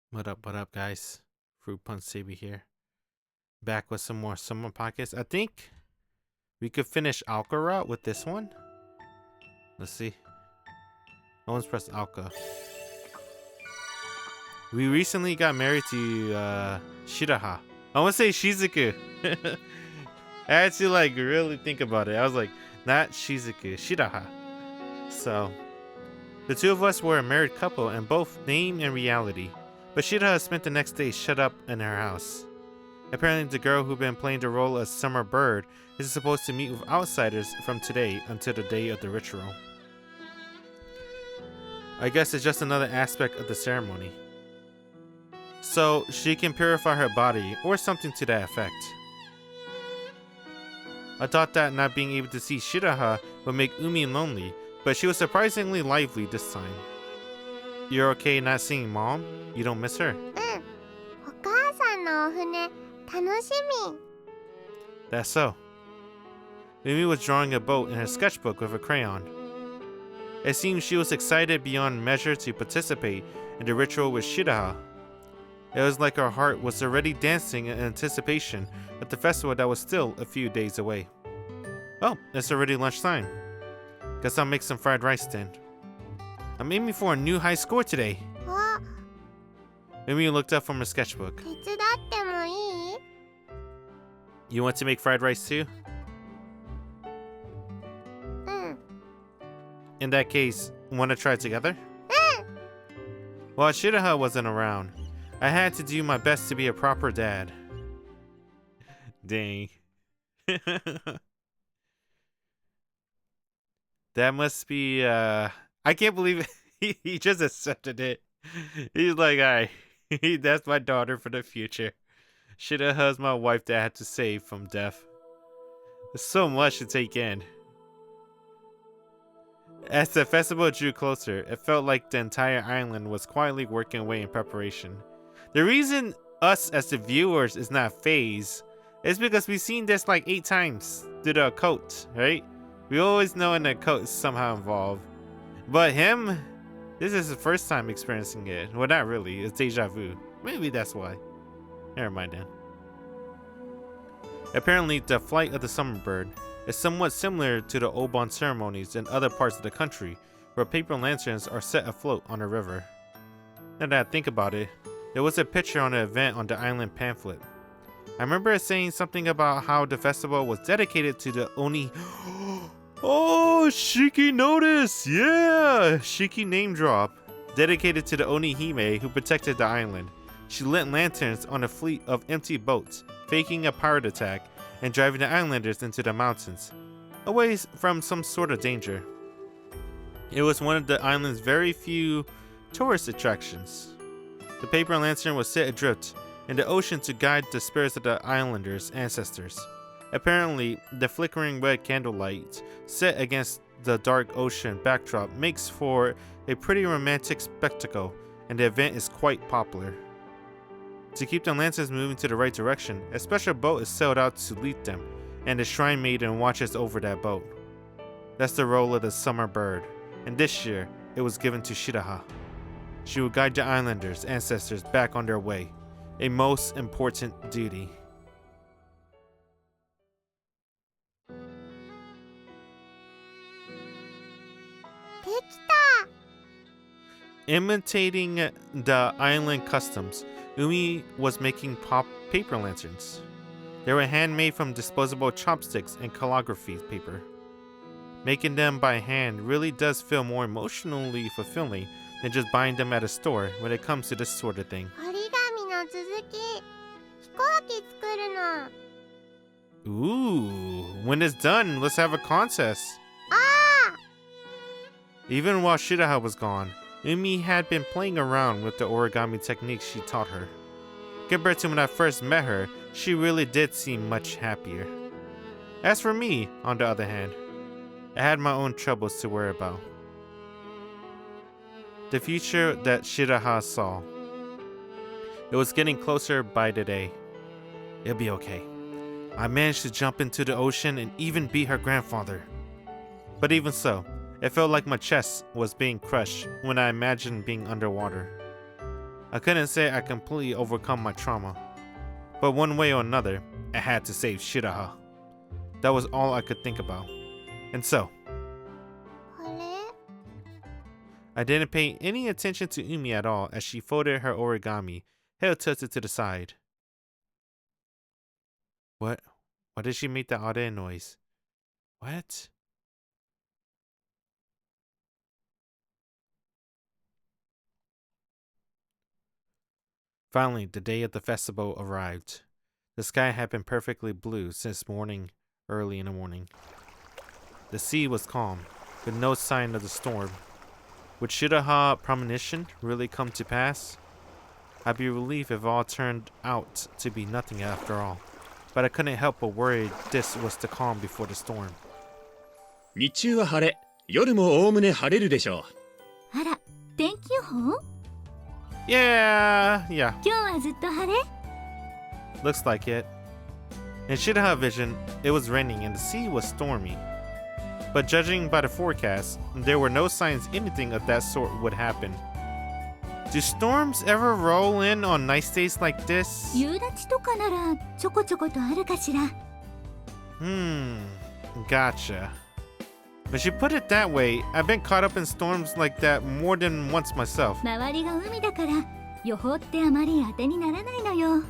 What up, guys? Fruit Punch Sabi here. Back with some more summer pockets. I think we could finish Alka route with this one. Let's see. No one's pressed Alka. We recently got married to Shiroha. I want to say Shizuku. I had to really think about it. I was like, not Shizuku, Shiroha. So, the two of us were a married couple in both name and reality. But Shiroha spent the next day shut up in her house. Apparently, the girl who'd been playing the role as Summer Bird is supposed to meet with outsiders from today until the day of the ritual. I guess it's just another aspect of the ceremony. So she can purify her body, or something to that effect. I thought that not being able to see Shiroha would make Umi lonely, but she was surprisingly lively this time. You're okay not seeing Mom? You don't miss her? お母さんのお船楽しみ That's so. Umi was drawing a boat in her sketchbook with a crayon. It seemed she was excited beyond measure to participate in the ritual with Shiroha. It was like her heart was already dancing in anticipation of the festival that was still a few days away. Oh, it's already lunchtime. Guess I'll make some fried rice then. I'm aiming for a new high score today. あ、 Umi looked up from her sketchbook. 手伝ってもいい You want to make fried rice too? うん In that case, want to try it together? While Shiroha wasn't around, I had to do my best to be a proper dad. Dang. That must be, I can't believe he just accepted it. He's like, alright, that's my daughter for the future. Shiroha's my wife that I had to save from death. There's so much to take in. As the festival drew closer, it felt like the entire island was quietly working away in preparation. The reason us as the viewers is not phased is because we've seen this like 8 times through the occult, right? We always know an occult is somehow involved. But him, this is his first time experiencing it. Well, not really, it's deja vu. Maybe that's why. Never mind then. Apparently, the flight of the summer bird is somewhat similar to the Obon ceremonies in other parts of the country, where paper lanterns are set afloat on a river. Now that I think about it, there was a picture on the event on the island pamphlet. I remember it saying something about how the festival was dedicated to the Oni. Oh, Shiki notice! Yeah! Shiki name drop. Dedicated to the Oni Hime who protected the island. She lit lanterns on a fleet of empty boats, faking a pirate attack and driving the islanders into the mountains, away from some sort of danger. It was one of the island's very few tourist attractions. The paper lantern was set adrift in the ocean to guide the spirits of the islanders' ancestors. Apparently, the flickering red candlelight set against the dark ocean backdrop makes for a pretty romantic spectacle, and the event is quite popular. To keep the lanterns moving to the right direction, a special boat is sailed out to lead them, and the shrine maiden watches over that boat. That's the role of the summer bird, and this year, it was given to Shiroha. She will guide the islanders' ancestors back on their way, a most important duty. Imitating the island customs, Umi was making paper lanterns. They were handmade from disposable chopsticks and calligraphy paper. Making them by hand really does feel more emotionally fulfilling than just buying them at a store when it comes to this sort of thing. 折り紙の続き飛行機作るの Ooh, when it's done, let's have a contest. Even while Shiroha was gone, Umi had been playing around with the origami techniques she taught her. Compared to when I first met her, she really did seem much happier. As for me, on the other hand, I had my own troubles to worry about. The future that Shiroha saw. It was getting closer by the day. It'll be okay. I managed to jump into the ocean and even beat her grandfather. But even so, it felt like my chest was being crushed when I imagined being underwater. I couldn't say I completely overcome my trauma, but one way or another, I had to save Shiroha. That was all I could think about. And so, あれ I didn't pay any attention to Umi at all as she folded her origami, head tilted to the side. What? Why did she make that odd noise? What? Finally, the day of the festival arrived. The sky had been perfectly blue since morning, early in the morning. The sea was calm, with no sign of the storm. Would Shiroha premonition really come to pass? I'd be relieved if all turned out to be nothing after all. But I couldn't help but worry this was the calm before the storm. 日中は晴れ、夜もおおむね晴れるでしょう。あら、天気予報？ Yeah. 今日はずっと晴れ？ Looks like it. In Shiroha vision, it was raining and the sea was stormy. But judging by the forecast, there were no signs anything of that sort would happen. Do storms ever roll in on nice days like this? 夕立とかならちょこちょことあるかしら。Gotcha. When she put it that way, I've been caught up in storms like that more than once myself. 周りが海だから予報ってあまり当てにならないのよ。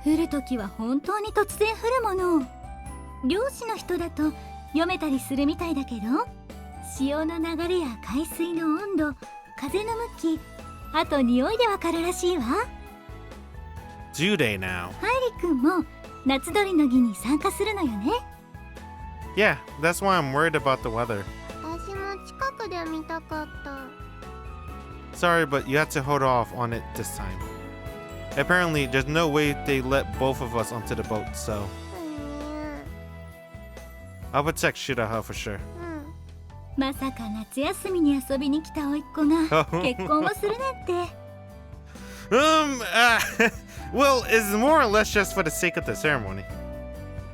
降るときは本当に突然降るもの。漁師の人だと読めたりするみたいだけど、潮の流れや海水の温度、風の向き、あと匂いでわかるらしいわ。Do they now? ハイリ君も夏鳥の儀に参加するのよね。Yeah, that's why I'm worried about the weather. 私も近くで見たかった。 Sorry, but you have to hold off on it this time. Apparently, there's no way they let both of us onto the boat, so うん I'll protect Shiroha for sure. まさか夏休みに遊びに来た甥っ子が結婚をするなんて。Well, it's more or less just for the sake of the ceremony.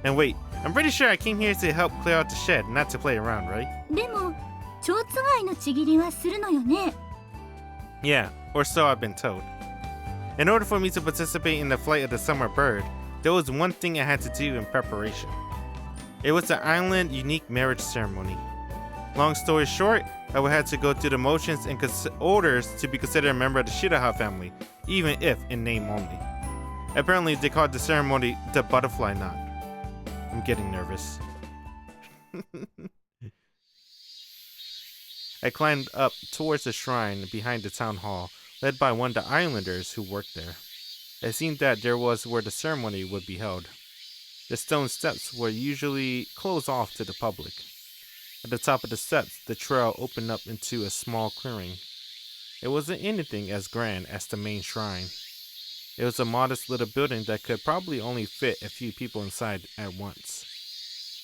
And wait, I'm pretty sure I came here to help clear out the shed, not to play around, right? でも蝶つがいのちぎりはするのよね。 Yeah, or so I've been told. In order for me to participate in the flight of the summer bird, there was one thing I had to do in preparation. It was the island unique marriage ceremony. Long story short, I would have to go through the motions and orders to be considered a member of the Shiroha family, even if in name only. Apparently, they called the ceremony the butterfly knot. I'm getting nervous. I climbed up towards the shrine behind the town hall, led by one of the islanders who worked there. It seemed that there was where the ceremony would be held. The stone steps were usually closed off to the public. At the top of the steps, the trail opened up into a small clearing. It wasn't anything as grand as the main shrine. It was a modest little building that could probably only fit a few people inside at once.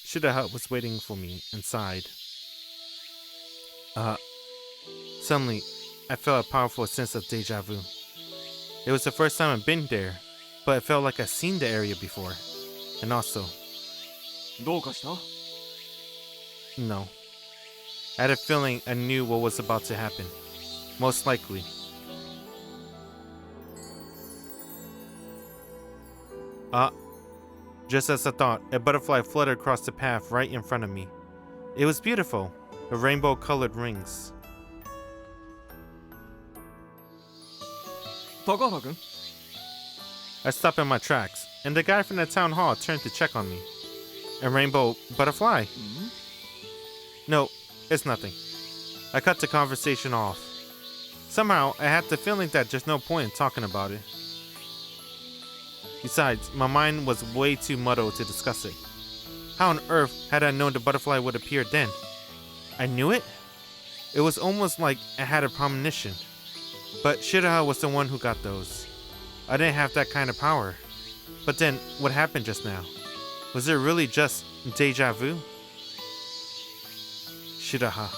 Shiroha was waiting for me inside. Suddenly, I felt a powerful sense of deja vu. It was the first time I'd been there, but it felt like I'd seen the area before. And also, どうかした？ no. I had a feeling I knew what was about to happen. Most likely. Just as I thought, a butterfly fluttered across the path right in front of me. It was beautiful, with rainbow-colored rings. 高原君？ I stopped in my tracks, and the guy from the town hall turned to check on me. A rainbow butterfly? No, it's nothing. I cut the conversation off. Somehow, I had the feeling that there's no point in talking about it. Besides, my mind was way too muddled to discuss it. How on earth had I known the butterfly would appear then? I knew it? It was almost like I had a premonition. But Shiroha was the one who got those. I didn't have that kind of power. But then, what happened just now? Was it really just deja vu? Shiroha.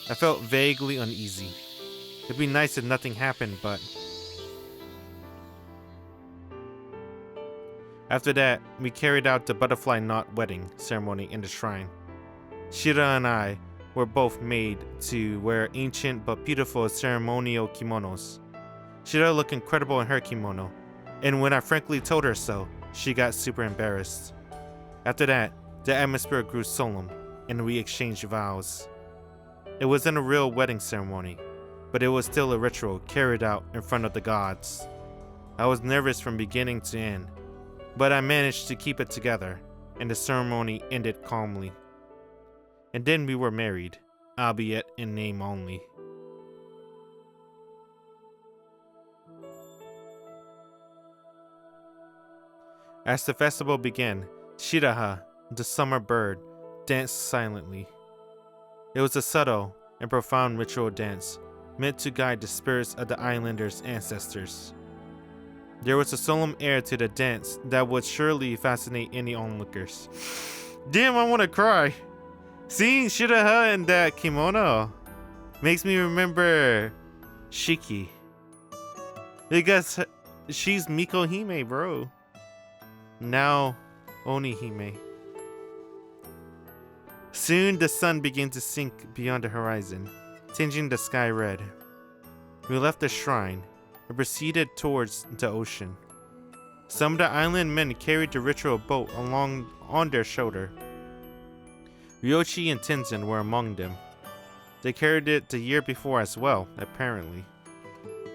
I felt vaguely uneasy. It'd be nice if nothing happened, but... After that, we carried out the butterfly knot wedding ceremony in the shrine. Shira and I were both made to wear ancient but beautiful ceremonial kimonos. Shiroha looked incredible in her kimono, and when I frankly told her so, she got super embarrassed. After that, the atmosphere grew solemn, and we exchanged vows. It wasn't a real wedding ceremony, but it was still a ritual carried out in front of the gods. I was nervous from beginning to end, but I managed to keep it together, and the ceremony ended calmly. And then we were married, albeit in name only. As the festival began, Shiroha, the summer bird, danced silently. It was a subtle and profound ritual dance, meant to guide the spirits of the islanders' ancestors. There was a solemn air to the dance that would surely fascinate any onlookers. Damn, I want to cry. Seeing Shiroha in that kimono makes me remember Shiki. Because she's Miko Hime, bro. Now Onihime. Soon the sun began to sink beyond the horizon, tinging the sky red. We left the shrine and proceeded towards the ocean. Some of the island men carried the ritual boat along on their shoulder. Ryochi and Tenzin were among them. They carried it the year before as well, apparently.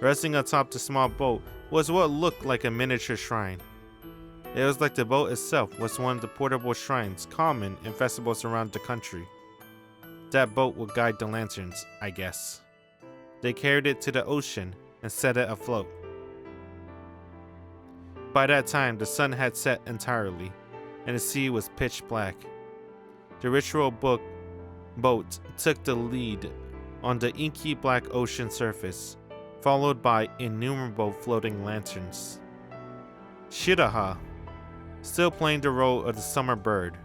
Resting atop the small boat was what looked like a miniature shrine. It was like the boat itself was one of the portable shrines common in festivals around the country. That boat would guide the lanterns, I guess. They carried it to the ocean and set it afloat. By that time, the sun had set entirely, and the sea was pitch black. The ritual boat took the lead on the inky black ocean surface, followed by innumerable floating lanterns. Shiroha, still playing the role of the summer bird,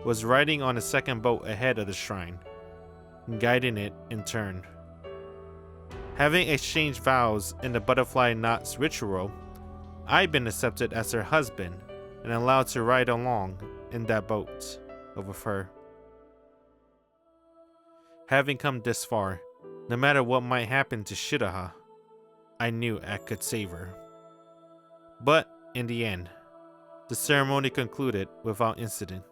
was riding on the second boat ahead of the shrine, guiding it in turn. Having exchanged vows in the butterfly knots ritual, I'd been accepted as her husband and allowed to ride along in that boat with her. Having come this far, no matter what might happen to Shiroha, I knew I could save her. But in the end, the ceremony concluded without incident.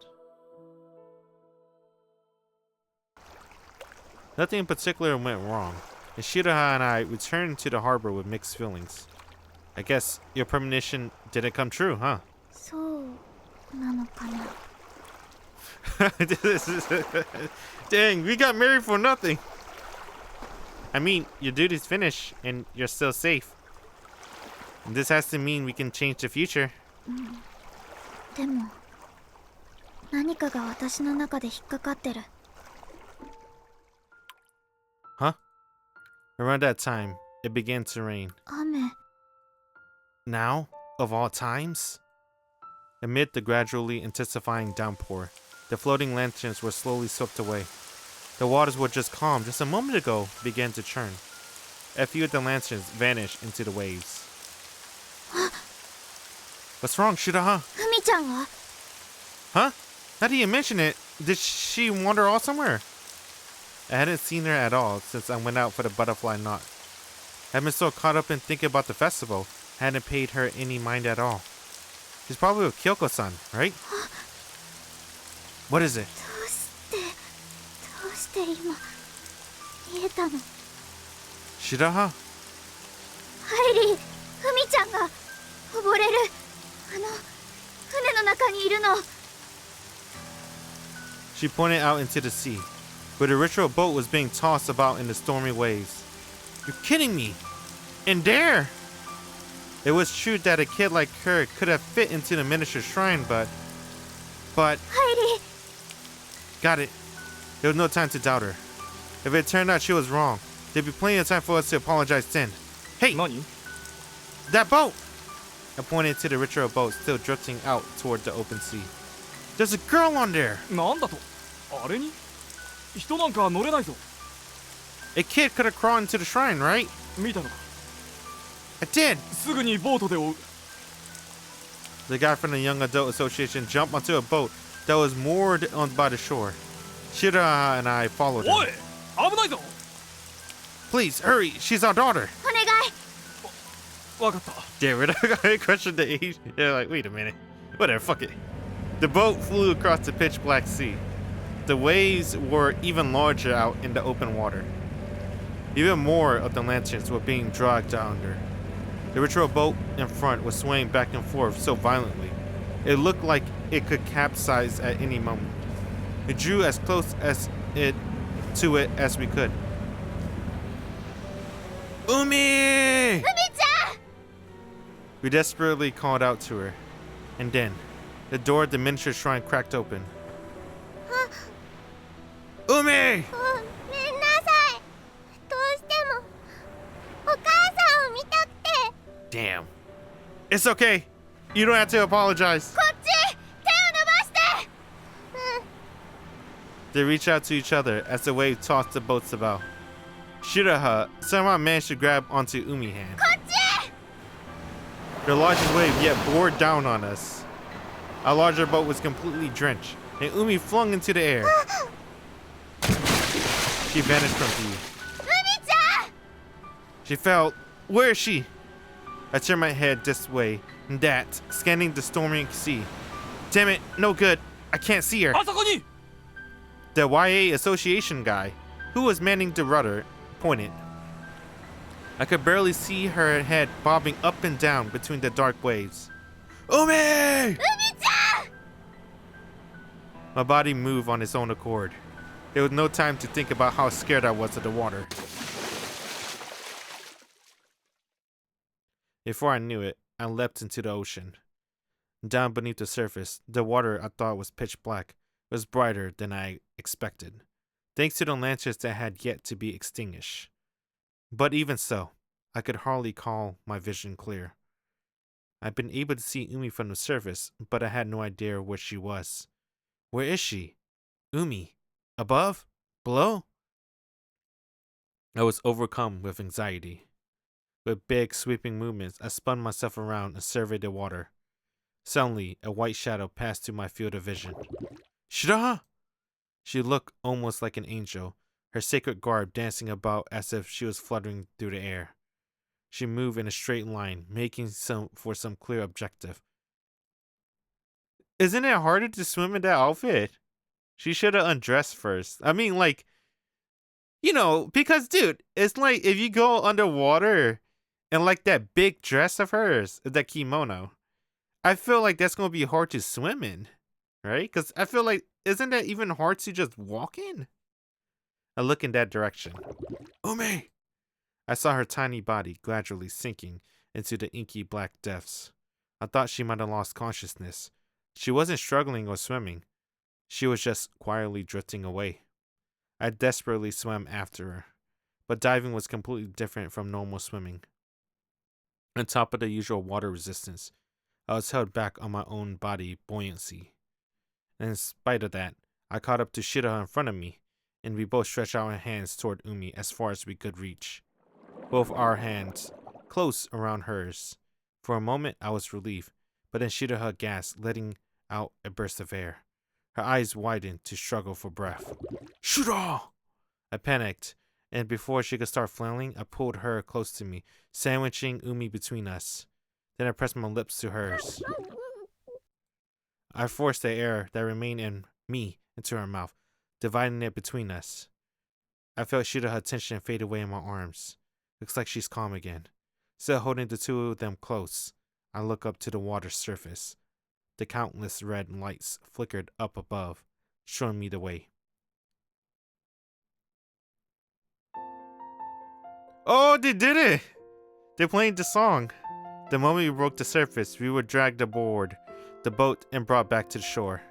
Nothing in particular went wrong, and Shiroha and I returned to the harbor with mixed feelings. I guess your premonition didn't come true, huh? そうなのかな。 Dang, we got married for nothing. I mean, your duty's finished, and you're still safe. And this has to mean we can change the future. でも何かが私の中で引っかかってる。 Huh? Around that time, it began to rain. 雨。 Now, of all times? Amid the gradually intensifying downpour, the floating lanterns were slowly swept away. The waters were just calm just a moment ago began to churn. A few of the lanterns vanished into the waves. What's wrong, Shiroha? ふみちゃんは Huh? Now that you mention it, did she wander off somewhere? I hadn't seen her at all since I went out for the butterfly knot. I'd been so caught up in thinking about the festival, I hadn't paid her any mind at all. She's probably with Kyoko-san, right? What is it? どうして今見えたの。 Shiroha? ハイリー、ふみちゃんが溺れる。船の中にいるの。 She pointed out into the sea, where the ritual boat was being tossed about in the stormy waves. You're kidding me! In there! It was true that a kid like her could have fit into the miniature shrine, but... ハイリー。 Got it. There was no time to doubt her. If it turned out she was wrong, there'd be plenty of time for us to apologize then. Hey! 何 That boat! I pointed to the ritual boat still drifting out toward the open sea. There's a girl on there! なんだとあれに人なんか乗れないぞ A kid could have crawled into the shrine, right? 見たのか I did! すぐにボートで追う The guy from the Young Adult Association jumped onto a boat that was moored on by the shore. Shiroha and I followed him. おい危ないぞ Please, hurry! She's our daughter! お願い。わかった。 Damn it, I got questioned the age. They're like, wait a minute. Whatever, fuck it. The boat flew across the pitch black sea. The waves were even larger out in the open water. Even more of the lanterns were being dragged under. The ritual boat in front was swaying back and forth so violently, it looked like it could capsize at any moment. We drew as close to it as we could. Umi! Umi-chan! We desperately called out to her, and then the door of the miniature shrine cracked open. Umi! ごめんなさい。どうしてもお母さんを見たくて。 Damn. It's okay. You don't have to apologize. こっち手を伸ばして。They reached out to each other as the wave tossed the boats about. Shiroha somehow managed to grab onto Umi's hand. こっち。 The largest wave yet bore down on us. Our larger boat was completely drenched, and Umi flung into the air. She vanished from view. 海ちゃん。 She fell. Where is she? I turned my head this way and that, scanning the storming sea. Damn it, no good. I can't see her. あそこに。 The YA Association guy, who was manning the rudder, pointed. I could barely see her head bobbing up and down between the dark waves. Umi! 海ちゃん。 My body moved on its own accord. There was no time to think about how scared I was of the water. Before I knew it, I leapt into the ocean. Down beneath the surface, the water I thought was pitch black was brighter than I expected, thanks to the lanterns that had yet to be extinguished. But even so, I could hardly call my vision clear. I'd been able to see Umi from the surface, but I had no idea where she was. Where is she? Umi? Above? Below? I was overcome with anxiety. With big, sweeping movements, I spun myself around and surveyed the water. Suddenly, a white shadow passed through my field of vision. Shiroha! She looked almost like an angel, her sacred garb dancing about as if she was fluttering through the air. She moved in a straight line, making for some clear objective. Isn't it harder to swim in that outfit? She should have undressed first. I mean, like, you know, because, dude, it's like if you go underwater and like that big dress of hers, that kimono, I feel like that's going to be hard to swim in, right? Because I feel like, isn't that even hard to just walk in? I look in that direction. Umi! I saw her tiny body gradually sinking into the inky black depths. I thought she might have lost consciousness. She wasn't struggling or swimming. She was just quietly drifting away. I desperately swam after her, but diving was completely different from normal swimming. On top of the usual water resistance, I was held back on my own body buoyancy. And in spite of that, I caught up to Shiroha in front of me, and we both stretched out our hands toward Umi as far as we could reach. Both our hands close around hers. For a moment, I was relieved, but then Shiroha gasped, letting out a burst of air. Her eyes widened to struggle for breath. Shiro! I panicked, and before she could start flailing, I pulled her close to me, sandwiching Umi between us. Then I pressed my lips to hers. I forced the air that remained in me into her mouth, dividing it between us. I felt Shiroha's tension fade away in my arms. Looks like she's calm again. Still holding the two of them close, I look up to the water's surface. The countless red lights flickered up above, showing me the way. Oh, they did it! They played the song. The moment we broke the surface, we were dragged aboard the boat and brought back to the shore.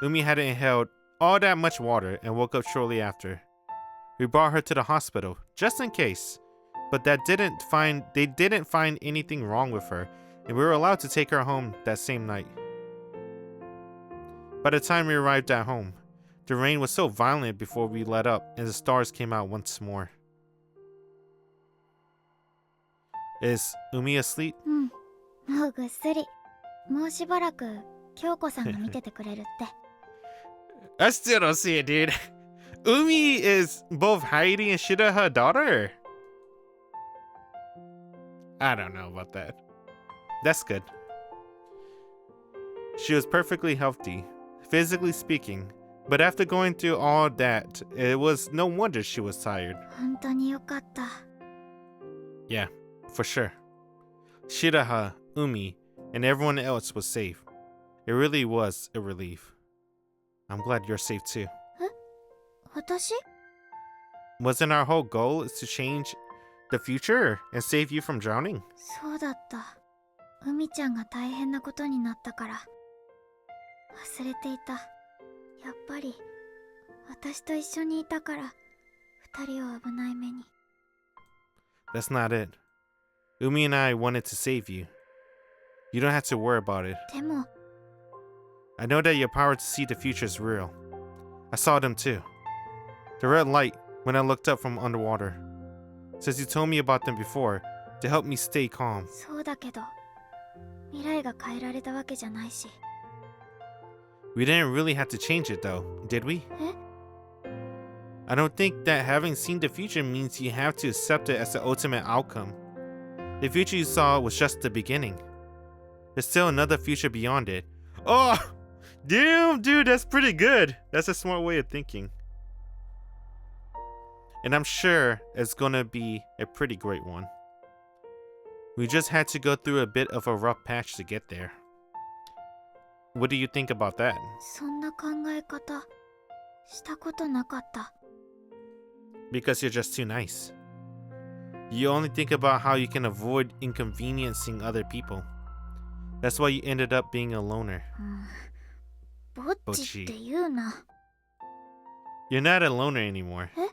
Umi hadn't inhaled all that much water and woke up shortly after. We brought her to the hospital, just in case, but they didn't find anything wrong with her, and we were allowed to take her home that same night. By the time we arrived at home, the rain was so violent before we let up, and the stars came out once more. Is Umi asleep? もうぐっすり。もうしばらく京子さんが見ててくれるって。I still don't see it, dude. Umi is both Hairi and Shiroha's daughter. I don't know about that. That's good. She was perfectly healthy, physically speaking, but after going through all that, it was no wonder she was tired. 本当によかった。 Yeah, for sure. Shiroha, Umi, and everyone else was safe. It really was a relief. I'm glad you're safe too. 私？ Wasn't our whole goal is to change the future and save you from drowning? そうだった。海ちゃんが大変なことになったから忘れていた。やっぱり私と一緒にいたから二人を危ない目に。 That's not it. Umi and I wanted to save you. You don't have to worry about it. でも I know that your power to see the future is real. I saw them too. The red light when I looked up from underwater. Since you told me about them before, to help me stay calm. そうだけど未来が変えられたわけじゃないし。 We didn't really have to change it though, did we? え？ I don't think that having seen the future means you have to accept it as the ultimate outcome. The future you saw was just the beginning. There's still another future beyond it. Oh! Damn, dude, that's pretty good. That's a smart way of thinking. And I'm sure it's gonna be a pretty great one. We just had to go through a bit of a rough patch to get there. What do you think about that? そんな考え方したことなかった。 Because you're just too nice. You only think about how you can avoid inconveniencing other people. That's why you ended up being a loner. ぼっちって言うな。 You're not a loner anymore. え？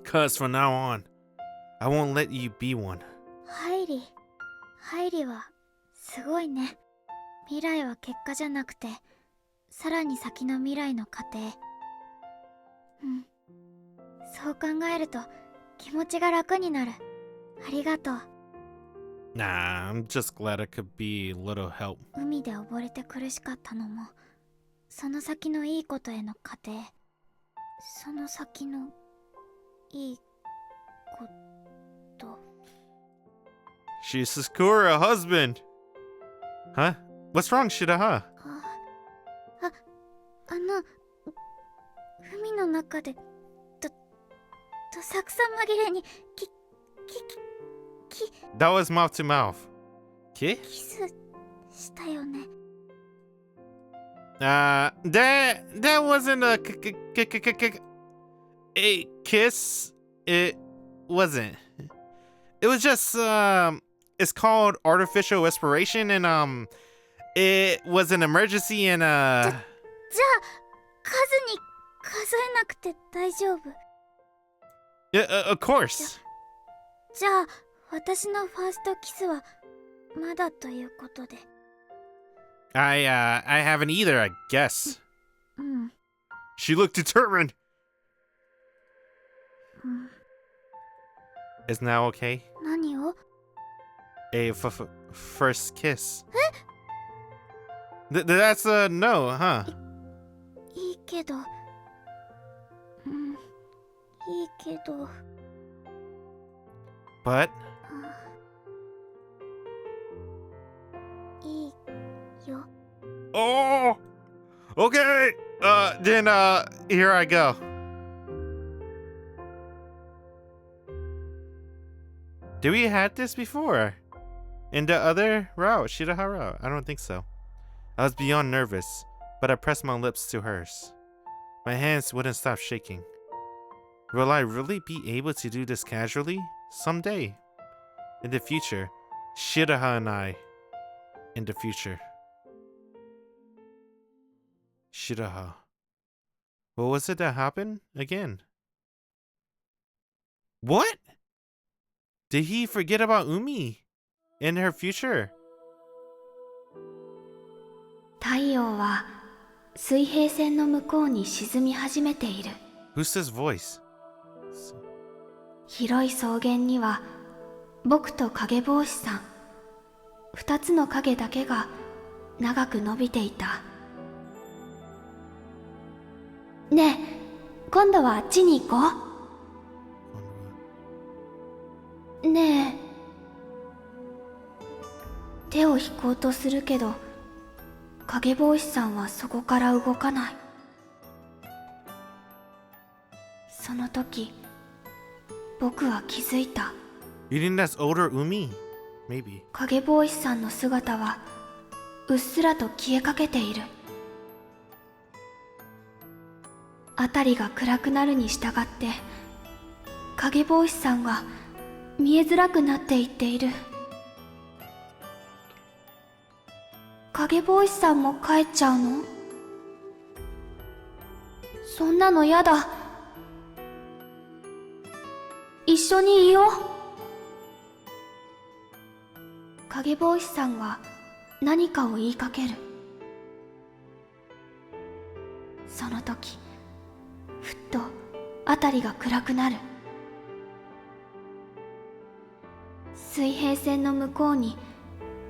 Cause from now on, I won't let you be one. ハイリはすごいね。未来は結果じゃなくてさらに先の未来の過程。そう考えると気持ちが楽になる。ありがとう。 Nah, I'm just glad I could be a little help. 海で溺れて苦しかったのもその先のいいことへの過程。その先のいいこと。 She secured a husband. Huh? What's wrong, Shiroha? 海の中でどさくさ紛れにThat was mouth to mouth. Kiss? キスしたよね。 That wasn't a kiss. It wasn't. It was just it's called artificial respiration, and it was an emergency, and じゃあ数に数えなくて大丈夫。 of course. じゃあ私のファーストキスはまだということで。 I haven't either, I guess. うん。 She looked determined. Is now okay? 何を？ A first kiss. That's a no, huh? いいけど。いいけど。 But いいよ。 oh, okay. Then here I go. Did we had this before? In the other route, Shiroha route? I don't think so. I was beyond nervous, but I pressed my lips to hers. My hands wouldn't stop shaking. Will I really be able to do this casually? Someday. In the future. Shiroha and I. In the future. Shiroha. What was it that happened again? What? Did he forget about Umi? In her future? 太陽は水平線の向こうに沈み始めている。 Who's this voice? 広い草原には僕と影帽子さん、二つの影だけが長く伸びていた。ねえ、今度はあっちに行こう。ねえ。手を引こうとするけど、影帽子さんはそこから動かない。その時、僕は気づいた。You think that's older Umi? Maybe. 影帽子さんの姿はうっすらと消えかけている。辺りが暗くなるに従って影帽子さんが見えづらくなっていっている。影帽子さんも帰っちゃうの？そんなのやだ。一緒にいよう。影帽子さんは何かを言いかける。その時、ふっと辺りが暗くなる。水平線の向こうに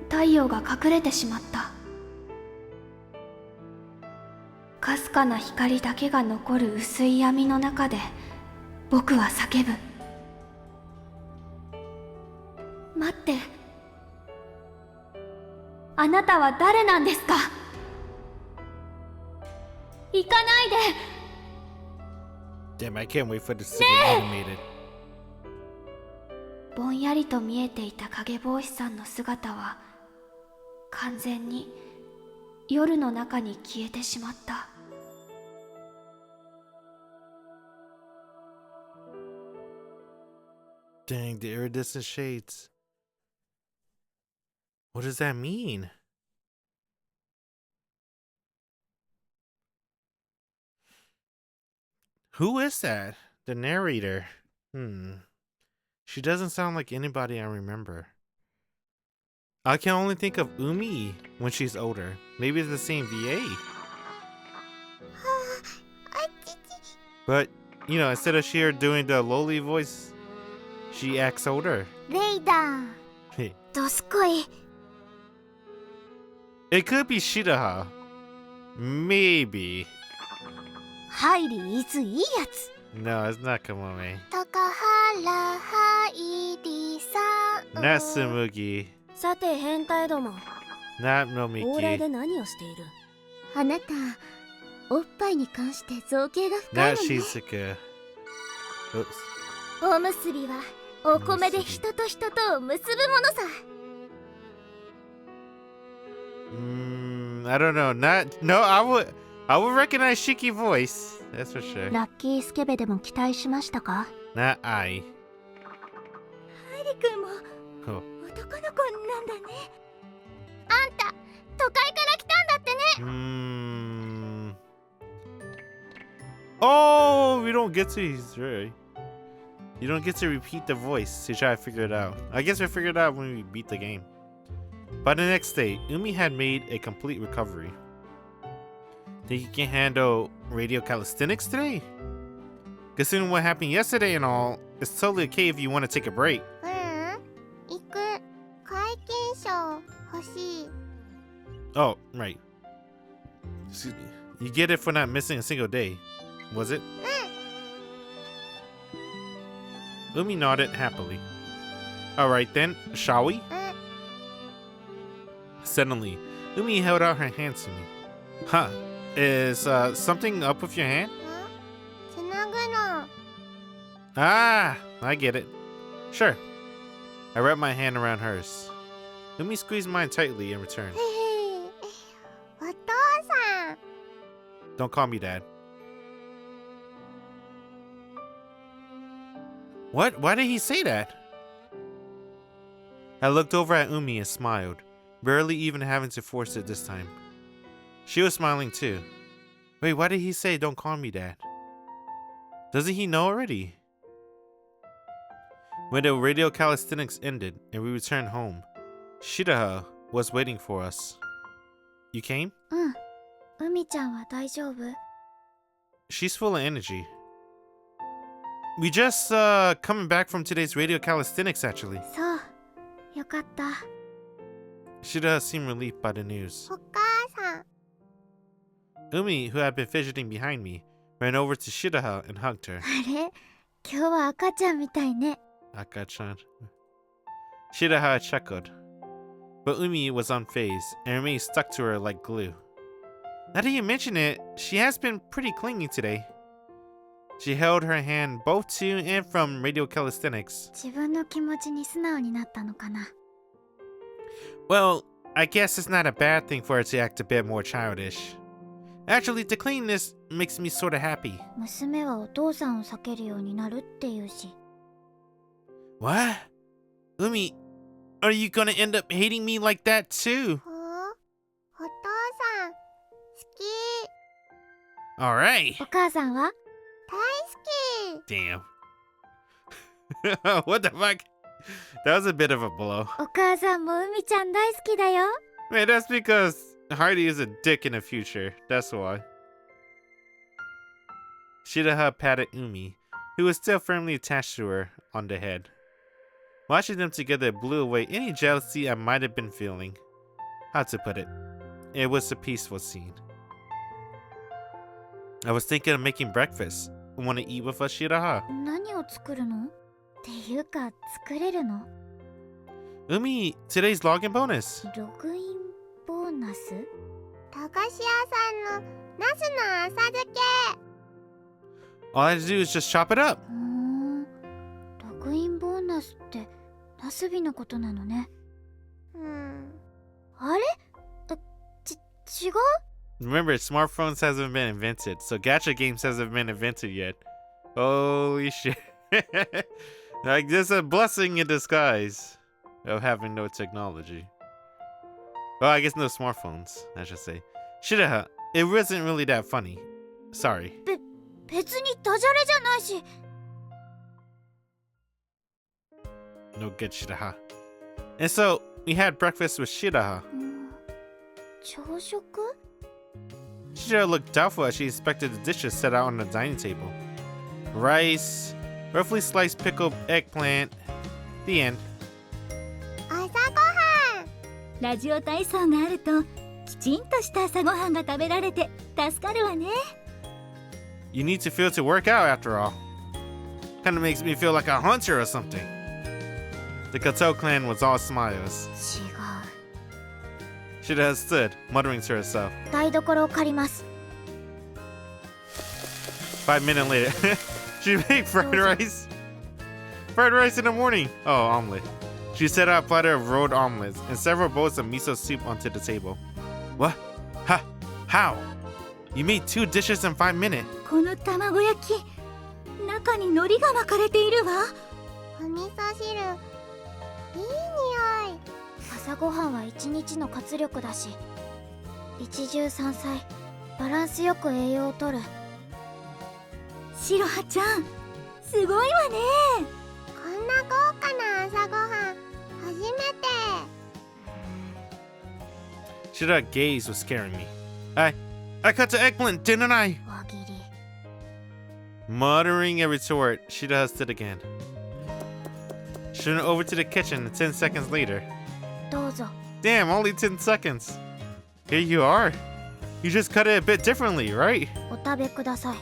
太陽が隠れてしまった。かすかな光だけが残る薄い闇の中で僕は叫ぶ。待って。あなたは誰なんですか？行かないで。 Damn, I can't wait for this to get animated. ぼんやりと見えていた影帽子さんの姿は完全に夜の中に消えてしまった。Dang, the iridescent shades. What does that mean? Who is that? The narrator. She doesn't sound like anybody I remember. I can only think of Umi when she's older. Maybe it's the same VA. But, you know, instead of Shir doing the lowly voice, she acts older. レイダー Hey. どすこい。 It could be Shiroha. Maybe. ハイリいついいやつ。 No, it's not Kamome. 高原ハイリさん。 Not Tsumugi. さて変態ども、 Not 往来 Nomiki. で何をしている？あなた、おっぱいに関して造形が深い Not のね。 Shizuka. Oops. おむすびはお米で人と人とを結ぶものさ。 I don't know. No, I would recognize Shiki voice. That's for sure. ラッキースケベでも期待しましたか？ Not I. ハイリ君も Oh. 男の子なんだね。あんた、都会から来たんだってね。Oh, we don't get to. He's right. You don't get to repeat the voice to try to figure it out. I guess we figured it out when we beat the game. By the next day, Umi had made a complete recovery. Think you can handle radio calisthenics today? Considering what happened yesterday and all, it's totally okay if you want to take a break. 行く。皆勤賞欲しい。 Oh, right. Excuse me. You get it for not missing a single day, was it? Umi nodded happily. Alright then, shall we? Suddenly, Umi held out her hands to me. Huh. Is something up with your hand? つなぐの。 Ah, I get it. Sure. I wrapped my hand around hers. Umi squeezed mine tightly in return. お父さん。 Don't call me dad. What? Why did he say that? I looked over at Umi and smiled, barely even having to force it this time. She was smiling too. Wait, why did he say don't call me dad? Doesn't he know already? When the radio calisthenics ended and we returned home, Shiroha was waiting for us. You came? うん。海ちゃんは大丈夫？ She's full of energy. We just coming back from today's radio calisthenics actually. そう。よかった。 Shiroha seemed relieved by the news. お母さん。 Umi, who had been fidgeting behind me, ran over to Shiroha and hugged her. あれ、今日は赤ちゃんみたいね。Aka-chan. Shiroha chuckled, but Umi was unfazed and remained stuck to her like glue. Now that you mention it, she has been pretty clingy today. She held her hand both to and from radio calisthenics. 自分の気持ちに素直になったのかな。 Well, I guess it's not a bad thing for her to act a bit more childish. Actually, the cleanness makes me sorta happy. 娘はお父さんを避けるようになるっていうし。 What? Umi, are you gonna end up hating me like that too? お父さん、好き。 Alright. お母さんは？ 大好き。 Damn. What the fuck? That was a bit of a blow. お母さんも海ちゃん大好きだよ。 Man, that's because Hairi is a dick in the future. That's why. Shiroha patted Umi, who was still firmly attached to her, on the head. Watching them together blew away any jealousy I might have been feeling. How to put it? It was a peaceful scene. I was thinking of making breakfast. Want to eat with us, Shiroha? 何を作るの？っていうか、作れるの？ Umi, today's login bonus. ログインボーナス？駄菓子屋さんのナスの浅漬け。 All I had to do is just chop it up. ログインボーナスってナスビのことなのね。あれ？違う？ Remember, smartphones hasn't been invented, so gacha games hasn't been invented yet. Holy shit. Like, this is a blessing in disguise of having no technology. Well, I guess no smartphones, I should say. Shiroha, it wasn't really that funny. Sorry. 別にダジャレじゃないし。 No good, Shiroha. And so, we had breakfast with Shiroha. 朝食？ Shiroha looked doubtful as she inspected the dishes set out on the dining table. Rice, roughly sliced pickled eggplant. The end. 朝ごはん。ラジオ体操があるときちんとした朝ごはんが食べられて助かるわね。 You need to feel to work out after all. Kinda makes me feel like a hunter or something. The Kato clan was all smiles. 違う。 Shiroha stood, muttering to herself. 台所を借ります。 5 minutes later, she made fried rice. Fried rice in the morning. Oh, omelet. She set out a platter of rolled omelets and several bowls of miso soup onto the table. What? How? You made 2 dishes in 5 minutes. この卵焼き、中に海苔が巻かれているわ。お味噌汁。いい匂い。朝ごはんは一日の活力だし、一汁三菜、バランスよく栄養をとる。シロハちゃん、すごいわね。こんな豪華な朝ごはん初めて。 Shiroha's gaze was scaring me. I cut the eggplant, didn't I? 輪切り。 Muttering a retort, Shiroha stood again. She went over to the kitchen 10 seconds later. どうぞ。 Damn, only 10 seconds. Here you are. You just cut it a bit differently, right? お食べください。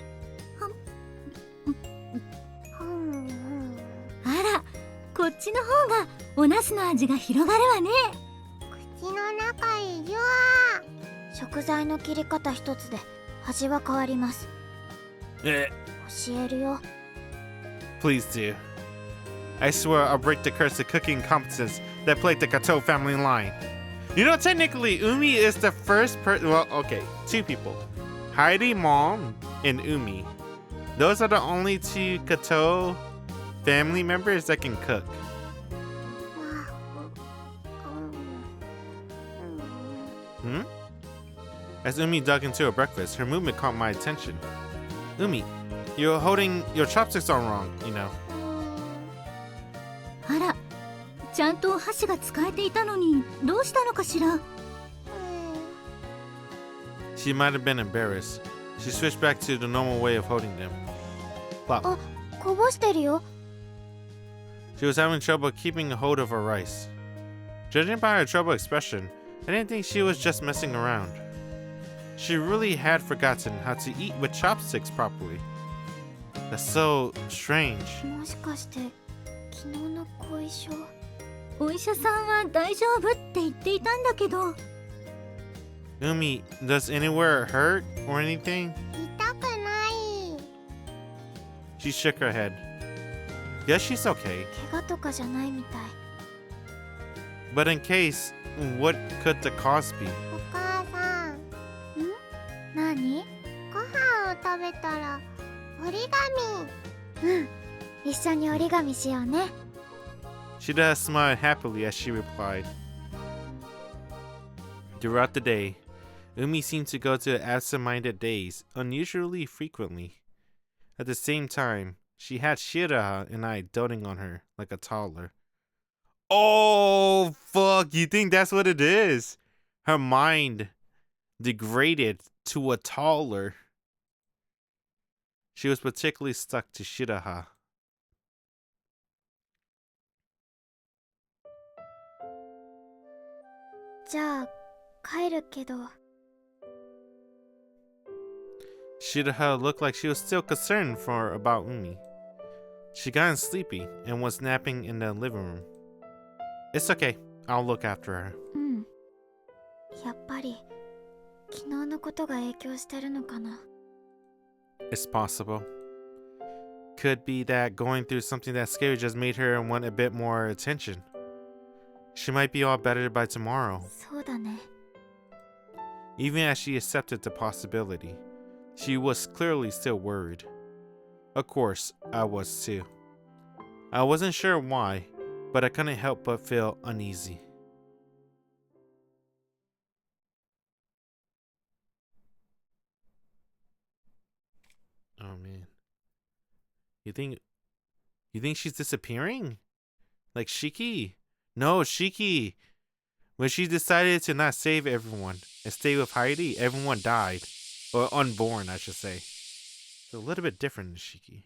あら、こっちの方がお茄子の味が広がるわね。口の中いじわ。食材の切り方一つで味は変わります。 Eh, 教えるよ。 please do. I swear I'll break the curse of cooking competence that plagued the Kato family line. You know, technically, Umi is the first person. Well, okay, 2 people. Hairi mom and Umi. Those are the only 2 Kato family members that can cook. Hmm? As Umi dug into her breakfast, her movement caught my attention. Umi, you're holding your chopsticks on wrong, you know. あら、ちゃんと箸が使えていたのにどうしたのかしら。She might have been embarrassed. She switched back to the normal way of holding them. Plop. あ、こぼしてるよ。 She was having trouble keeping a hold of her rice. Judging by her troubled expression, I didn't think she was just messing around. She really had forgotten how to eat with chopsticks properly. That's so strange. もしかして昨日の後遺症？お医者さんは大丈夫って言っていたんだけど。Umi, does anywhere hurt or anything? 痛くない。 She shook her head. Yes, she's okay. 怪我とかじゃないみたい。 But in case, what could the cause be? お母さん、何？ご飯を食べたら折り紙。うん。一緒に折り紙しようね。Shida smiled happily as she replied. Throughout the day, Umi seemed to go to absent-minded days unusually frequently. At the same time, she had Shiroha and I doting on her like a toddler. Oh, fuck, you think that's what it is? Her mind degraded to a toddler. She was particularly stuck to Shiroha. Shiroha looked like she was still concerned about Umi. She got sleepy and was napping in the living room. It's okay. I'll look after her. うん。やっぱり昨日のことが影響してるのかな。 It's possible. Could be that going through something that scary just made her want a bit more attention. She might be all better by tomorrow. そうだね。 Even as she accepted the possibility, she was clearly still worried. Of course, I was too. I wasn't sure why, but I couldn't help but feel uneasy. Oh man. You think she's disappearing? Like Shiki? No, Shiki. When she decided to not save everyone and stay with Hairi, everyone died. Or unborn, I should say. It's a little bit different than Shiki.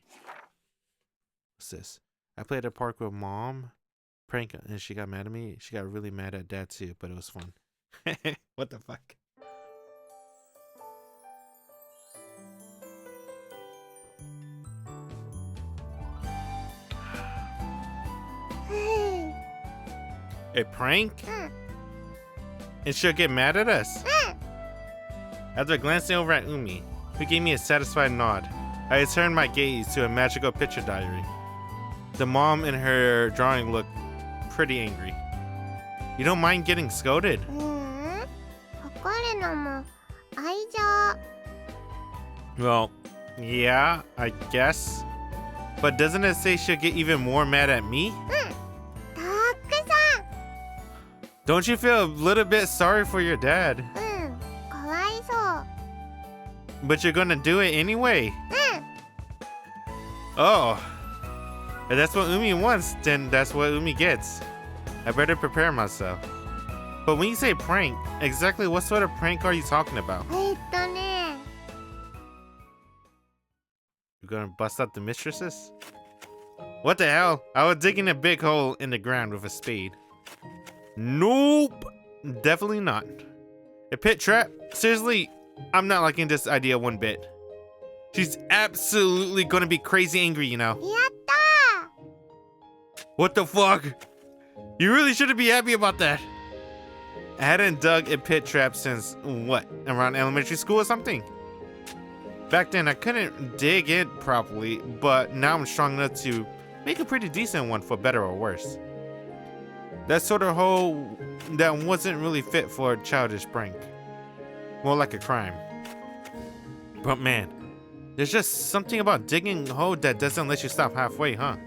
What's this? I played at a park with mom. Prank, and she got mad at me. She got really mad at dad too, but it was fun. What the fuck? A prank? And she'll get mad at us? After glancing over at Umi, who gave me a satisfied nod, I returned my gaze to a magical picture diary. The mom in her drawing looked pretty angry. You don't mind getting scolded? 怒るのも愛情。 Well, yeah, I guess. But doesn't it say she'll get even more mad at me? たくさん。 Don't you feel a little bit sorry for your dad? かわいそう。 But you're gonna do it anyway. Oh. If that's what Umi wants, then that's what Umi gets. I better prepare myself. But when you say prank, exactly what sort of prank are you talking about? ね。 You're gonna bust out the mistresses? What the hell? I was digging a big hole in the ground with a spade. Nope. Definitely not. A pit trap? Seriously, I'm not liking this idea one bit. She's absolutely gonna be crazy angry, you know. やったー。 What the fuck? You really shouldn't be happy about that. I hadn't dug a pit trap since, what, around elementary school or something? Back then, I couldn't dig it properly, but now I'm strong enough to make a pretty decent one for better or worse. That sort of hole that wasn't really fit for a childish prank. More like a crime. But man, there's just something about digging a hole that doesn't let you stop halfway, huh?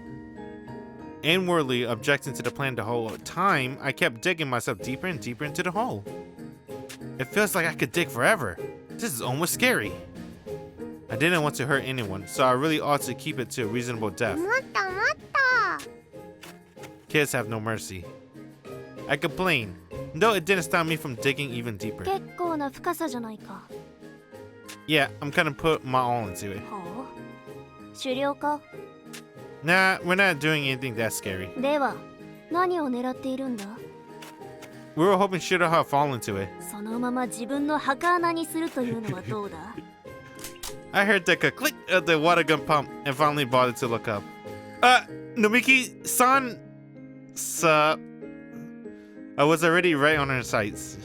Inwardly objecting to the plan the whole time, I kept digging myself deeper and deeper into the hole. It feels like I could dig forever. This is almost scary. I didn't want to hurt anyone, so I really ought to keep it to a reasonable depth. もっともっと。 Kids have no mercy. I complained, though it didn't stop me from digging even deeper. 結構な深さじゃないか。 Yeah, I'm gonna put my all into it. はあ、狩猟か。 Nah, we're not doing anything that scary. では、何を狙っているんだ？ We were hoping Shiroha would fall into it. そのまま自分の墓穴にするというのはどうだ？ I heard the click of the water gun pump and finally bothered to look up. Nomiki-san? I was already right on her sights.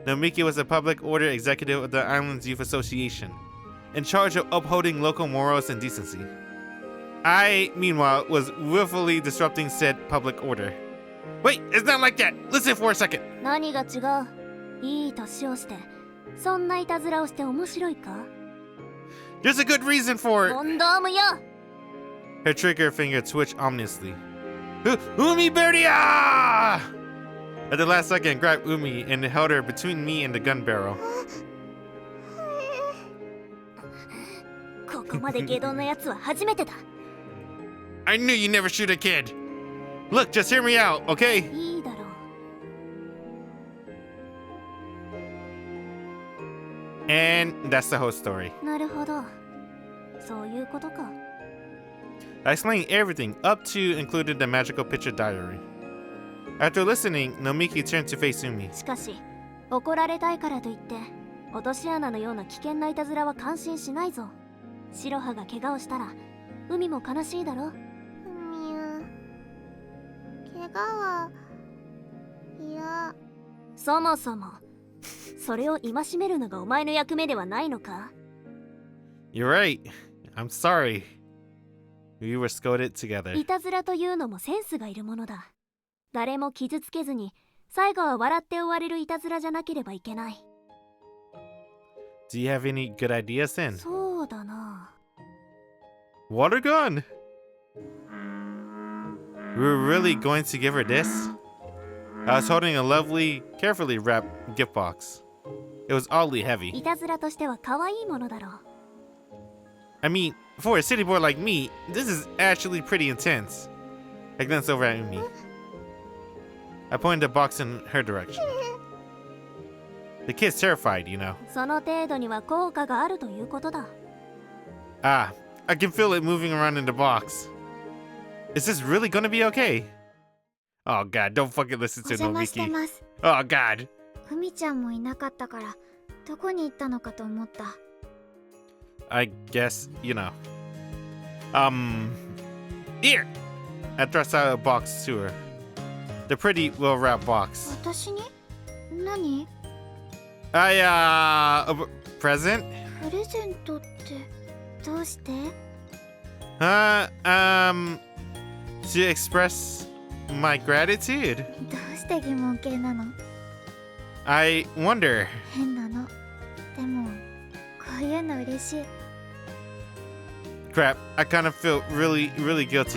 Nomiki was a public order executive of the Island's Youth Association, in charge of upholding local morals and decency. I, meanwhile, was willfully disrupting said public order. Wait, it's not like that! Listen for a second! 何が違う？いい年をしてそんないたずらをして面白いか？ There's a good reason for it! コンドームよ！ Her trigger finger twitched ominously. Umi Berdia! At the last second, grabbed Umi and held her between me and the gun barrel. ここまで下道のやつは初めてだ。 I knew you never shoot a kid! Look, just hear me out, okay? いいだろう。 And that's the whole story. なるほど。そういうことか。 I explained everything, up to included the magical picture diary. After listening, Nomiki turned to face Umi. しかし、怒られたいからといって、落とし穴のような危険ないたずらは感心しないぞ。白羽が怪我をしたら、海も悲しいだろ。海は怪我は嫌。そもそも、それを戒めるのがお前の役目ではないのか？ You're right. I'm sorry. We were scolded together. いたずらというのもセンスがいるものだ。誰も傷つけずに、最後は笑って終われるいたずらじゃなければいけない。Do you have any good ideas then? そうだな。 Water gun! We were really going to give her this? I was holding a lovely, carefully wrapped gift box. It was oddly heavy. いたずらとしては可愛いものだろう。 I mean, for a city boy like me, this is actually pretty intense. I glanced over at Umi. I pointed the box in her direction. The kid's terrified, you know. その程度には効果があるということだ。 Ah, I can feel it moving around in the box. Is this really gonna be okay? Oh god, don't fucking listen お to 邪魔して Nomiki. ます。 Oh god. 海ちゃんもいなかったから、どこに行ったのかと思った。 I guess, you know. Here! I thrust out a box to her. The pretty, well-wrapped box. 私に？何？ A present? プレゼントってどうして？ To express my gratitude. どうして疑問系なの？ I wonder. 変なの。でも、こういうの嬉しい。 Crap, I kind of feel really, really お guilty. 父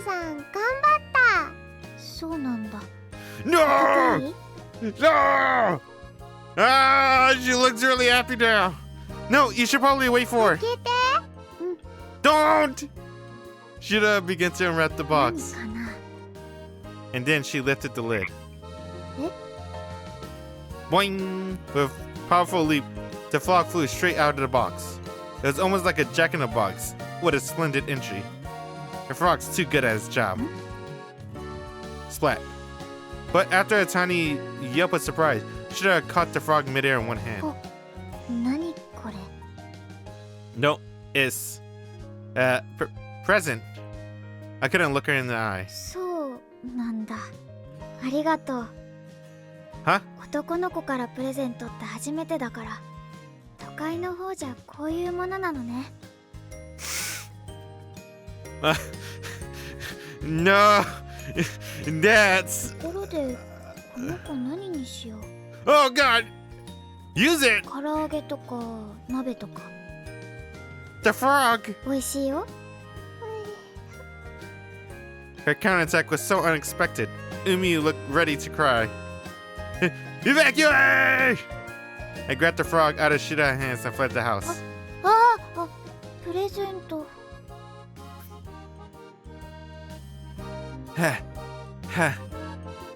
さん頑張った。そうなんだ。 No! いい？ No! Ah, she looks really happy now. No, you should probably wait for her. 開けて。 Don't! Shira began to unwrap the 何 box, かな？ and then she lifted the lid. Eh? Boing! With a powerful leap, the frog flew straight out of the box. It was almost like a jack-in-the-box with a splendid entry. The frog's too good at his job. Splat. But after a tiny yelp of surprise, Shira caught the frog midair in one hand. 何これ？ No, it's present. I couldn't look her in the eye. そうなんだ。ありがとう。 Huh? 男の子からプレゼントって初めてだから。都会の方じゃこういうものなのね。No, that's. ところで、この子何にしよう。 Oh God! Use it. 唐揚げとか鍋とか。 The frog. 美味しいよ。 Her counterattack was so unexpected. Umi looked ready to cry. Evacuate! I grabbed the frog out of Shira's hands and fled the house. あ、プレゼント。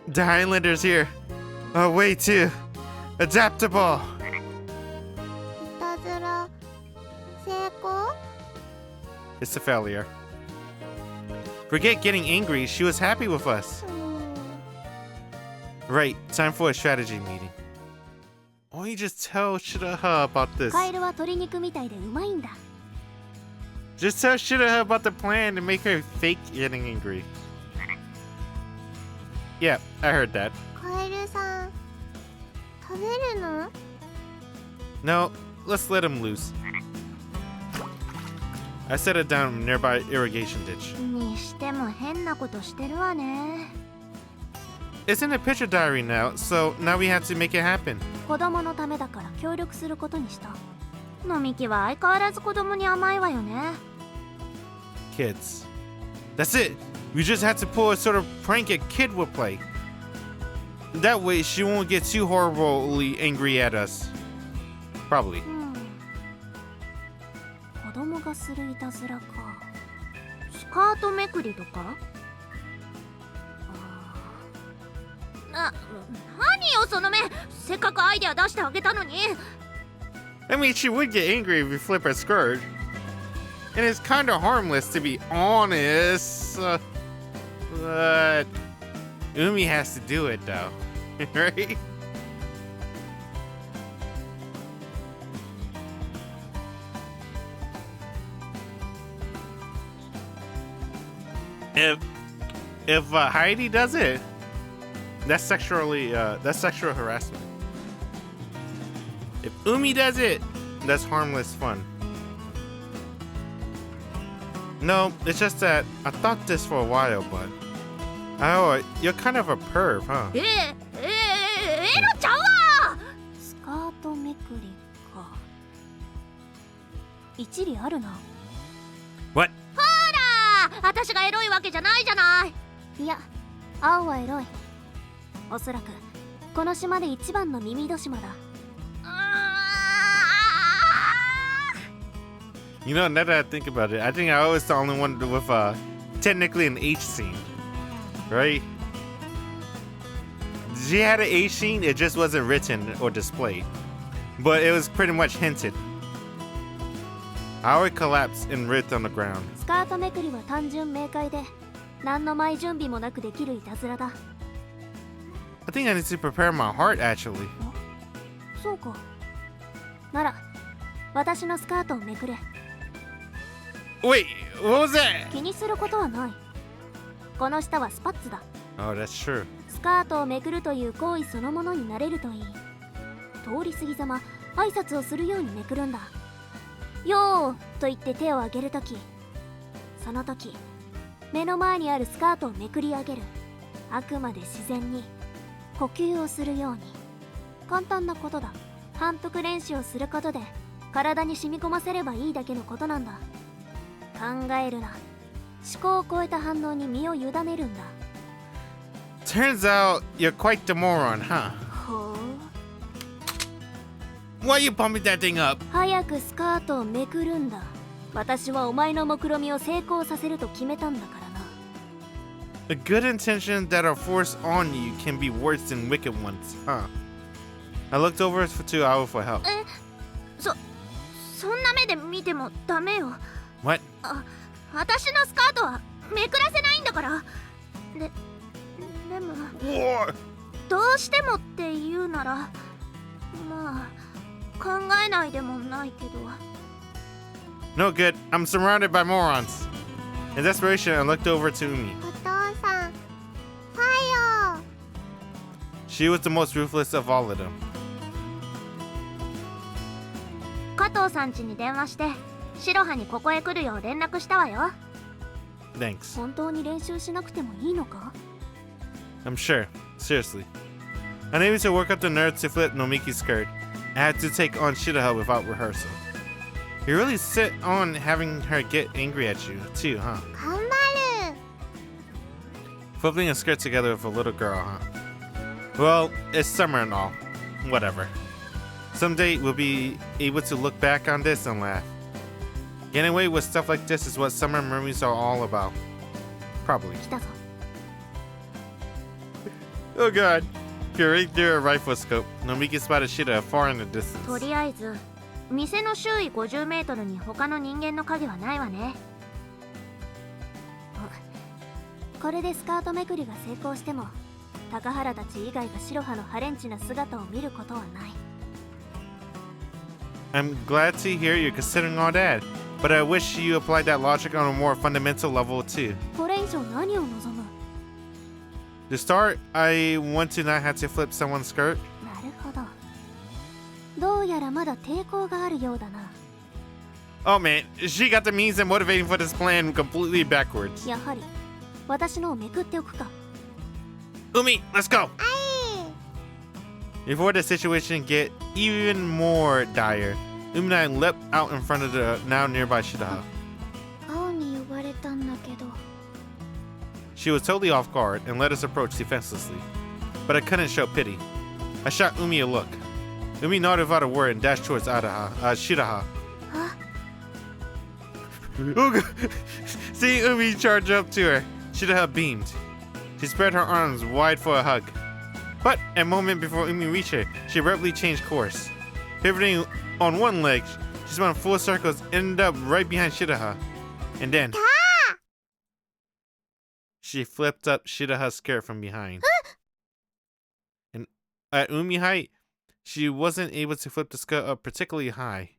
The Highlanders here are way too adaptable. いたずら成功？ It's a failure. Forget getting angry. She was happy with us. Right, time for a strategy meeting. Why don't you just tell Shiraha about this? カエルは鶏肉みたいでうまいんだ。 Just tell Shiraha about the plan to make her fake getting angry. Yeah, I heard that. カエルさん食べるの？ No, let's let him loose. I set it down in a nearby irrigation ditch. にしても変なことしてるわね。 It's in a picture diary now, so now we have to make it happen. 子供のためだから協力することにした。のみきは相変わらず子供に甘いわよね。 Kids. That's it. We just have to pull a sort of prank a kid would play. That way she won't get too horribly angry at us. Probably. 子供がするいたずらか。スカートめくりとか？何よその目。せっかくアイデア出してあげたのに。 I mean, she would get angry if we flip her skirt. And it's kind of harmless, to be honest. But Umi has to do it, though. Right? If Heidi does it, that's sexual harassment. If Umi does it, that's harmless fun. No, it's just that I thought this for a while, but oh, you're kind of a perv, huh? エロちゃうわ。スカートめくりか。一理あるな。 What? ほら、私がエロいわけじゃないじゃない。いや、青はエロい。おそらくこの島で一番の耳戸島だ。You know, now that I think about it, I think I was the only one with technically an H scene, right? She had an H scene, it just wasn't written or displayed, but it was pretty much hinted. I would collapse and writhed on the ground. スカートめくりは単純明快で、何の前準備もなくできるいたずらだ。 I think I need to prepare my heart, actually. そうか。なら、私のスカートをめくれ。 Wait, what was that? 気にすることはない。この下はスパッツだ。 Oh, that's true. スカートをめくるという行為そのものになれるといい。通り過ぎざま挨拶をするようにめくるんだ。よーと言って手を上げるとき、その時目の前にあるスカートをめくり上げる。あくまで自然に呼吸をするように。簡単なことだ。反復練習をすることで体に染み込ませればいいだけのことなんだ。考えるな。思考を超えた反応に身を委ねるんだ。 Turns out you're quite the moron, huh? ほう。 Why are you pumping that thing up? 早くスカートをめくるんだ。私はお前の目論見を成功させると決めたんだからな。 The good intentions that are forced on you can be worse than wicked ones, huh? I looked over to Aoi for help. そんな目で見てもダメよ。 What? 私のスカートはめくらせないんだから。でも War! どうしてもって言うなら、まあ考えないでもないけど。 No good. I'm surrounded by morons. In desperation, I looked over to Umi. お父さん、ファイヨー。 She was the most ruthless of all of them. 加藤さん家に電話して白羽にここへ来るよう連絡したわよ。 Thanks. 本当に練習しなくてもいいのか？ I'm sure. Seriously. Unable to work up the nerve to flip Nomiki's skirt, I had to take on Shiroha without rehearsal. You really sit on having her get angry at you, too, huh? 頑張る。 Flipping a skirt together with a little girl, huh? Well, it's summer and all. Whatever. Someday we'll be able to look back on this and laugh. Getting away with stuff like this is what summer memories are all about. Probably. 来たぞ。 Oh god. Peering through a rifle scope, Nomiki spotted Shida far in the distance. とりあえず店の周囲50メートルに他の人間の影はないわね。これでスカートめくりが成功しても高原たち以外が白羽のハレンチな姿を見ることはない。 I'm glad to hear you're considering all that, but I wish you applied that logic on a more fundamental level too. これ以上何を望む？ To start, I want to not have to flip someone's skirt. なるほど。どうやらまだ抵抗があるようだな。 Oh man, she got the means and motivating for this plan completely backwards. やはり私のをめくっておくか。 Umi, let's go! Before the situation get even more dire, Umi and I leapt out in front of the now nearby Shiroha. 青に呼ばれたんだけど。 She was totally off guard and let us approach defenselessly, but I couldn't show pity. I shot Umi a look. Umi nodded without a word and dashed towards Shiroha. Seeing Umi charge up to her, Shiroha beamed. She spread her arms wide for a hug. But a moment before Umi reached her, she abruptly changed course. Pivoting on one leg, she spun full circles and ended up right behind Shiroha. And then she flipped up Shiroha's skirt from behind. And at Umi height, she wasn't able to flip the skirt up particularly high.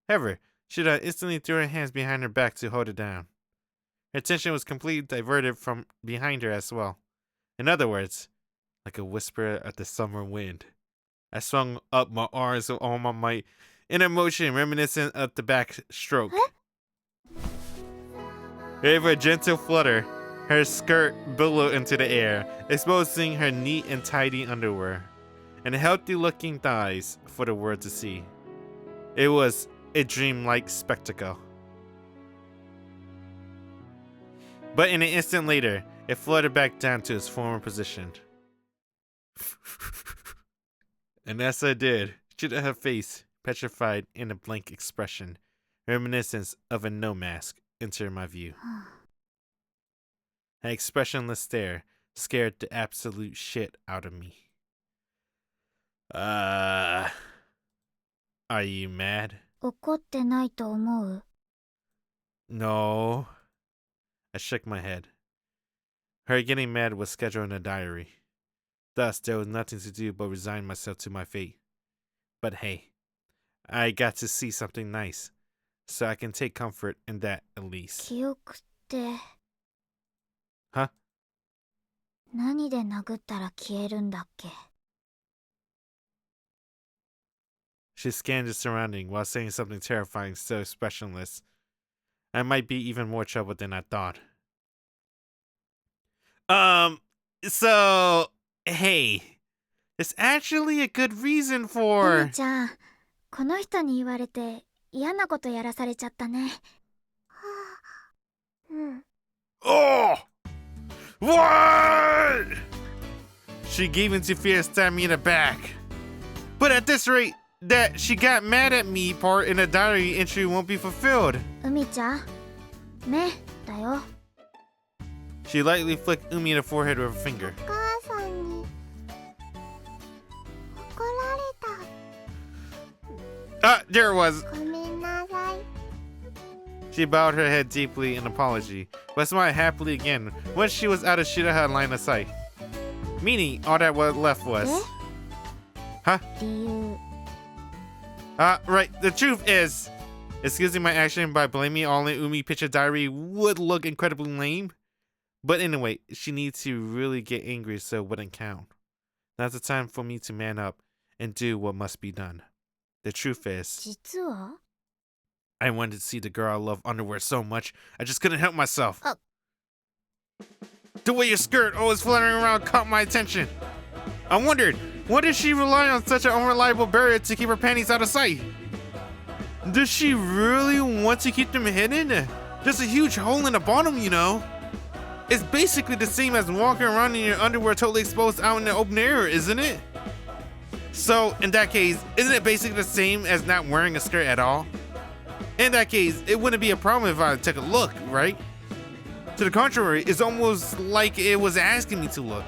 However, Shiroha instantly threw her hands behind her back to hold it down. Her attention was completely diverted from behind her as well. In other words, like a whisper at the summer wind. I swung up my arms with all my might, in a motion reminiscent of the back stroke. Gave a gentle flutter, her skirt billowed into the air, exposing her neat and tidy underwear, and healthy-looking thighs for the world to see. It was a dreamlike spectacle. But in an instant later, it fluttered back down to its former position. And as I did, she had her face petrified in a blank expression, reminiscent of a no mask, entered my view. Her expressionless stare scared the absolute shit out of me. Are you mad? 怒ってないと思う？ No. I shook my head. Her getting mad was scheduled in a diary. Thus, there was nothing to do but resign myself to my fate. But hey, I got to see something nice, so I can take comfort in that at least. 記憶って。 Huh? 何で殴ったら消えるんだっけ？ She scanned the surrounding while saying something terrifying, so expressionless. I might be even more trouble than I thought. So, hey, it's actually a good reason う for... みちゃん、この人に言われて嫌なことやらされちゃったね。うん。 Oh! What? She gave into fear and stabbed me in the back. But at this rate, that she got mad at me part in the diary entry won't be fulfilled. うみちゃん、ね、だよ。 She lightly flicked Umi in the forehead with her finger. お母さんに怒られた。 Ah, there it was. ごめんなさい。 She bowed her head deeply in apology, but smiled happily again once she was out of Shiroha's line of sight. Meaning, all that was left was... Huh? 理由。 Right, the truth is... Excusing my action by blaming all in Umi picture diary would look incredibly lame. But anyway, she needs to really get angry so it wouldn't count. Now's the time for me to man up and do what must be done. The truth is... 実は I wanted to see the girl I love underwear so much, I just couldn't help myself. The way your skirt always fluttering around caught my attention. I wondered, why did she rely on such an unreliable barrier to keep her panties out of sight? Does she really want to keep them hidden? There's a huge hole in the bottom, you know. It's basically the same as walking around in your underwear totally exposed out in the open air, isn't it? So, in that case, isn't it basically the same as not wearing a skirt at all? In that case, it wouldn't be a problem if I took a look, right? To the contrary, it's almost like it was asking me to look.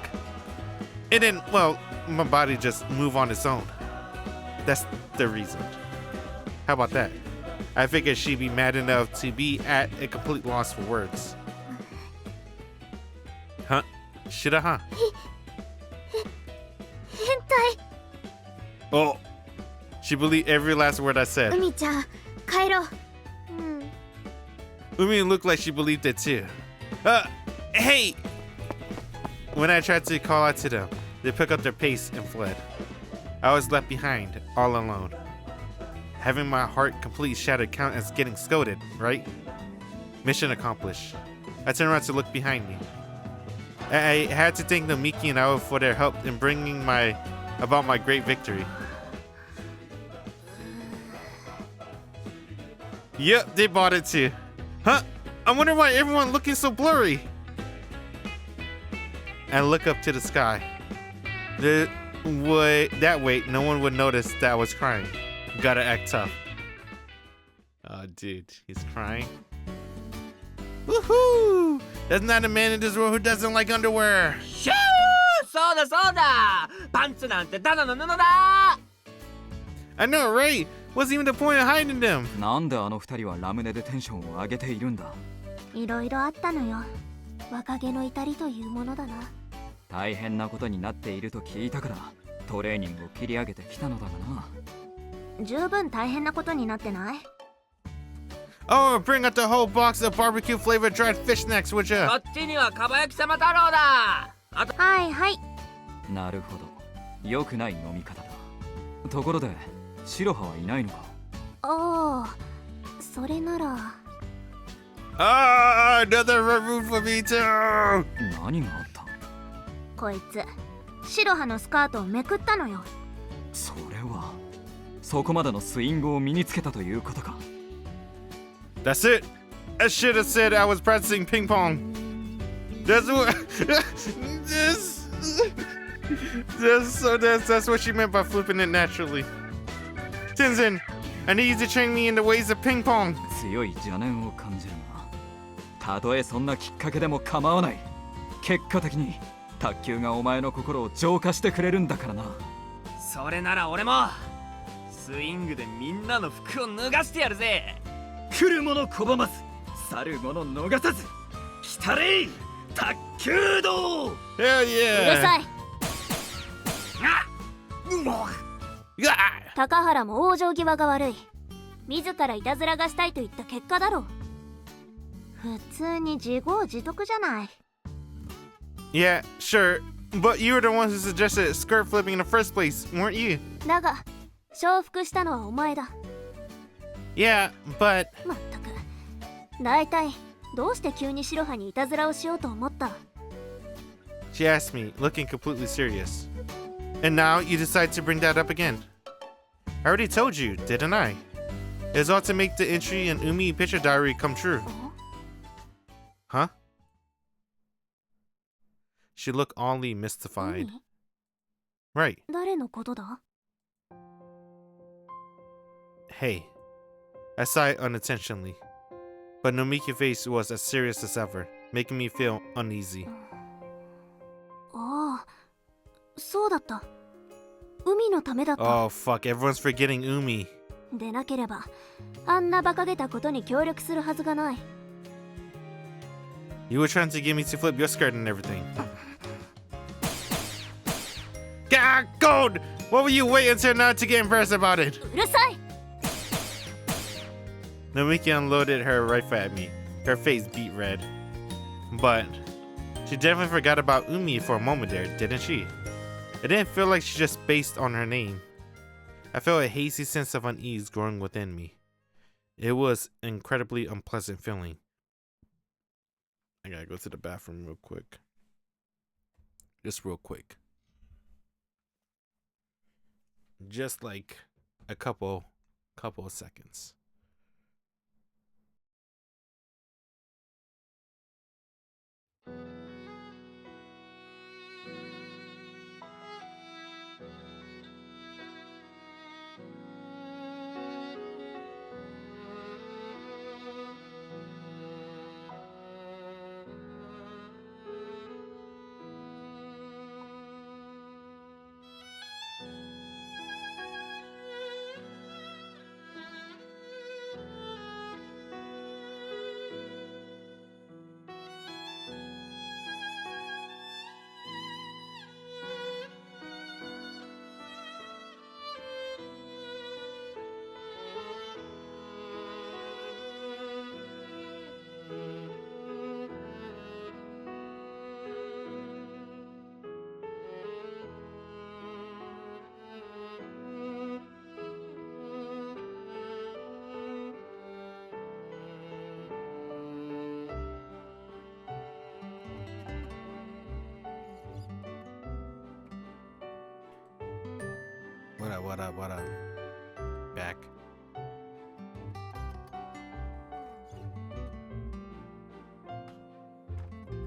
And then, well, my body just moved on its own. That's the reason. How about that? I figured she'd be mad enough to be at a complete loss for words. Huh? Shiroha? 変態。 Oh, she believed every last word I う said. みちゃん、帰ろう。 うん。 Umi looked like she believed it too. Hey! When I tried to call out to them, they picked up their pace and fled. I was left behind, all alone. Having my heart completely shattered count as getting scolded, right? Mission accomplished. I turned around to look behind me. I had to thank Nomiki and Aoi for their help in bringing about my great victory. Yep, they bought it too. Huh? I wonder why everyone looking so blurry. I look up to the sky. That way, no one would notice that I was crying. Gotta act tough. Oh, dude, he's crying. Woohoo! There's not a man in this world who doesn't like underwear. シューそうだそうだパンツなんてただの布だ I know, right? What's even the point of hiding them? なんであの二人はラムネでテンションを上げているんだ。いろいろあったのよ。若気の至りというものだな。大変なことになっていると聞いたからトレーニングを切り上げてきたのだがな。十分大変なことになってない？ Oh, bring out the whole box of barbecue flavored dried fish snacks, would こ ya? っちにはかば焼き様太郎だあとはいはい。なるほど。良くない飲み方だ。ところで、シロハはいないのか？ああ、それなら。Ah, another room for me too. 何があった？こいつ、白羽のスカートをめくったのよ。それは、そこまでのスイングを身につけたということか。That's it. I should have said I was practicing ping pong. That's what. That's what she meant by flipping it naturally. Tenzin, I need you to train me in the ways of ping pong. 強い邪念を感じるが、たとえそんなきっかけでも構わない。結果的に卓球がお前の心を浄化してくれるんだからな。それなら俺もスイングでみんなの服を脱がしてやるぜ来る者拒まず去る者逃さず来たれ卓球道 Hell うる yeah. さい。も Yeah. 高原も往生際が悪い。自らいたずらがしたいと言った結果だろう。普通に自業自得じゃない。Yeah, sure. But you were the one who suggested skirt flipping in the first place, weren't you? だが、承服したのはお前だ。Yeah, but まったく。だいたい、どうして急に白羽にいたずらをしようと思った？ she asked me, looking completely serious. And now you decide to bring that up again. I already told you, didn't I? It was all to make the entry in Umi picture diary come true. Huh? She looked oddly mystified. 何？ Right. 誰のことだ？ Hey. I sighed unintentionally. But Nomiki's face was as serious as ever, making me feel uneasy. ああ、そうだった。海のためだった。 Oh fuck, everyone's forgetting Umi. でなければ、あんな馬鹿げたことに協力するはずがない。You were trying to get me to flip your skirt and everything. God, Gold! What were you waiting until now to get embarrassed about it? うるさい。 Nomiki unloaded her rifle at me, her face beet red. But she definitely forgot about Umi for a moment there, didn't she? It didn't feel like she just spaced on her name. I felt a hazy sense of unease growing within me. It was an incredibly unpleasant feeling. I gotta go to the bathroom real quick. Just real quick. Just like a couple of seconds. What up? Back.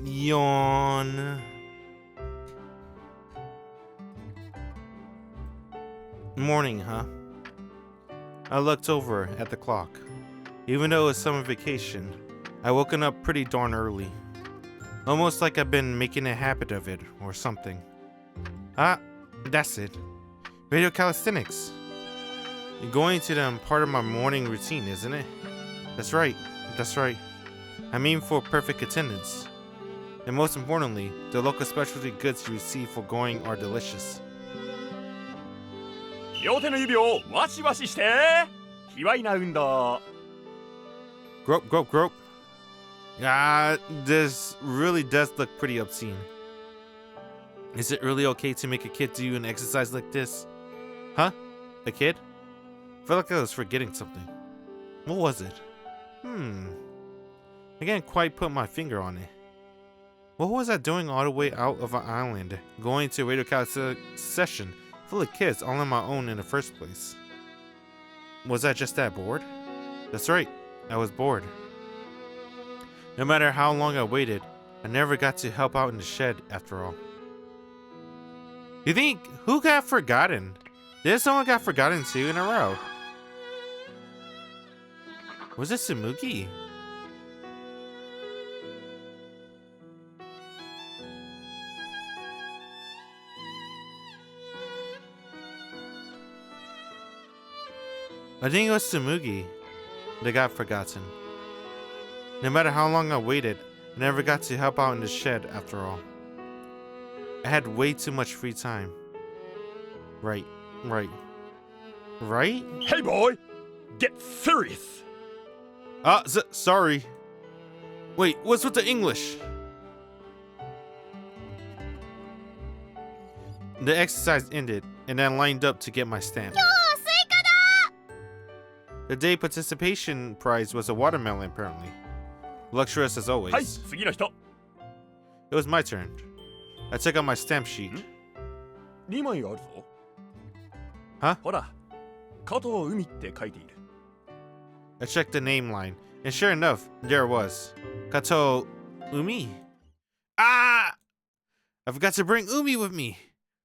Yawn. Morning, huh? I looked over at the clock. Even though it's summer vacation, I woken up pretty darn early. Almost like I've been making a habit of it or something. Ah, that's it. Radio calisthenics. Going to them part of my morning routine, isn't it? That's right. I mean for perfect attendance. And most importantly, the local specialty goods you receive for going are delicious. 両手の指をワシワシして卑猥な運動 Grope. Ah, this really does look pretty obscene. Is it really okay to make a kid do an exercise like this? Huh? A kid? I felt like I was forgetting something. What was it? I can't quite put my finger on it. What was I doing all the way out of an island, going to a radio calisthenics session full of kids all on my own in the first place? Was I just that bored? That's right, I was bored. No matter how long I waited, I never got to help out in the shed after all. You think, who got forgotten? Did someone got forgotten 2 in a row? Was it Tsumugi? I think it was Tsumugi that got forgotten. No matter how long I waited, I never got to help out in the shed after all. I had way too much free time. Right? Hey boy, get serious. Sorry. Wait, what's with the English? The exercise ended, and I lined up to get my stamp. The day participation prize was a watermelon, apparently. Luxurious as always. はい次の人 It was my turn. I took out my stamp sheet. 2枚あるぞ Huh? ほら加藤海って書いている I checked the name line, and sure enough, there it was. Kato Umi. Ah! I forgot to bring Umi with me.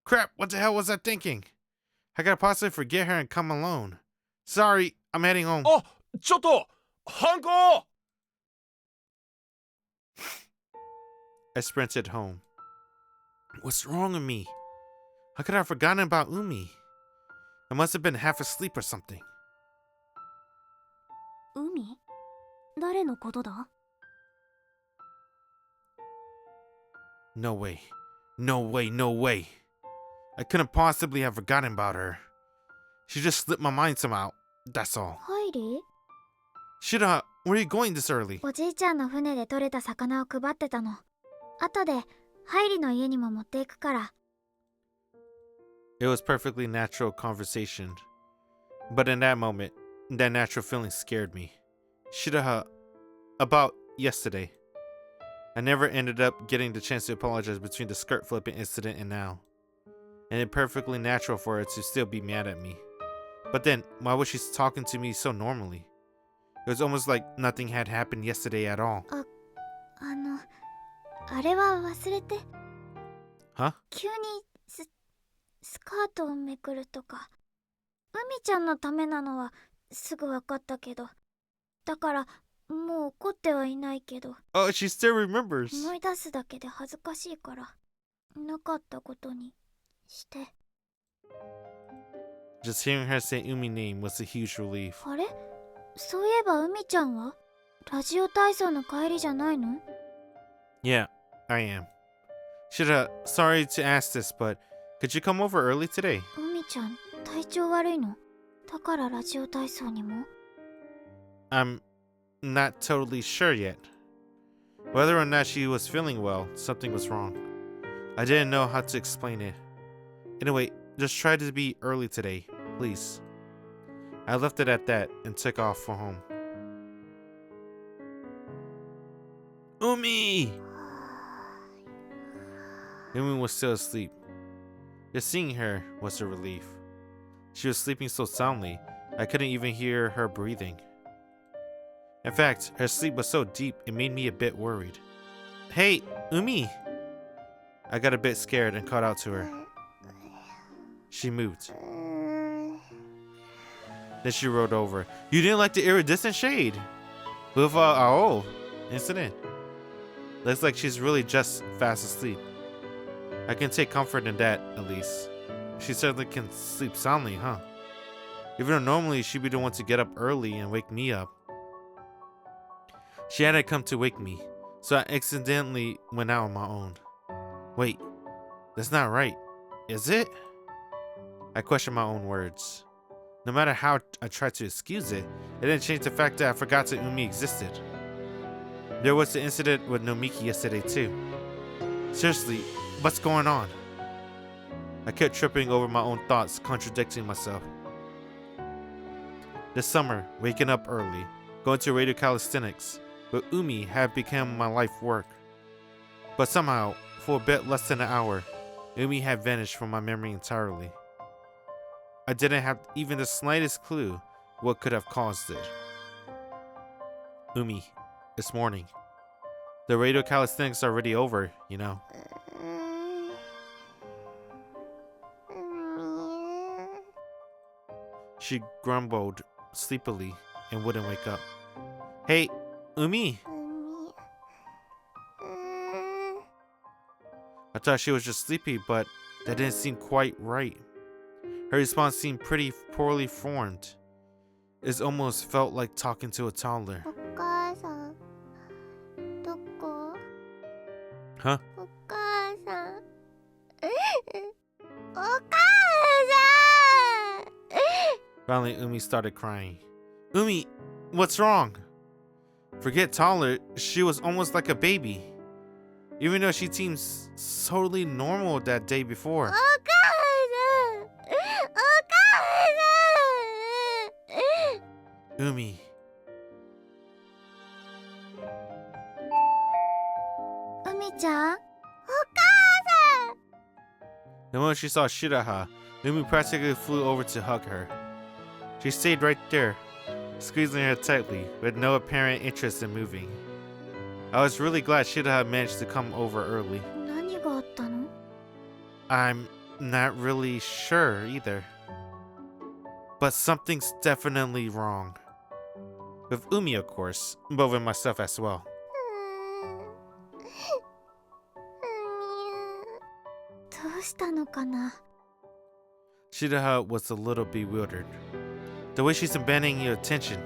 Crap, what the hell was I thinking? How could I possibly forget her and come alone? Sorry, I'm heading home. あちょっとハンコ I sprinted home. What's wrong with me? How could I have forgotten about Umi? I must have been half asleep or something. 海誰のことだ No way. I couldn't possibly have forgotten about her. She just slipped my mind somehow. That's all. ハイリ Shiroha, where are you going this early? おじいちゃんの船で取れた魚を配ってたの。後でハイリの家にも持っていくから。 It was perfectly natural conversation. But in that moment, that natural feeling scared me. Shiroha, about yesterday. I never ended up getting the chance to apologize between the skirt flipping incident and now. And it's perfectly natural for her to still be mad at me. But then, why was she talking to me so normally? It was almost like nothing had happened yesterday at all. あれは忘れて。 Huh? 急にスカートをめくるとか。海ちゃんのためなのはすぐ分かったけど。だからもう怒ってはいないけど。 Oh, she still remembers. 思い出すだけで恥ずかしいから。なかったことにして。 Just hearing her say Umi's name was a huge relief. あれそういえば海ちゃんはラジオ体操の帰りじゃないの Yeah, I am. Shira, sorry to ask this, but could you come over early today? 海ちゃん体調悪いのだからラジオ体操にも I'm not totally sure yet. Whether or not she was feeling well, something was wrong. I didn't know how to explain it. Anyway, just try to be early today, please. I left it at that and took off for home. Umi! Umi was still asleep. Just seeing her was a relief. She was sleeping so soundly, I couldn't even hear her breathing. In fact, her sleep was so deep it made me a bit worried. Hey, Umi! I got a bit scared and called out to her. She moved. Then she rolled over. You didn't like the iridescent shade? With Ao incident. Looks like she's really just fast asleep. I can take comfort in that, at least. She certainly can sleep soundly, huh? Even though normally she'd be the one to get up early and wake me up. She hadn't come to wake me, so I accidentally went out on my own. Wait, that's not right, is it? I questioned my own words. No matter how I tried to excuse it, it didn't change the fact that I forgot that Umi existed. There was the incident with Nomiki yesterday too. Seriously, what's going on? I kept tripping over my own thoughts, contradicting myself. This summer, waking up early, going to radio calisthenics, with Umi had become my life work. But somehow, for a bit less than an hour, Umi had vanished from my memory entirely. I didn't have even the slightest clue what could have caused it. Umi, it's morning. The radio calisthenics are already over, you know. She grumbled sleepily and wouldn't wake up. Hey, Umi! I thought she was just sleepy, but that didn't seem quite right. Her response seemed pretty poorly formed. It almost felt like talking to a toddler. Huh? Finally, Umi started crying. Umi, what's wrong? Forget toddler, she was almost like a baby. Even though she seems totally normal that day before. Umi. Umi-chan? The moment she saw Shiroha, Umi practically flew over to hug her. She stayed right there, squeezing her tightly, with no apparent interest in moving. I was really glad Shiroha managed to come over early. I'm not really sure either. But something's definitely wrong. With Umi, of course, but with myself as well. Shiroha was a little bewildered. The way she's abandoning your attention.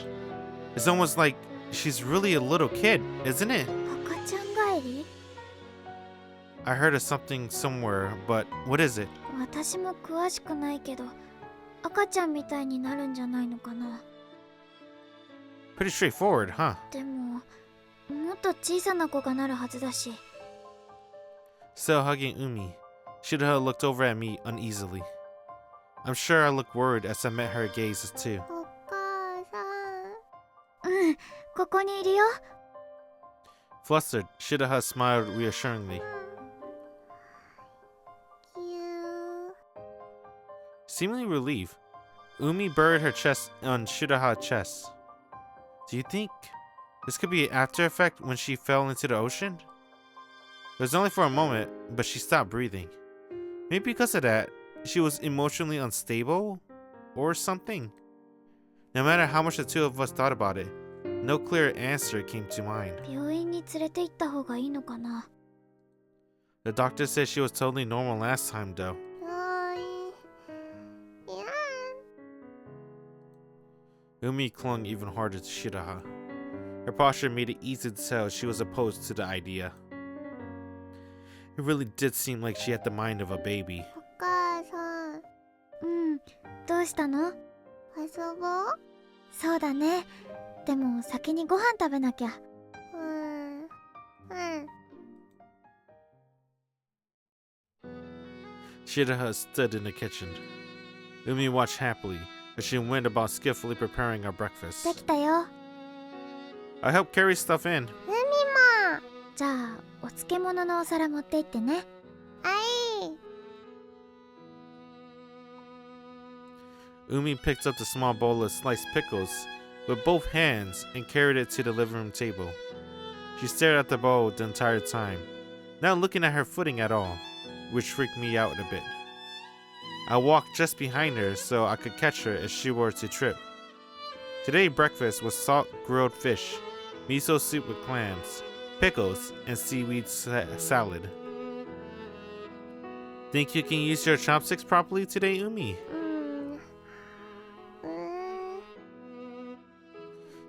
It's almost like she's really a little kid, isn't it? I heard of something somewhere, but what is it? Pretty straightforward, huh? Still hugging Umi, Shiroha looked over at me uneasily. I'm sure I looked worried as I met her gazes too. Flustered, Shiroha smiled reassuringly. Seemingly relieved, Umi buried her chest on Shiroha's chest. Do you think this could be an after effect when she fell into the ocean? It was only for a moment, but she stopped breathing. Maybe because of that, she was emotionally unstable or something. No matter how much the two of us thought about it, no clear answer came to mind. The doctor said she was totally normal last time though. Umi clung even harder to Shiroha. Her posture made it easy to tell she was opposed to the idea. It really did seem like she had the mind of a baby. Shiroha stood in the kitchen. Umi watched happily as she went about skillfully preparing our breakfast. I helped carry stuff in. Umi picked up the small bowl of sliced pickles with both hands and carried it to the living room table. She stared at the bowl the entire time, not looking at her footing at all, which freaked me out a bit. I walked just behind her so I could catch her if she were to trip. Today's breakfast was salt grilled fish, miso soup with clams, pickles, and seaweed salad. Think you can use your chopsticks properly today, Umi?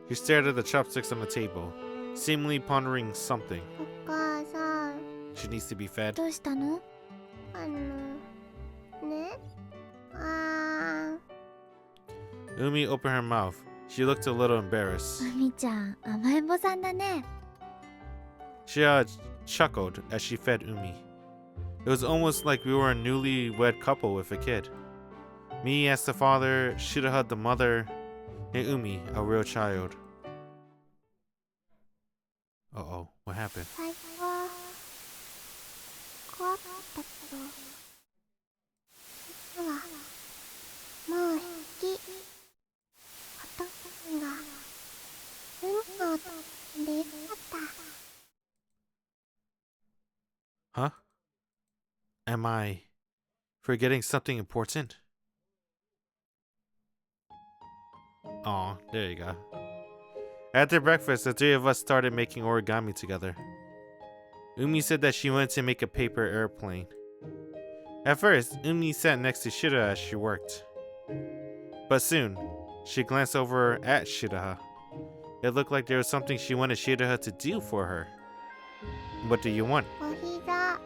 She stared at the chopsticks on the table, seemingly pondering something. お母さん She needs to be fed. どうしたの？ねあ Umi opened her mouth. She looked a little embarrassed. 海ちゃん、甘えん坊さんだね。Shiroha chuckled as she fed Umi. It was almost like we were a newly-wed couple with a kid. Me as the father, Shiroha the mother, and Umi, a real child. Uh-oh, what happened? 最初は怖かったけど実はもう好きお父さんが海を飛んでよかった Huh? Am I forgetting something important? Aw, there you go. After breakfast, the three of us started making origami together. Umi said that she wanted to make a paper airplane. At first, Umi sat next to Shiroha as she worked. But soon, she glanced over at Shiroha. It looked like there was something she wanted Shiroha to do for her. What do you want? お膝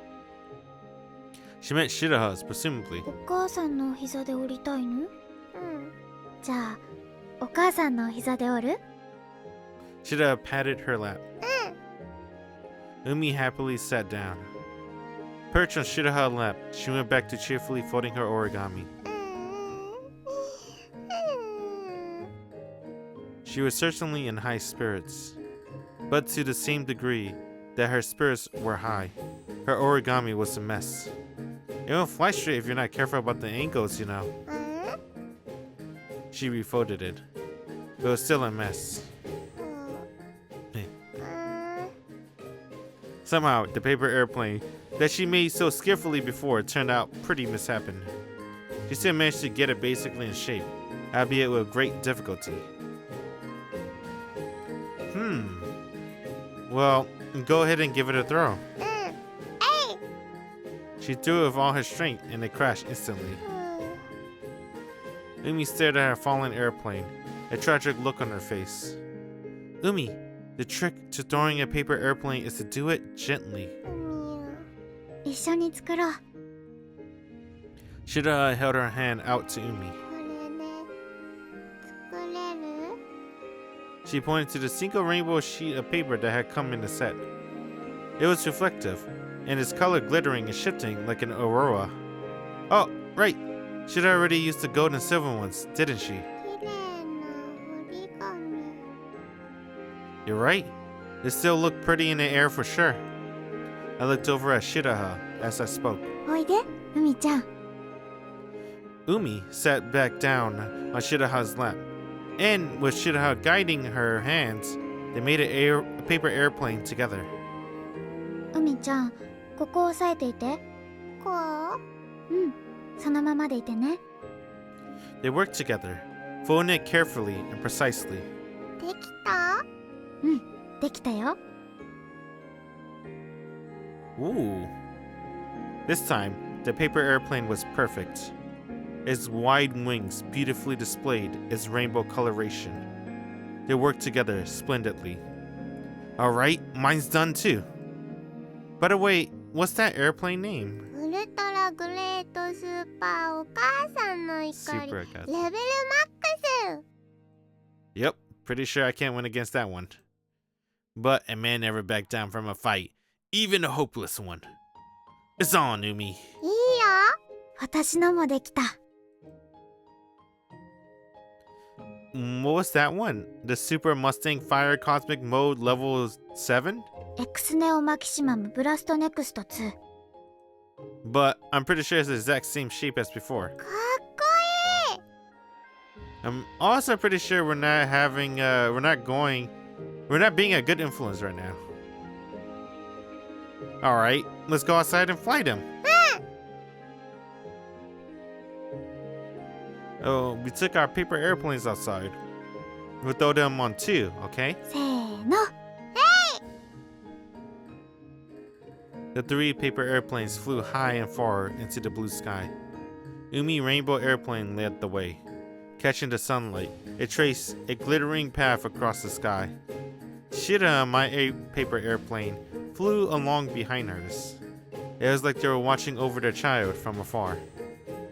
She meant Shiroha's, presumably. お母さんのお膝で折りたいの？うんじゃあ、お母さんのお膝で折る？ Shiroha patted her lap. Umi happily sat down. Perched on Shiroha's lap, she went back to cheerfully folding her origami. She was certainly in high spirits, but to the same degree that her spirits were high, her origami was a mess. It won't fly straight if you're not careful about the angles, you know. She refolded it, but it was still a mess. Somehow, the paper airplane that she made so skillfully before turned out pretty misshapen. She still managed to get it basically in shape, albeit with great difficulty. Well, go ahead and give it a throw. She threw it with all her strength and it crashed instantly. Umi stared at her fallen airplane, a tragic look on her face. Umi, the trick to throwing a paper airplane is to do it gently. 一緒に作ろう。 Shiroha held her hand out to Umi. これで作れる She pointed to the single rainbow sheet of paper that had come in the set. It was reflective, and its color glittering and shifting like an aurora. Oh, right! Shiroha already used the gold and silver ones, didn't she? 綺麗な折り紙 You're right. It still looked pretty in the air for sure. I looked over at Shiroha as I spoke. おいで、海ちゃん。 Umi sat back down on Shiroha's lap, and with Shiroha guiding her hands, they made a paper airplane together. 海ちゃん、ここを押さえていて。こううん、そのままでいてね。 They worked together, folding it carefully and precisely. できたうん、できたよ。 Ooh. This time, the paper airplane was perfect. Its wide wings beautifully displayed its rainbow coloration. They worked together splendidly. Alright, mine's done too. By the way, what's that airplane name? ウルトラグレートスーパーお母さんの怒り Super レベル Cat. マックス Yep, pretty sure I can't win against that one. But a man never backed down from a fight, even a hopeless one. It's on, Umi. いいよ私のもできた。What was that one? The Super Mustang Fire Cosmic Mode Level 7? エクスネオマキシマムブラストネクスト2。 But I'm pretty sure it's the exact same shape as before. かっこいい I'm also pretty sure we're not being a good influence right now. Alright, let's go outside and fly them. Oh, we took our paper airplanes outside. We'll throw them on too, okay? せーの。 The 3 paper airplanes flew high and far into the blue sky. Umi Rainbow Airplane led the way. Catching the sunlight, it traced a glittering path across the sky. Shira, my paper airplane, flew along behind hers. It was like they were watching over their child from afar.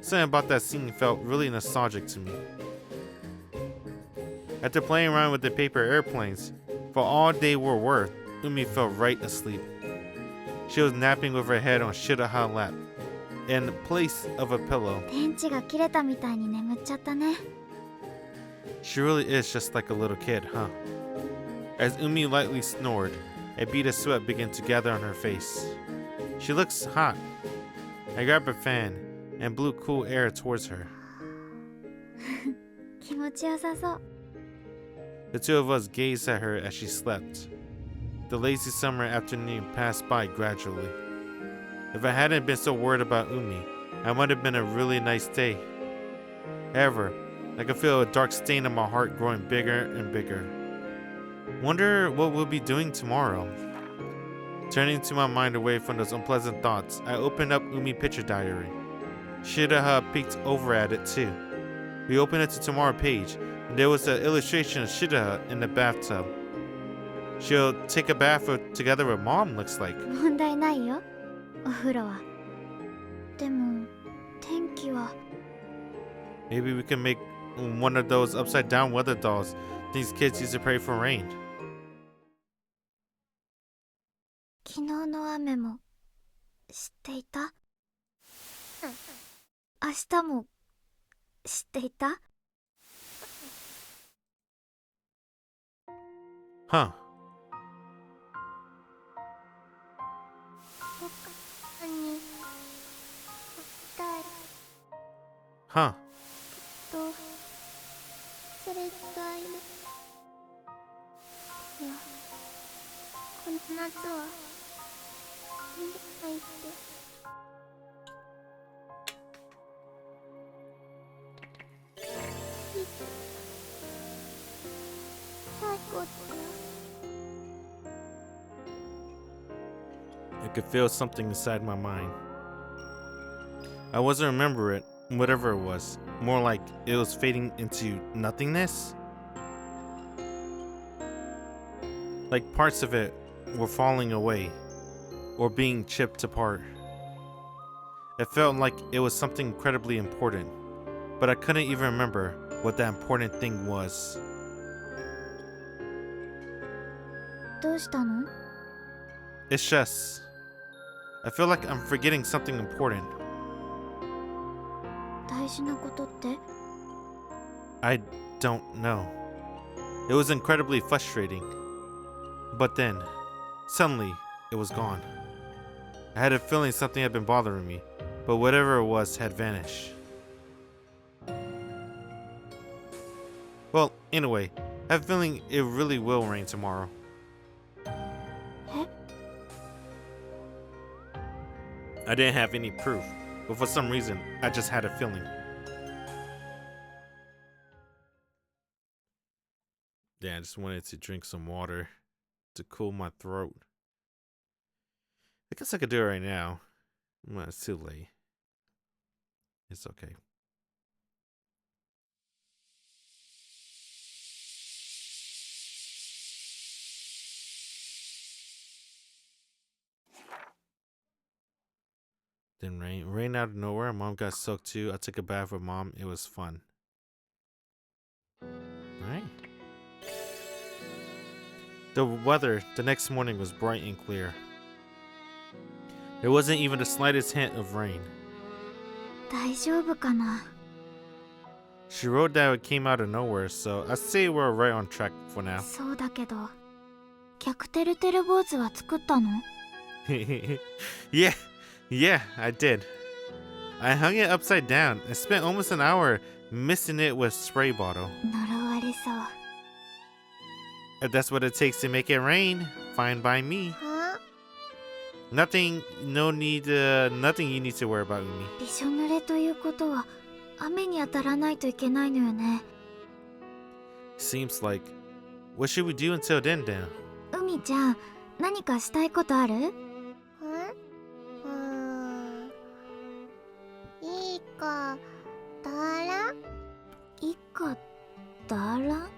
Something about that scene felt really nostalgic to me. After playing around with the paper airplanes, for all they were worth, Umi fell right asleep. She was napping with her head on Shiroha's lap, in place of a pillow. 電池が切れたみたいに眠っちゃったね。 She really is just like a little kid, huh? As Umi lightly snored, a bead of sweat began to gather on her face. She looks hot. I grabbed a fan and blew cool air towards her. 気持ちよさそう。 The two of us gazed at her as she slept. The lazy summer afternoon passed by gradually. If I hadn't been so worried about Umi, I might have been a really nice day. However, I could feel a dark stain in my heart growing bigger and bigger. Wonder what we'll be doing tomorrow. Turning to my mind away from those unpleasant thoughts, I opened up Umi's picture diary. Shiroha peeked over at it too. We opened it to tomorrow's page, and there was an illustration of Shiroha in the bathtub. She'll take a bath together with Mom, looks like. 問題ないよ。お風呂は。でも、天気は。 Maybe we can make one of those upside down weather dolls these kids used to pray for rain. 昨日の雨も知っていた？明日も知っていた？ Huh. お母さんに会いたい Huh. とそれがいるいやこの夏は見れないって最後って I could feel something inside my mind. I wasn't remembering it, whatever it was. More like it was fading into nothingness. Like parts of it were falling away or being chipped apart. It felt like it was something incredibly important, but I couldn't even remember what that important thing was. どうしたの？ It's just, I feel like I'm forgetting something important. 大事なことって？ I don't know. It was incredibly frustrating. But then, suddenly, it was gone. I had a feeling something had been bothering me, but whatever it was had vanished. Well, anyway, I have a feeling it really will rain tomorrow. Eh? I didn't have any proof, but for some reason, I just had a feeling. Yeah, I just wanted to drink some water to cool my throat. I guess I could do it right now. Well, it's too late. It's okay. Then rain out of nowhere. Mom got soaked too. I took a bath with Mom. It was fun. Alright. The weather the next morning was bright and clear. There wasn't even the slightest hint of rain. 大丈夫かな？ She wrote that it came out of nowhere, so I'd say we're right on track for now. そうだけど、逆てるてる坊主は作ったの？ Yeah, I did. I hung it upside down and spent almost an hour missing it with spray bottle. 呪われそう。 If that's what it takes to make it rain, fine by me. は Nothing you need to worry about, Umi. びしょ濡れということは雨に当たらないといけないのよね。 Seems like. What should we do until then? 海ちゃん、何かしたいことある？いいかだらいいかだら？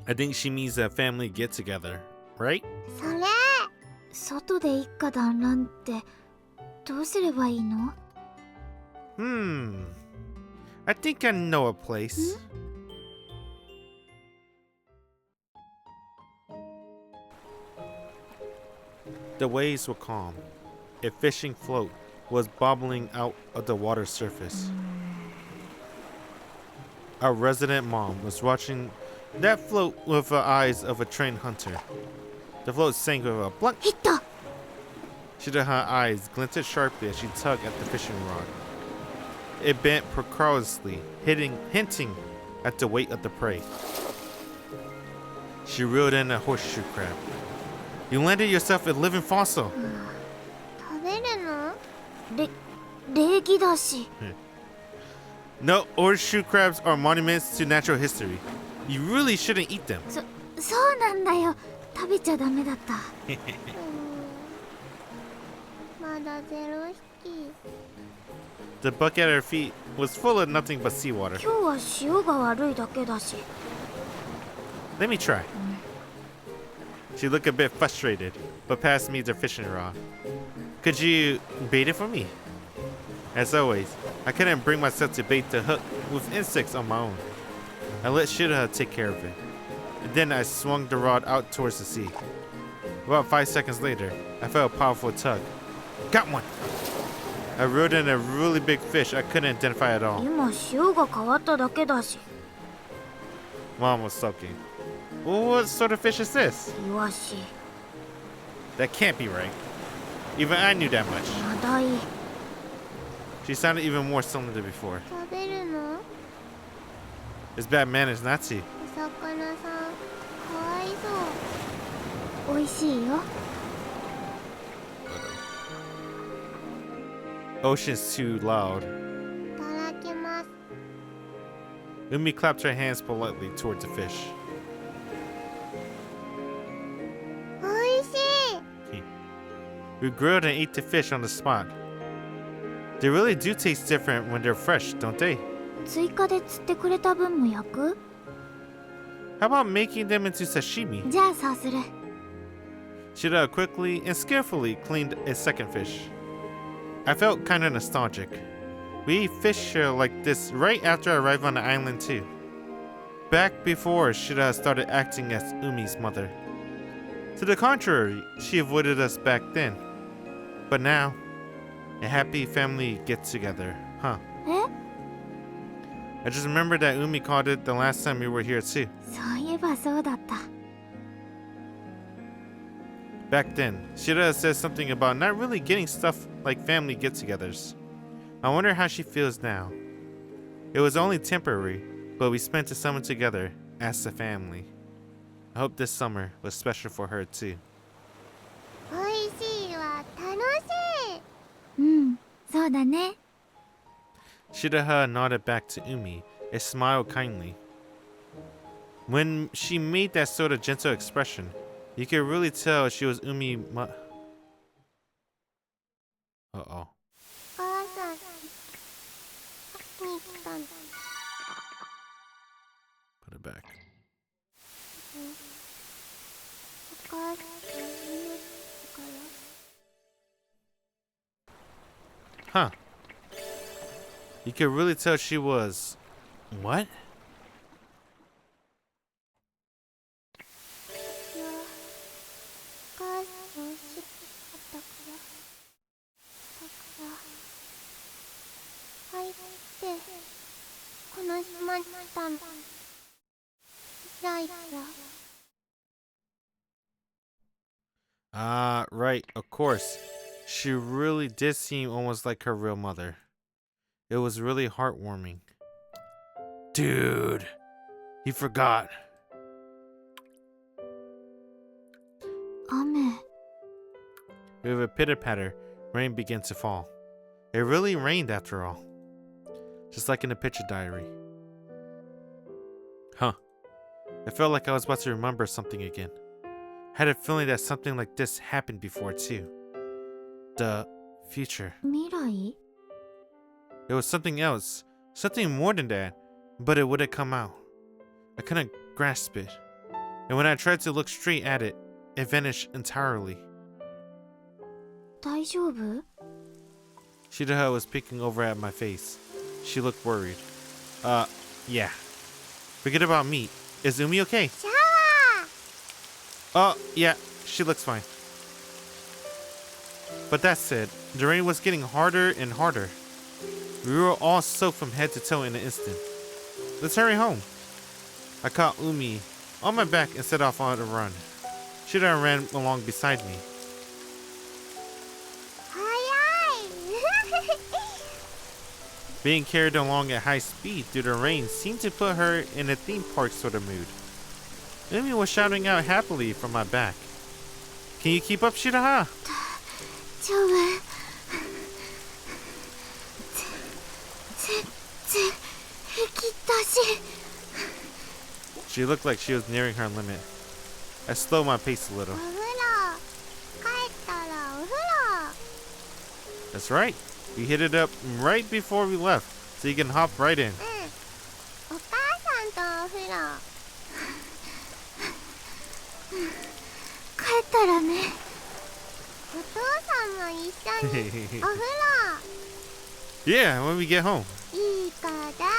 I think she means a family get together, right? それ外で一家団らんってどうすればいいの？ I think I know a place. The waves were calm. A fishing float was bobbling out of the water surface. Our resident mom was watching that float with the eyes of a trained hunter. The float sank with a blunt. ヒット！ Shiroha's eyes glinted sharply as she tugged at the fishing rod. It bent precariously, hinting at the weight of the prey. She reeled in a horseshoe crab. You landed yourself a living fossil. 食べるの礼儀だし。 No, horseshoe crabs are monuments to natural history. You really shouldn't eat them. そうなんだよ。食べちゃダメだった。まだ0匹 The bucket at her feet was full of nothing but seawater. 今日は潮が悪いだけだし。 Let me try. She looked a bit frustrated, but passed me the fishing rod. Could you bait it for me? As always, I couldn't bring myself to bait the hook with insects on my own. I let Shiroha take care of it. And then I swung the rod out towards the sea. About 5 seconds later, I felt a powerful tug. Got one! I reeled in a really big fish I couldn't identify at all. 今潮が変わっただけだし。 Mom was sulking. Well, what sort of fish is this? イワシ。 That can't be right. Even I knew that much. マダイ。 She sounded even more similar than before. 食べるの It's bad manners not to. お魚さんかわいそう美味しいよ。 Ocean's too loud. いただきます Umi clapped her hands politely towards the fish. おいしい We grilled and ate the fish on the spot. They really do taste different when they're fresh, don't they? 追加で釣ってくれた分も焼く？ How about making them into sashimi? じゃあそうする。 Shida quickly and skillfully cleaned a second fish. I felt kinda nostalgic. We ate fish here like this right after I arrived on the island too. Back before Shida started acting as Umi's mother. To the contrary, she avoided us back then. But now, a happy family get-together, huh? え？ I just remembered that Umi called it the last time we were here too. そういえばそうだった。 Back then, Shida said something about not really getting stuff like family get-togethers. I wonder how she feels now. It was only temporary, but we spent the summer together as a family. I hope this summer was special for her too. おいしいわ楽しいうん、そうだね。 Shiroha nodded back to Umi and smiled kindly. When she made that sort of gentle expression, you could really tell she was Umi. Uh-oh. お母さんに来たんだ Put it back. お母さんに来たから Huh. You could really tell she was... What? いやお母さんを知ったから入ってこの島に来たの以来から Ah, right, of course. She really did seem almost like her real mother. It was really heartwarming. Dude, he forgot. 雨。 With a pitter-patter, rain began to fall. It really rained after all. Just like in the picture diary. Huh. I felt like I was about to remember something again. Had a feeling that something like this happened before too. The future. 未来？ It was something else. Something more than that. But it wouldn't come out. I couldn't grasp it. And when I tried to look straight at it, it vanished entirely. 大丈夫？ Shiroha was peeking over at my face. She looked worried. Yeah. Forget about me. Is Umi okay? Oh, yeah, she looks fine. But that said, the rain was getting harder and harder. We were all soaked from head to toe in an instant. Let's hurry home. I caught Umi on my back and set off on a run. Shiroha ran along beside me. Being carried along at high speed through the rain seemed to put her in a theme park sort of mood. Umi was shouting out happily from my back. Can you keep up, Shiroha? 丈夫。全然平気だし。 She looked like she was nearing her limit. I slowed my pace a little. お風呂帰ったらお風呂 That's right. We hit it up right before we left, so you can hop right in. お母さんとお風呂帰ったらね。お父さんも一緒にお風呂 Yeah, when we get home. いい子だよ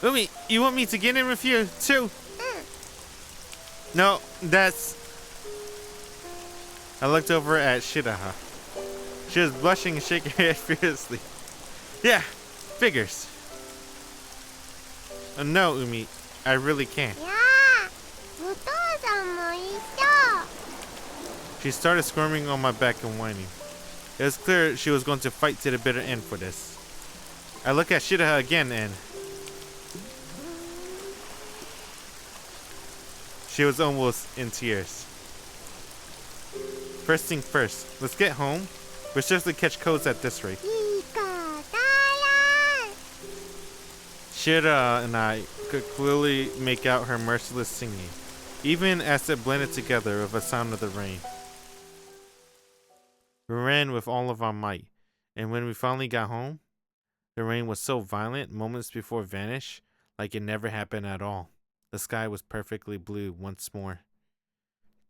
Umi, you want me to get in with you, too? No, that's... I looked over at Shiroha. She was blushing and shaking her head furiously. Yeah, figures. No, Umi, I really can't. いやーお父さんも一緒 She started squirming on my back and whining. It was clear she was going to fight to the bitter end for this. I look at Shiroha again and... She was almost in tears. First thing first, let's get home. We'll seriously catch codes at this rate. いい子だよ Shiroha and I could clearly make out her merciless singing, even as it blended together with the sound of the rain. We ran with all of our might, and when we finally got home, the rain was so violent moments before it vanished, like it never happened at all. The sky was perfectly blue once more.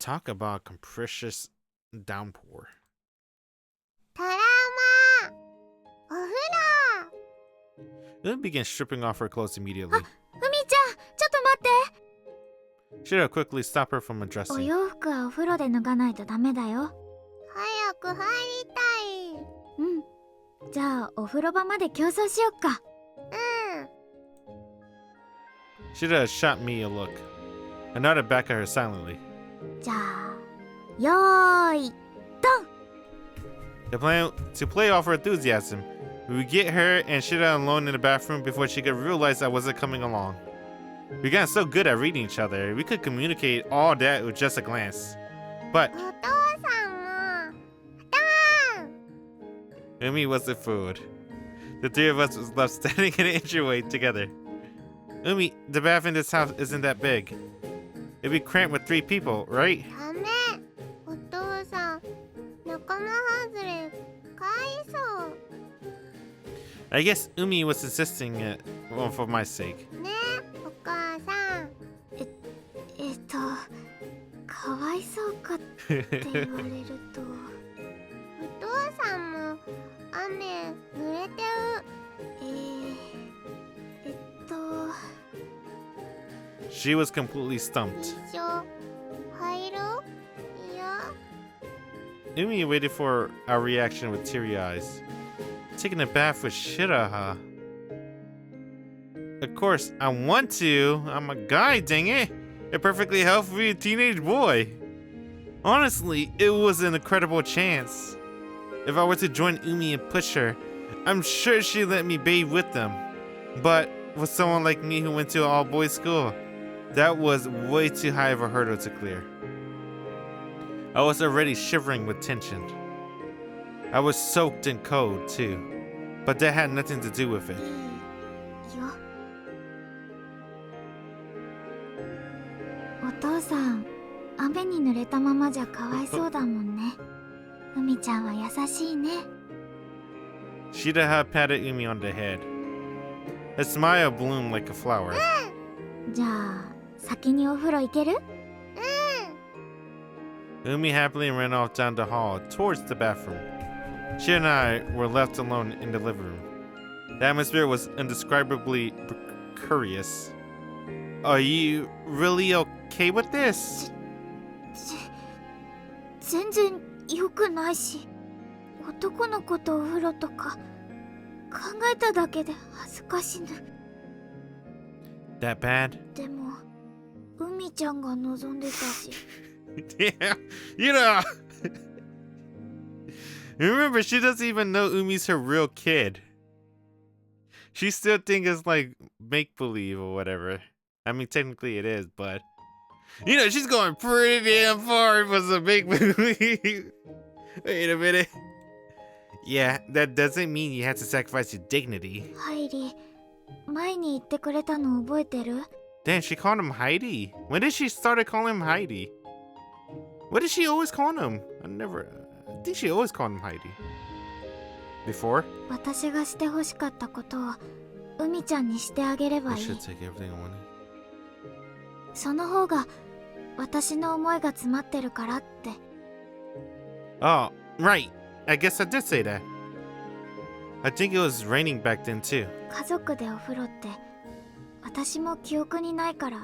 Talk about capricious downpour. トラウマお風呂 Umi began stripping off her clothes immediately. 海ちゃん、ちょっと待って。 Shiroha quickly stopped her from お undressing. 洋服はお風呂で脱がないとダメだよ。早く入りたいうん。じゃあお風呂場まで競争しよっか。うん Shiroha shot me a look. I nodded back at her silently. じゃあ、よーい、ドン。 The plan to play off her enthusiasm, we would get her and Shiroha alone in the bathroom before she could realize I wasn't coming along. We got so good at reading each other, we could communicate all that with just a glance. But お父さんもドーン Umi wasn't fooled. The three of us was left standing in an entryway together. Umi, the bath in this house isn't that big. It'd be cramped with 3 people, right? ダメお父さん仲間外れかいそう I guess Umi was insisting it for my sake. ねお母さんかわいそうかって言われると。お父さんも雨濡れてる She was completely stumped. 一緒入ろいや Umi waited for our reaction with teary eyes. Taking a bath with Shiroha. Of course, I want to. I'm a guy, dang it. A perfectly healthy teenage boy. Honestly, it was an incredible chance. If I were to join Umi and push her, I'm sure she'd let me bathe with them. But with someone like me who went to an all-boys school, that was way too high of a hurdle to clear. I was already shivering with tension. I was soaked in cold too, but that had nothing to do with it. よ。お父さん、雨に濡れたままじゃかわいそうだもんね。海ちゃんは優しいね。Shiroha patted Umi on the head. A smile bloomed like a flower. じゃあ、先にお風呂行ける？ Umi happily ran off down the hall towards the bathroom. She and I were left alone in the living room. The atmosphere was indescribably precarious. Are you really okay with this? 全然良くないし、男の子とお風呂とか考えただけで恥ずかしぬ。 That bad? でも、海ちゃんが望んでたし。Yeah, you know. Remember, she doesn't even know Umi's her real kid. She still thinks it's like make-believe or whatever. I mean, technically it is, but... You know, she's going pretty damn far for some make-believe. Wait a minute. Yeah, that doesn't mean you have to sacrifice your dignity. ハイリ、前に言ってくれたの覚えてる？ Damn, she called him Heidi. When did she start calling him Heidi? What did she always call him? I think she always called him Heidi. Before? 私がしてほしかったことを海ちゃんにしてあげれば I いい。 should take everything I wanted. その方が私の思いが詰まってるからって。 Oh, right. I guess I did say that. I think it was raining back then too. 家族でお風呂って私も記憶にないから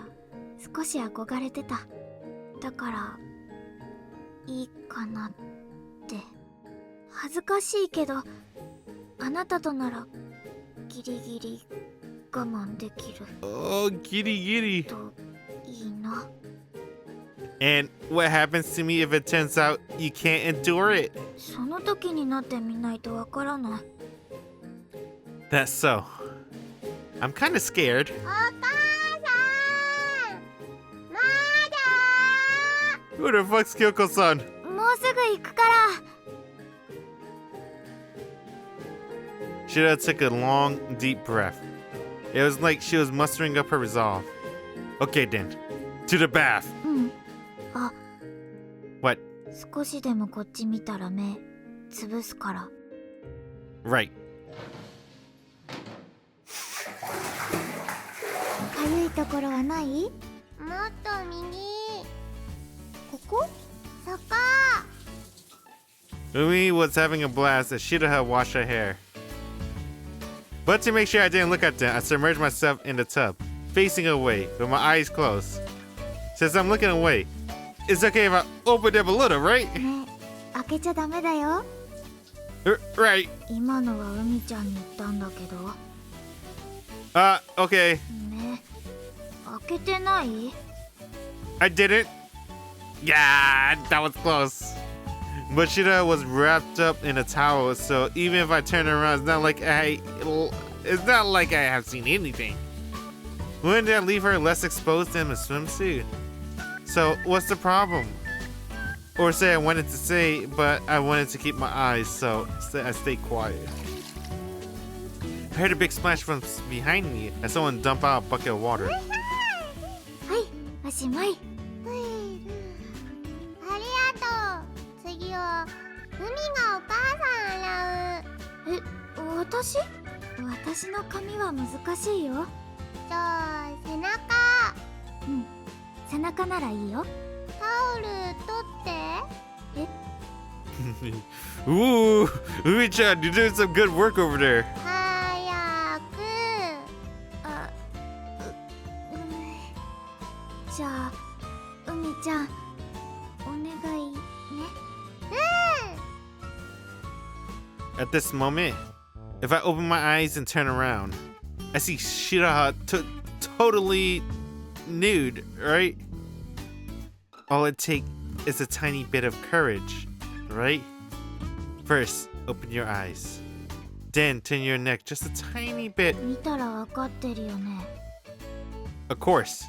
少し憧れてた。だからいいかなって。恥ずかしいけどあなたとならギリギリ我慢できる。 Oh, giddy giddy. といいな。 And what happens to me if it turns out you can't endure it? その時になってみないとわからない。 That's so. I'm kind of scared. お母さん、まだ Who the fuck's Kyoko-san? もうすぐ行くから。 Shira took a long, deep breath. It was like she was mustering up her resolve. Okay then, to the bath. うん。あ、 What? 少しでもこっち見たら目潰すから。 Right. かゆいところはない？もっと右。ここ？そこ。 Umi was having a blast as Shiroha washed her hair. But to make sure I didn't look at them, I submerged myself in the tub, facing away, with my eyes closed. Since I'm looking away, it's okay if I open them a little, right? ね、開けちゃダメだよ。 Right. 今のは海ちゃんに言ったんだけど。 Okay. ね、開けてない？ I didn't. Yeah, that was close. But Shira was wrapped up in a towel, so even if I turn around, it's not like I have seen anything. Wouldn't that leave her less exposed than a swimsuit? So what's the problem? Or say I wanted to say, but I wanted to keep my eyes, so I stayed quiet. I heard a big splash from behind me as someone dumped out a bucket of water. はい、おしまい。ありがとう。次は海がお母さん洗う。え、私の髪は難しいよ。じゃあ背中。うん、背中ならいいよ。タオル取って。え Ooh, Umi-chan, you're doing some good work over there. 早く。あ、じゃあ海ちゃんお願いね。At this moment, if I open my eyes and turn around, I see Shiroha totally nude, right? All it takes is a tiny bit of courage, right? First, open your eyes. dent in your neck just a tiny bit. 見たらわかってるよね。 Of course.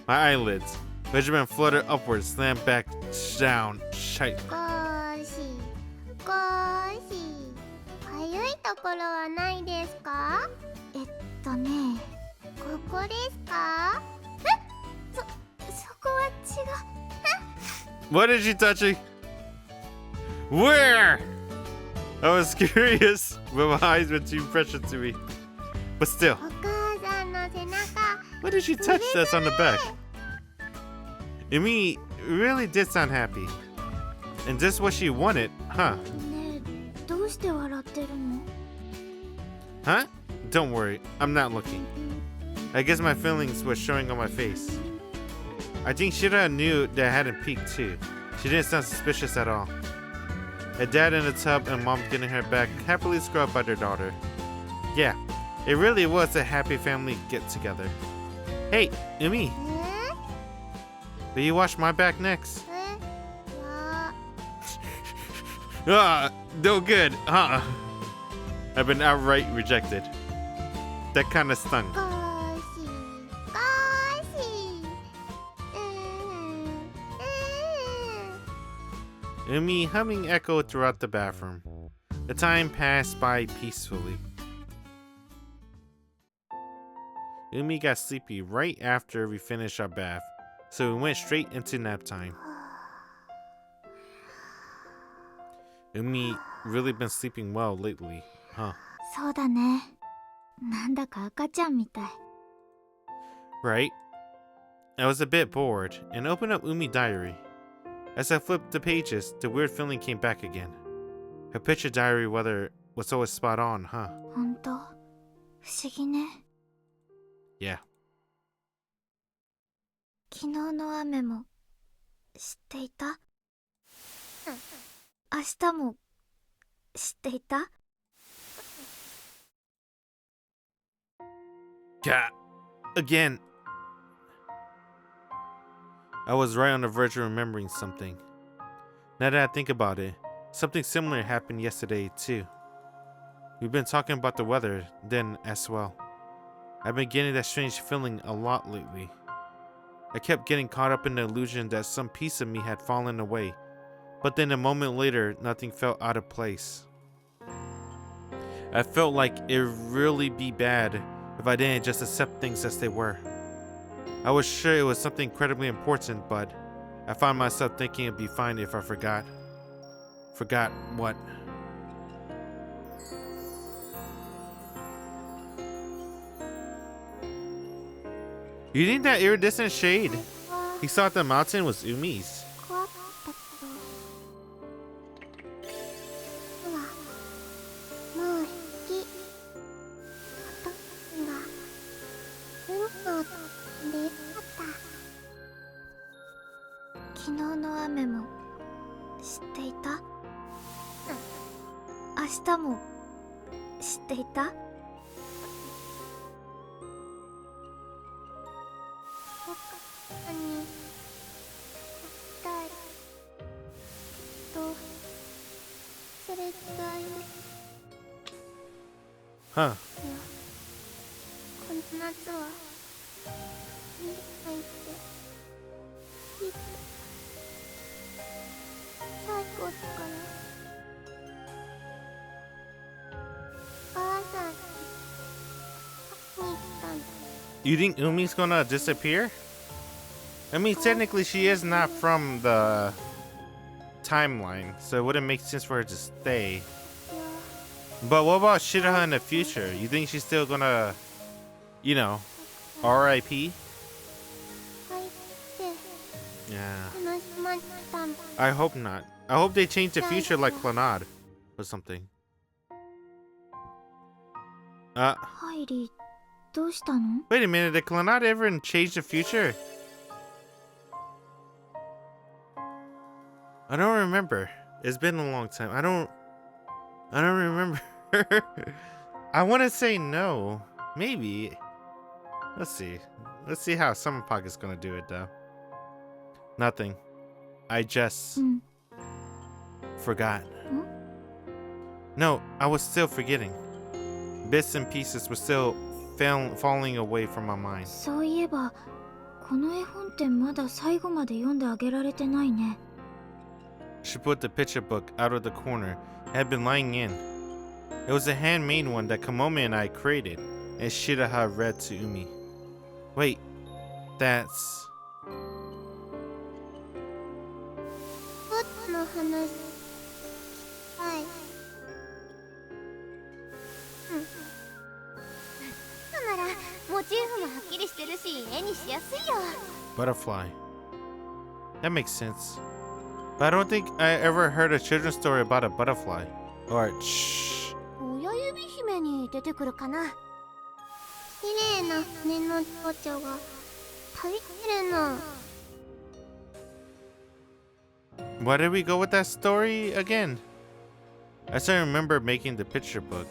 My eyelids, which had been fluttered upwards, slammed back down. Shite. 少しかゆいところはないですか？ね、ここですか？そこは違う。 What is she touching? Where? I was curious, but my eyes were too precious to me. But still, お母さんの背中。 what did she touch that's on the back? Umi really did sound happy. And just what she wanted, huh? ねえ、どうして笑ってるの？ Huh? Don't worry, I'm not looking. I guess my feelings were showing on my face. I think Shira knew that I hadn't peeked too. She didn't sound suspicious at all. A dad in the tub and mom getting her back happily scrubbed by their daughter. Yeah, it really was a happy family get-together. Hey, Umi, will you wash my back next? No good, huh? I've been outright rejected. That kind of stung. 少しUmi humming echoed throughout the bathroom. The time passed by peacefully. Umi got sleepy right after we finished our bath, so we went straight into nap time. Umi really been sleeping well lately, huh? そうだね。なんだか赤ちゃんみたい。 Right? I was a bit bored and opened up Umi's diary. As I flipped the pages, the weird feeling came back again. Her picture diary weather was always spot on, huh? ほんと、不思議ね。 Yeah. 昨日の雨も知っていた？明日も知っていた？ God, again. I was right on the verge of remembering something. Now that I think about it, something similar happened yesterday too. We've been talking about the weather then as well. I've been getting that strange feeling a lot lately. I kept getting caught up in the illusion that some piece of me had fallen away, but then a moment later, nothing felt out of place. I felt like it'd really be bad if I didn't just accept things as they were. I was sure it was something incredibly important, but I found myself thinking it'd be fine if I forgot. Forgot what? You think that iridescent shade he saw at the mountain was Umi's? 怖かったけど。もう好き。お父さんが海を飛んでよかった。昨日の雨も知っていた？明日も知っていた？お母さんに会いたいとそれくらいで Huh. いやこの夏は海に入ってきっと最後だからお母さんに会いに行ったんだ。 You think Umi's gonna disappear? I mean, technically she is not from the timeline, so it wouldn't make sense for her to stay. いや But what about Shiroha in the future? You think she's still gonna, you know, RIP? 入って Yeah. 悲しまったんだ。 I hope not. I hope they change the future like Clonard or something. ハイリー、どうしたの？ Wait a minute, did Clonard ever change the future? I don't remember. It's been a long time. I don't remember. I want to say no. Maybe. Let's see. Let's see how Summer Pocket's gonna do it though. Nothing. I just forgot. No, I was still forgetting. Bits and pieces were still falling away from my mind. そういえばこの絵本ってまだ最後まで読んであげられてないね。 She put the picture book out of the corner it had been lying in. It was a handmade one that Kamome and I created, and Shiroha read to Umi. Wait, that's... ポットの話はい。ならモチーフもはっきりしてるし絵にしやすいよ。 Butterfly. That makes sense. But I don't think I ever heard a children's story about a butterfly. Or shh. 親指姫に出てくるかな。綺麗な羽の蝶々が旅してるの。Why did we go with that story again? I still remember making the picture book.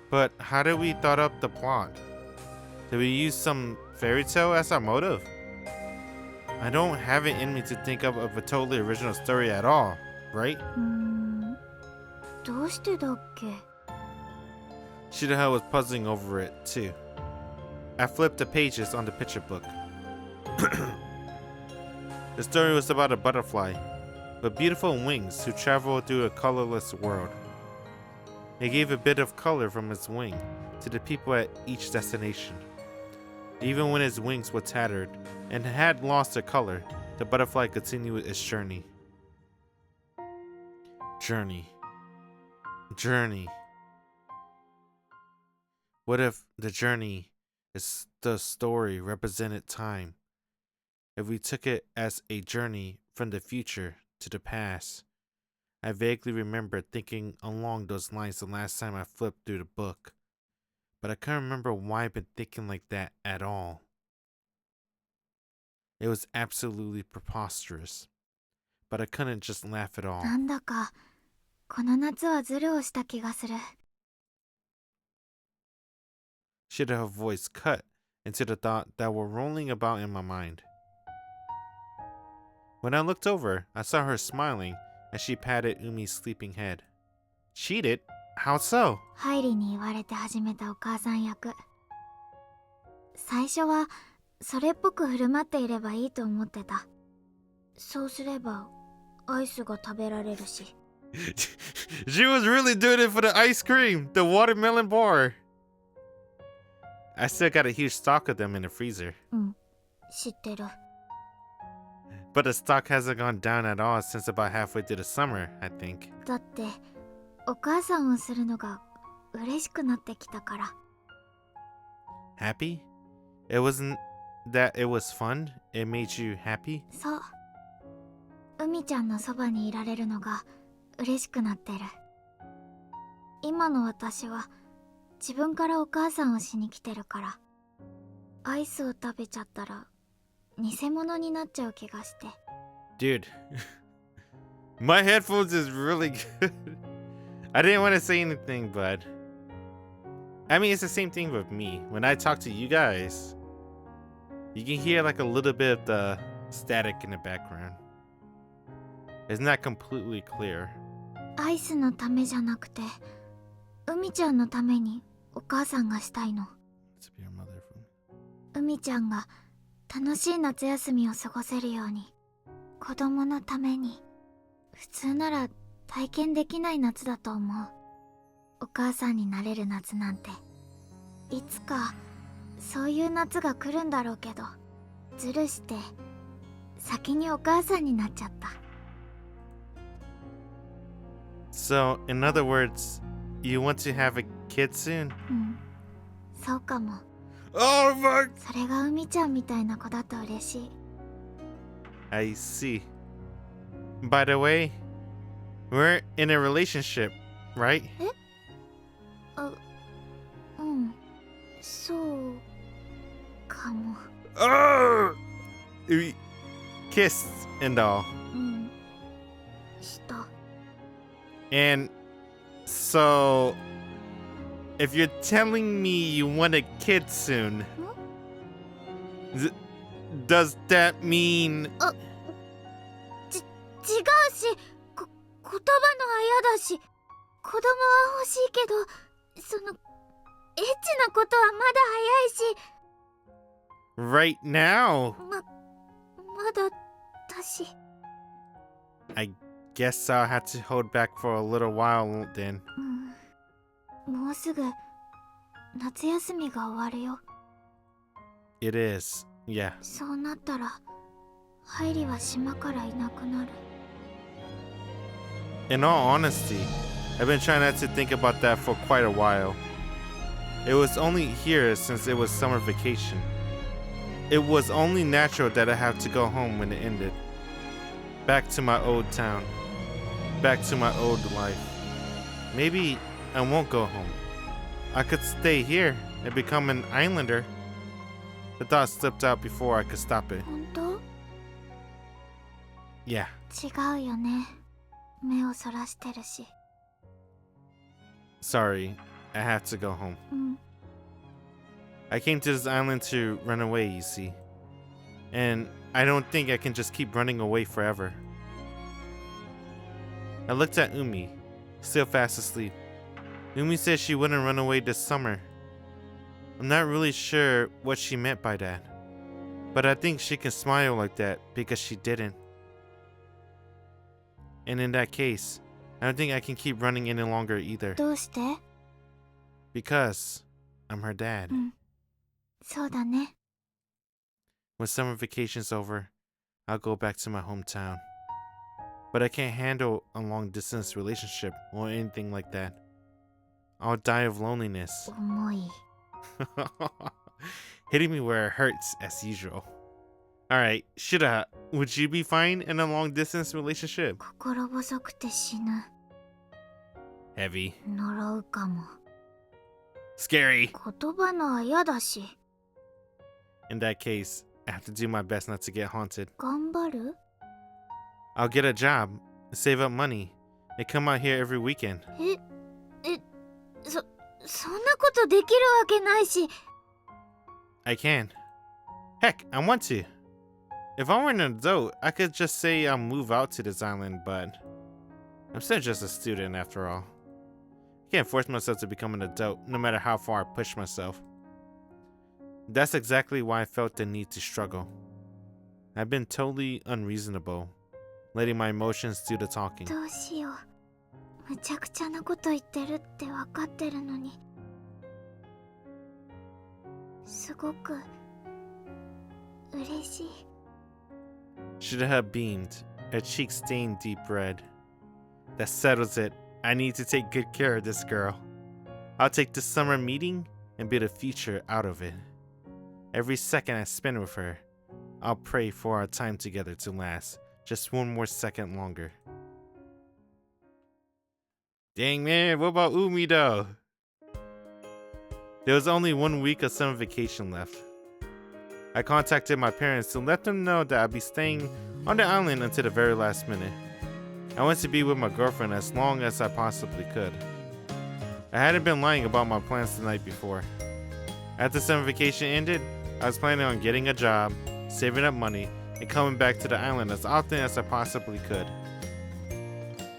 But how did we thought up the plot? Did we use some fairy tale as our motive? I don't have it in me to think of a totally original story at all, right? どうしてだっけ？ Shiroha was puzzling over it too. I flipped the pages on the picture book. The story was about a butterfly with beautiful wings who traveled through a colorless world. It gave a bit of color from its wing to the people at each destination. Even when its wings were tattered and had lost their color, the butterfly continued its journey. Journey. What if the journey is the story represented time? If we took it as a journey from the future to the past. I vaguely remember thinking along those lines the last time I flipped through the book, but I couldn't remember why I've been thinking like that at all. It was absolutely preposterous, but I couldn't just laugh at all. なんだかこの夏はズルをした気がする。 Shiroha's voice cut into the thought that were rolling about in my mind. When I looked over, I saw her smiling as she patted Umi's sleeping head. Cheated? How so? ハイリに言われて始めたお母さん役。最初はそれっぽく振る舞っていればいいと思ってた。そうすればアイスが食べられるし。She was really doing it for the ice cream, the watermelon bar. I still got a huge stock of them in the freezer. うん、知ってる。But the stock hasn't gone down at all since about halfway through the summer, I think. だってお母さんをするのが嬉しくなってきたから。Happy? It wasn't that it was fun? It made you happy? そう。海ちゃんのそばにいられるのが嬉しくなってる。今の私は自分からお母さんをしに来てるから。アイスを食べちゃったら偽物になっちゃう気がして。Dude, my headphones is really good. I didn't want to say anything, but I mean, it's the same thing with me. When I talk to you guys, you can hear like a little bit of the static in the background. It's not completely clear. アイスのためじゃなくて、海ちゃんのためにお母さんがしたいの。海ちゃんが楽しい夏休みを過ごせるように、子供のために。普通なら体験できない夏だと思う。お母さんになれる夏なんて。いつかそういう夏が来るんだろうけど、ズルして先にお母さんになっちゃった。So, in other words, you want to have a kid soon? うん、そうかも。Oh my! それが海ちゃんみたいな子だと嬉しい。I see. By the way, we're in a relationship, right? え？あ、うん、そうかも。Oh! We kissed and all. うん、した。And so, if you're telling me you want a kid soon, does that mean... 違うし、言葉のあやだし、子供は欲しいけど、エッチなことはまだ早いし。 Right now. まだだし。 I guess I'll have to hold back for a little while then. もうすぐ夏休みが終わるよ。 It is, yeah. そうなったら、ハイリは島からいなくなる。 In all honesty, I've been trying not to think about that for quite a while. It was only here since it was summer vacation. It was only natural that I have to go home when it ended. Back to my old town. Back to my old life. Maybe I won't go home. I could stay here and become an islander. The thought slipped out before I could stop it. 本当？ Yeah. 違うよね。目をそらしてるし。 Sorry, I have to go home. I came to this island to run away, you see. And I don't think I can just keep running away forever. I looked at Umi, still fast asleep. Umi said she wouldn't run away this summer. I'm not really sure what she meant by that. But I think she can smile like that because she didn't. And in that case, I don't think I can keep running any longer either. どうして？ Because I'm her dad. そうだね。 When summer vacation's over, I'll go back to my hometown. But I can't handle a long-distance relationship or anything like that. I'll die of loneliness. 重い。 Hitting me where it hurts, as usual. Alright, Shira, would you be fine in a long-distance relationship? 心細くて死ぬ。 Heavy. 呪うかも。 Scary. 言葉のは嫌だし。 In that case, I have to do my best not to get haunted. 頑張る？ I'll get a job, save up money, and come out here every weekend. そんなことできるわけないし。 I can. Heck, I want to. If I were an adult, I could just say I'll move out to this island, but I'm still just a student after all. I can't force myself to become an adult, no matter how far I push myself. That's exactly why I felt the need to struggle. I've been totally unreasonable, letting my emotions do the talking. どうしよう。むちゃくちゃなこと言ってるって分かってるのに。すごく嬉しい。 Shiroha beamed, her cheeks stained deep red. That settles it. I need to take good care of this girl. I'll take this summer meeting and build a future out of it. Every second I spend with her, I'll pray for our time together to last just one more second longer. Dang man, what about Umi though? There was only 1 week of summer vacation left. I contacted my parents to let them know that I'd be staying on the island until the very last minute. I wanted to be with my girlfriend as long as I possibly could. I hadn't been lying about my plans the night before. After summer vacation ended, I was planning on getting a job, saving up money, and coming back to the island as often as I possibly could.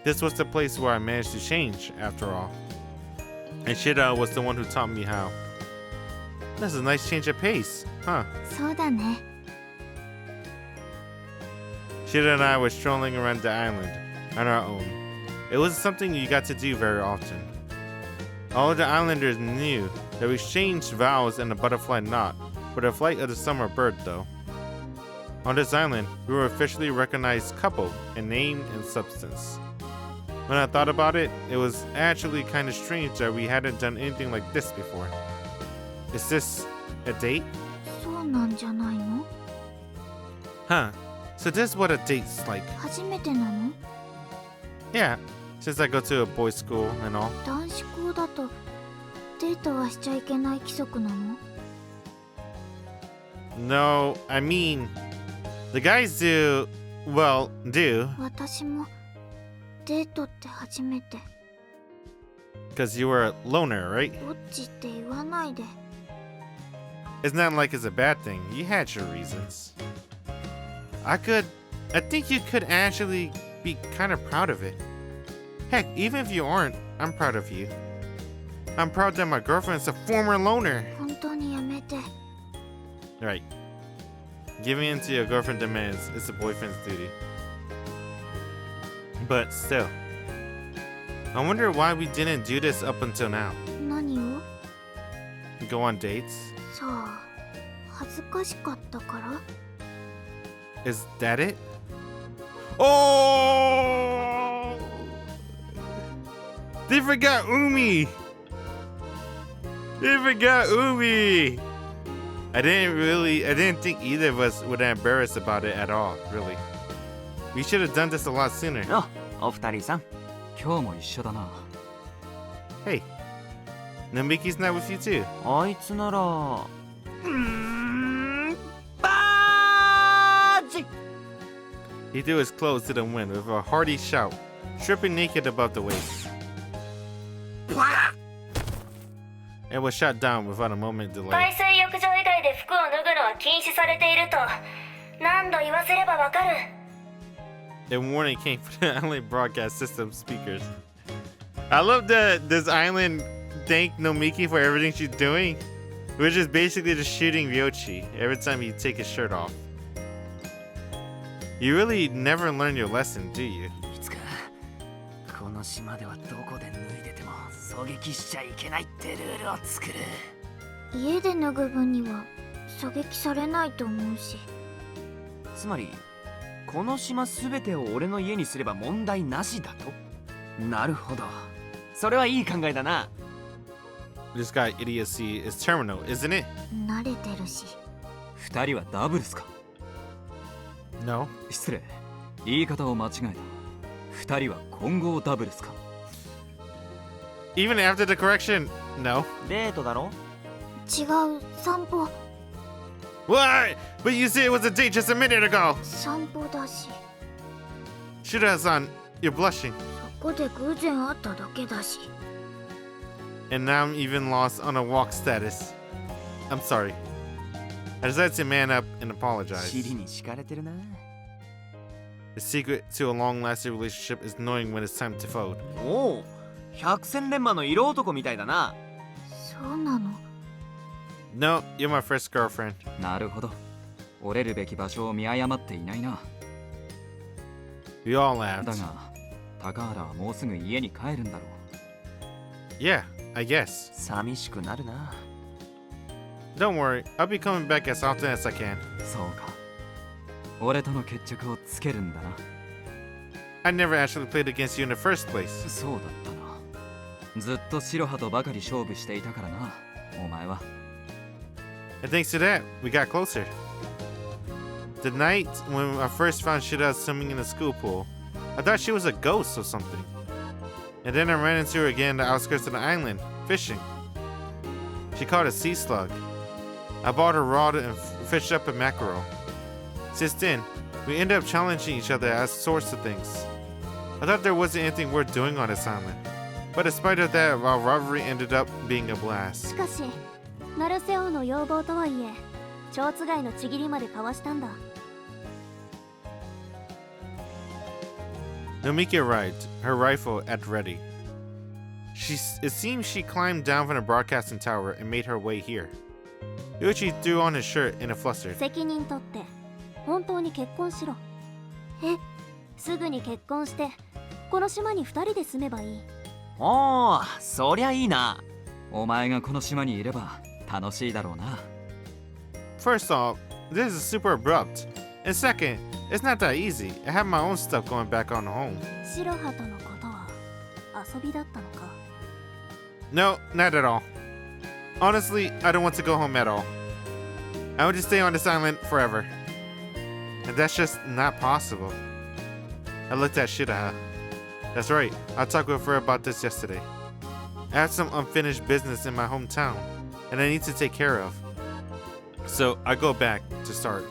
This was the place where I managed to change, after all. And Shira was the one who taught me how. That's a nice change of pace, huh? そうだね。 Shira and I were strolling around the island on our own. It wasn't something you got to do very often. All of the islanders knew that we exchanged vows in a butterfly knot for the flight of the summer bird, though. On this island, we were officially recognized couple in name and substance. When I thought about it, it was actually kind of strange that we hadn't done anything like this before. Is this a date? そうなんじゃないの？ Huh. So this is what a date's like. 初めてなの？ Yeah, since I go to a boys' school and all. 男子校だとデートはしちゃいけない規則なの？ No, I mean, the guys do, do. 私もデートって初めて。 Because you were a loner, right? どっちって言わないで。 It's not like it's a bad thing. You had your reasons. I think you could actually be kind of proud of it. Heck, even if you aren't, I'm proud of you. I'm proud that my girlfriend's a former loner. 本当にやめて。 Right. Giving in to your girlfriend demands is a boyfriend's duty. But still, I wonder why we didn't do this up until now. 何を？ Go on dates? さあ、恥ずかしかったから？ Is that it? Oh! They forgot Umi! They forgot Umi! I didn't think either of us would embarrass about it at all, really. We should have done this a lot sooner. お二人さん。今日も一緒だな。 Hey, Namiki's not with you too. あいつなら。バージ He threw his clothes to the wind with a hearty shout, stripping naked above the waist. And was shot down without a moment delay. 海水浴場以外で服を脱ぐのは禁止されていると何度言わせればわかる。 The warning came from the island broadcast system speakers. I love that this island thanked Nomiki for everything she's doing, which is basically just shooting Ryochi every time you take his shirt off. You really never learn your lesson, do you? いつかこの島ではどこで脱いでても狙撃しちゃいけないってルールを作る。家で脱ぐ分には狙撃されないと思うし。つまりこの島すべてを俺の家にすれば問題なしだと。なるほど。それはいい考えだな。This guy idiocy is terminal, isn't it? 慣れてるし。二人はダブルスか？ No. 失礼。言い方を間違えた。二人は混合ダブルスか？ Even after the correction, no. デートだろ？違う、散歩。What? But you said it was a date just a minute ago. 散歩だし。Shura-san, you're blushing. そこで偶然会っただけだし。And now I'm even lost on a walk status. I'm sorry. I decided to man up and apologize. 尻に敷かれてるな。The secret to a long-lasting relationship is knowing when it's time to fold. おお、百戦錬磨の色男みたいだな。そうなの。No, you're my first girlfriend. なるほど。折れるべき場所を見誤っていないな。We all だ laughed. が、高原はもうすぐ家に帰るんだろう。Yeah, I guess. 寂しくなるな。Don't worry, I'll be coming back as often as I can. そうか。俺との決着をつけるんだな。I never actually played against you in the first place. そうだったな。ずっと白羽とばかり勝負していたからな、お前は。And thanks to that, we got closer. The night when I first found Shida swimming in the school pool, I thought she was a ghost or something. And then I ran into her again on the outskirts of the island, fishing. She caught a sea slug. I bought her rod and fished up a mackerel. Since then, we ended up challenging each other as sorts of things. I thought there wasn't anything worth doing on this island. But in spite of that, our rivalry ended up being a blast. しかし成瀬王の要望とはいえ蝶つがいのちぎりまで交わしたんだ。 Nomiki arrived, her rifle at ready. It seems she climbed down from the broadcasting tower and made her way here. Yuichi threw on his shirt in a fluster. 責任取って本当に結婚しろ。え、すぐに結婚してこの島に2人で住めばいい。おお、そりゃいいな。お前がこの島にいれば楽しいだろうな。First off, this is super abrupt. And second, it's not that easy. I have my own stuff going back on home. 白羽とのことは遊びだったのか。 No, not at all. Honestly, I don't want to go home at all. I want to stay on this island forever. And that's just not possible. I looked at Shiraha. That's right, I talked with her about this yesterday. I have some unfinished business in my hometown, and I need to take care of. So I go back to start.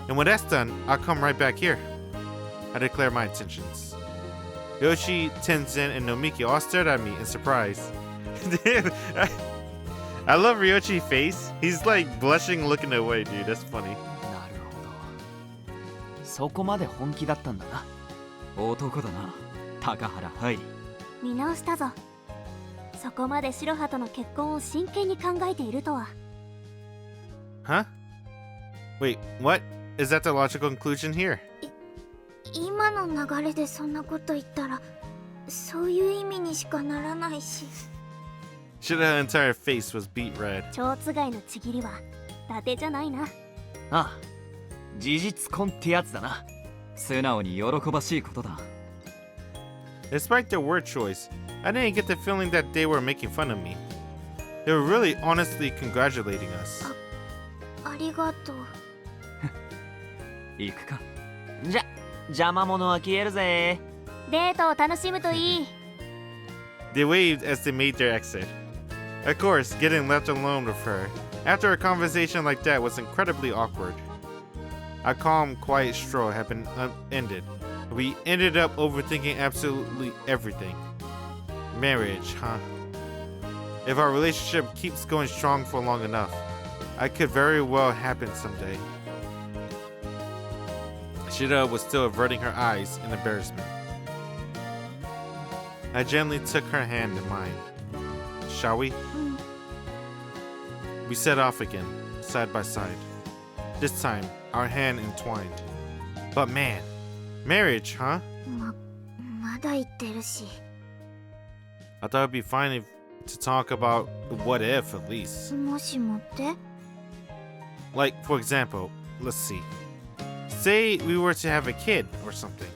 And when that's done, I'll come right back here. I declare my intentions. Yoshi, Tenzin, and Nomiki all stared at me in surprise. I love Ryochi's face. He's like blushing, looking away, dude. That's funny. なるほど。そこまで本気だったんだな。男だな、高原ハイリ。見直したぞ。そこまで白羽との結婚を真剣に考えているとは。 Huh? Wait, what? Is that the logical conclusion here? 今の流れでそんなこと言ったらそういう意味にしかならないし。 Shiraha's entire face was beet red. 蝶つがいのちぎりは伊達じゃないな。ああ、事実婚ってやつだな。素直に喜ばしいことだ。 Despite their word choice, I didn't get the feeling that they were making fun of me. They were really honestly congratulating us. ありがとう。行くか。じゃ、邪魔者は消えるぜ。デートを楽しむといい。 They waved as they made their exit. Of course, getting left alone with her after a conversation like that was incredibly awkward. Our calm, quiet stroll had been ended. We ended up overthinking absolutely everything. Marriage, huh? If our relationship keeps going strong for long enough, it could very well happen someday. Shira was still averting her eyes in embarrassment. I gently took her hand in mine. Shall we? We set off again, side by side. This time, our hand entwined. But man, marriage, huh? まだ言ってるし。 I thought it'd be fine to talk about what if at least. もしもって？ Like, for example, let's see. Say we were to have a kid or something.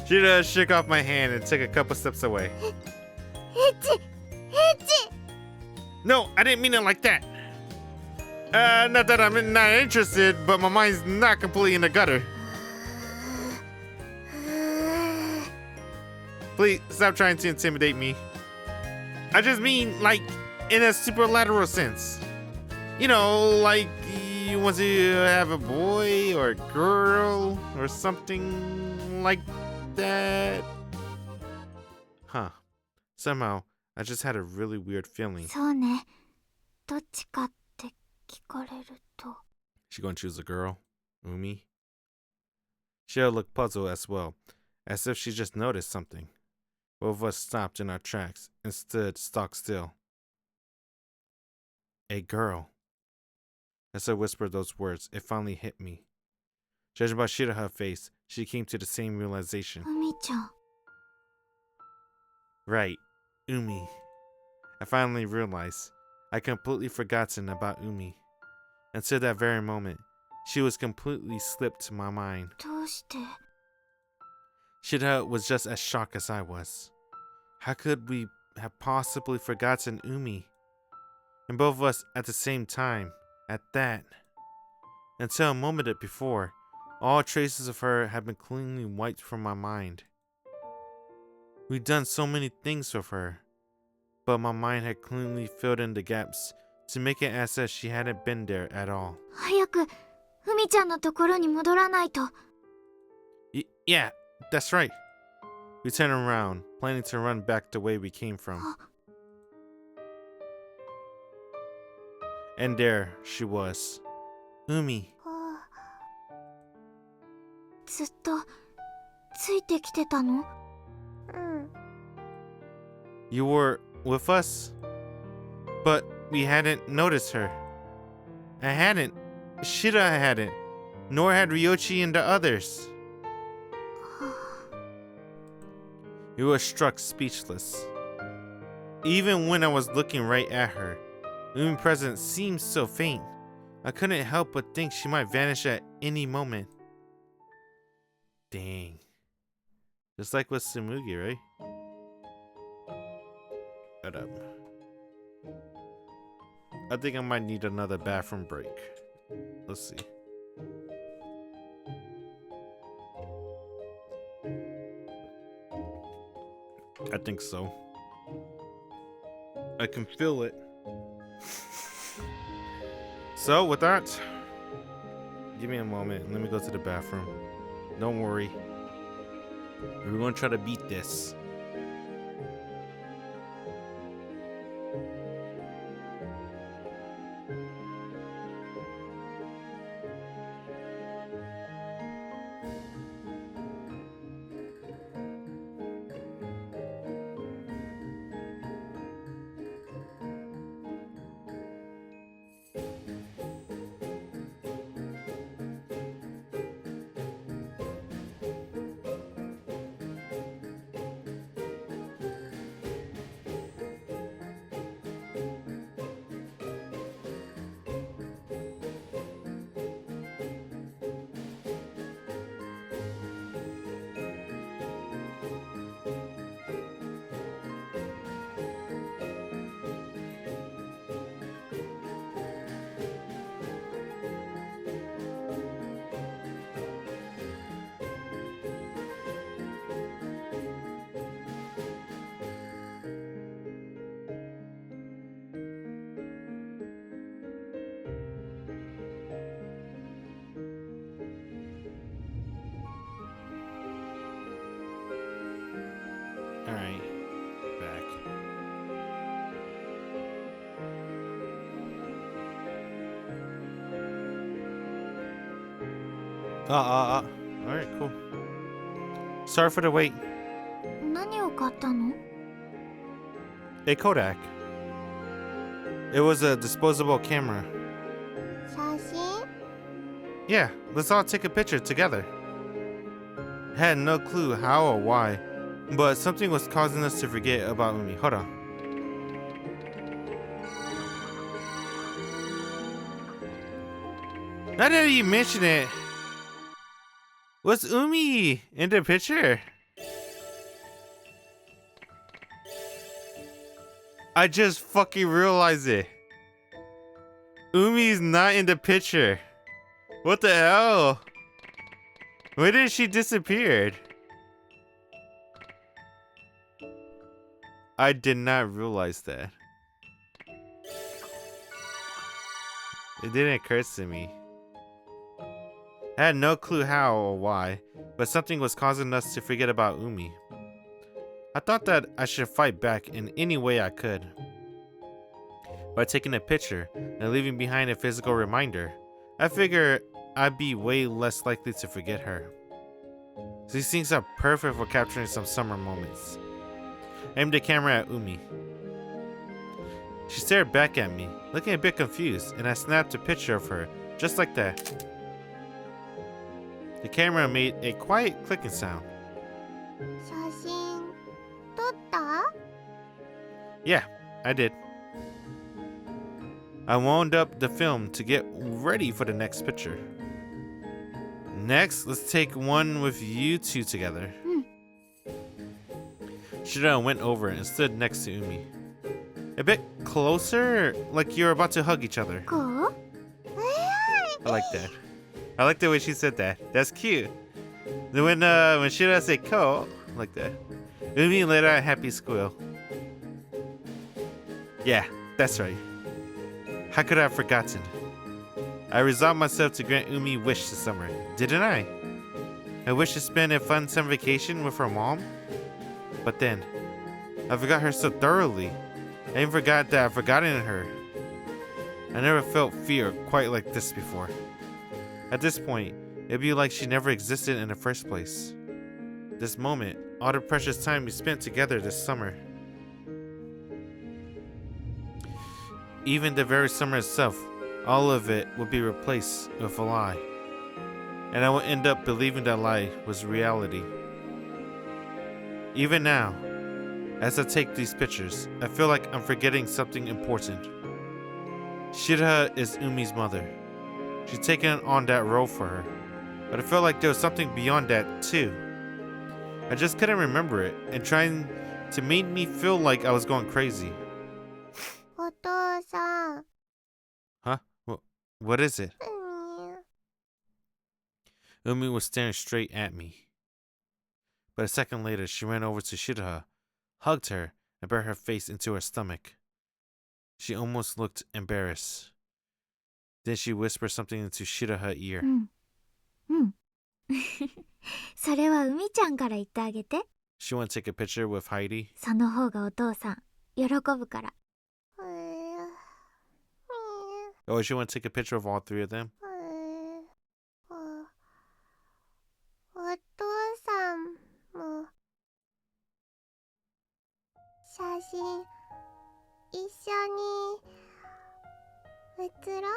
Shira shook off my hand and took a couple steps away. No, I didn't mean it like that. Not that I'm not interested, but my mind's not completely in the gutter. Please, stop trying to intimidate me. I just mean, like, in a superlateral sense. You know, like, you want to have a boy or a girl or something like that. Huh. Somehow, I just had a really weird feeling. そうね。どっちかって聞かれると。 She gonna choose a girl? Umi? Shira looked puzzled as well, as if she just noticed something. Both of us stopped in our tracks and stood stock still. A girl. As I whispered those words, it finally hit me. Judging by Shiraha's face, she came to the same realization. 海ちゃん。 Right, Umi. I finally realized I'd completely forgotten about Umi. Until that very moment, she was completely slipped my mind. どうして？ Shiraha was just as shocked as I was. How could we have possibly forgotten Umi? And both of us at the same time, at that. Until a moment before, all traces of her had been cleanly wiped from my mind. We'd done so many things with her, but my mind had cleanly filled in the gaps to make it as if she hadn't been there at all. 早く海ちゃんのところに戻らないと。 Yeah, that's right. We turned around, planning to run back the way we came from. And there she was. Umi. ずっとついてきてたの？ You were with us? But we hadn't noticed her. I hadn't. Shira hadn't. Nor had Ryochi and the others. We were struck speechless. Even when I was looking right at her, Umi's presence seemed so faint. I couldn't help but think she might vanish at any moment. Dang. Just like with Tsumugi, right? Shut up. I think I might need another bathroom break. Let's see. I think so. I can feel it. So, with that, give me a moment. Let me go to the bathroom. Don't worry. We're going to try to beat this. Alright. Back. Alright, cool. Sorry for the wait. 何を買ったの？ A Kodak. It was a disposable camera. 写真？ Yeah, let's all take a picture together. Had no clue how or why, but something was causing us to forget about Umi. Hold on. Now that you mention it, was Umi in the picture? I just fucking realized it. Umi's not in the picture. What the hell? Where did she disappear? I did not realize that. It didn't occur to me. I had no clue how or why, but something was causing us to forget about Umi. I thought that I should fight back in any way I could. By taking a picture and leaving behind a physical reminder, I figure I'd be way less likely to forget her. These things are perfect for capturing some summer moments. I aimed the camera at Umi. She stared back at me, looking a bit confused, and I snapped a picture of her, just like that. The camera made a quiet clicking sound. 写真撮った？ Yeah, I did. I wound up the film to get ready for the next picture. Next, let's take one with you two together. Shira went over and stood next to Umi. A bit closer, like you're about to hug each other. こう？ I like that. I like the way she said that. That's cute. Then when Shira said ko, like that, Umi let out a happy squeal. Yeah, that's right. How could I have forgotten? I resolved myself to grant Umi wish this summer, didn't I? I wish to spend a fun summer vacation with her mom. But then, I forgot her so thoroughly. I even forgot that I've forgotten her. I never felt fear quite like this before. At this point, it'd be like she never existed in the first place. This moment, all the precious time we spent together this summer. Even the very summer itself, all of it would be replaced with a lie. And I would end up believing that lie was reality. Even now, as I take these pictures, I feel like I'm forgetting something important. Shiroha is Umi's mother. She's taken on that role for her. But I felt like there was something beyond that too. I just couldn't remember it, and trying to make me feel like I was going crazy. お父さん。 Huh? What is it? うん。 Umi was staring straight at me. But a second later, she ran over to Shiroha, hugged her, and buried her face into her stomach. She almost looked embarrassed. Then she whispered something into Shiroha's ear. うん。それは海ちゃんから言ってあげて。 She wanted to take a picture with Hairi. その方がお父さん喜ぶから。Oh, she wanted to take a picture of all three of them? お父さんも写真一緒に写ろ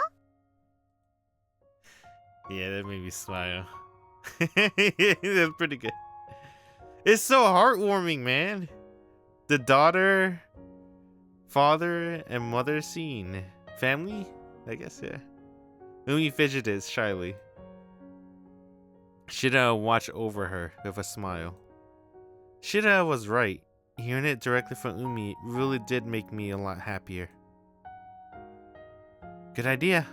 う？ Yeah, that made me smile. That's pretty good. It's so heartwarming, man. The daughter, father, and mother scene. Family? I guess, yeah. Umi fidgeted shyly. Shira watched over her with a smile. Shira was right. Hearing it directly from Umi really did make me a lot happier. Good idea.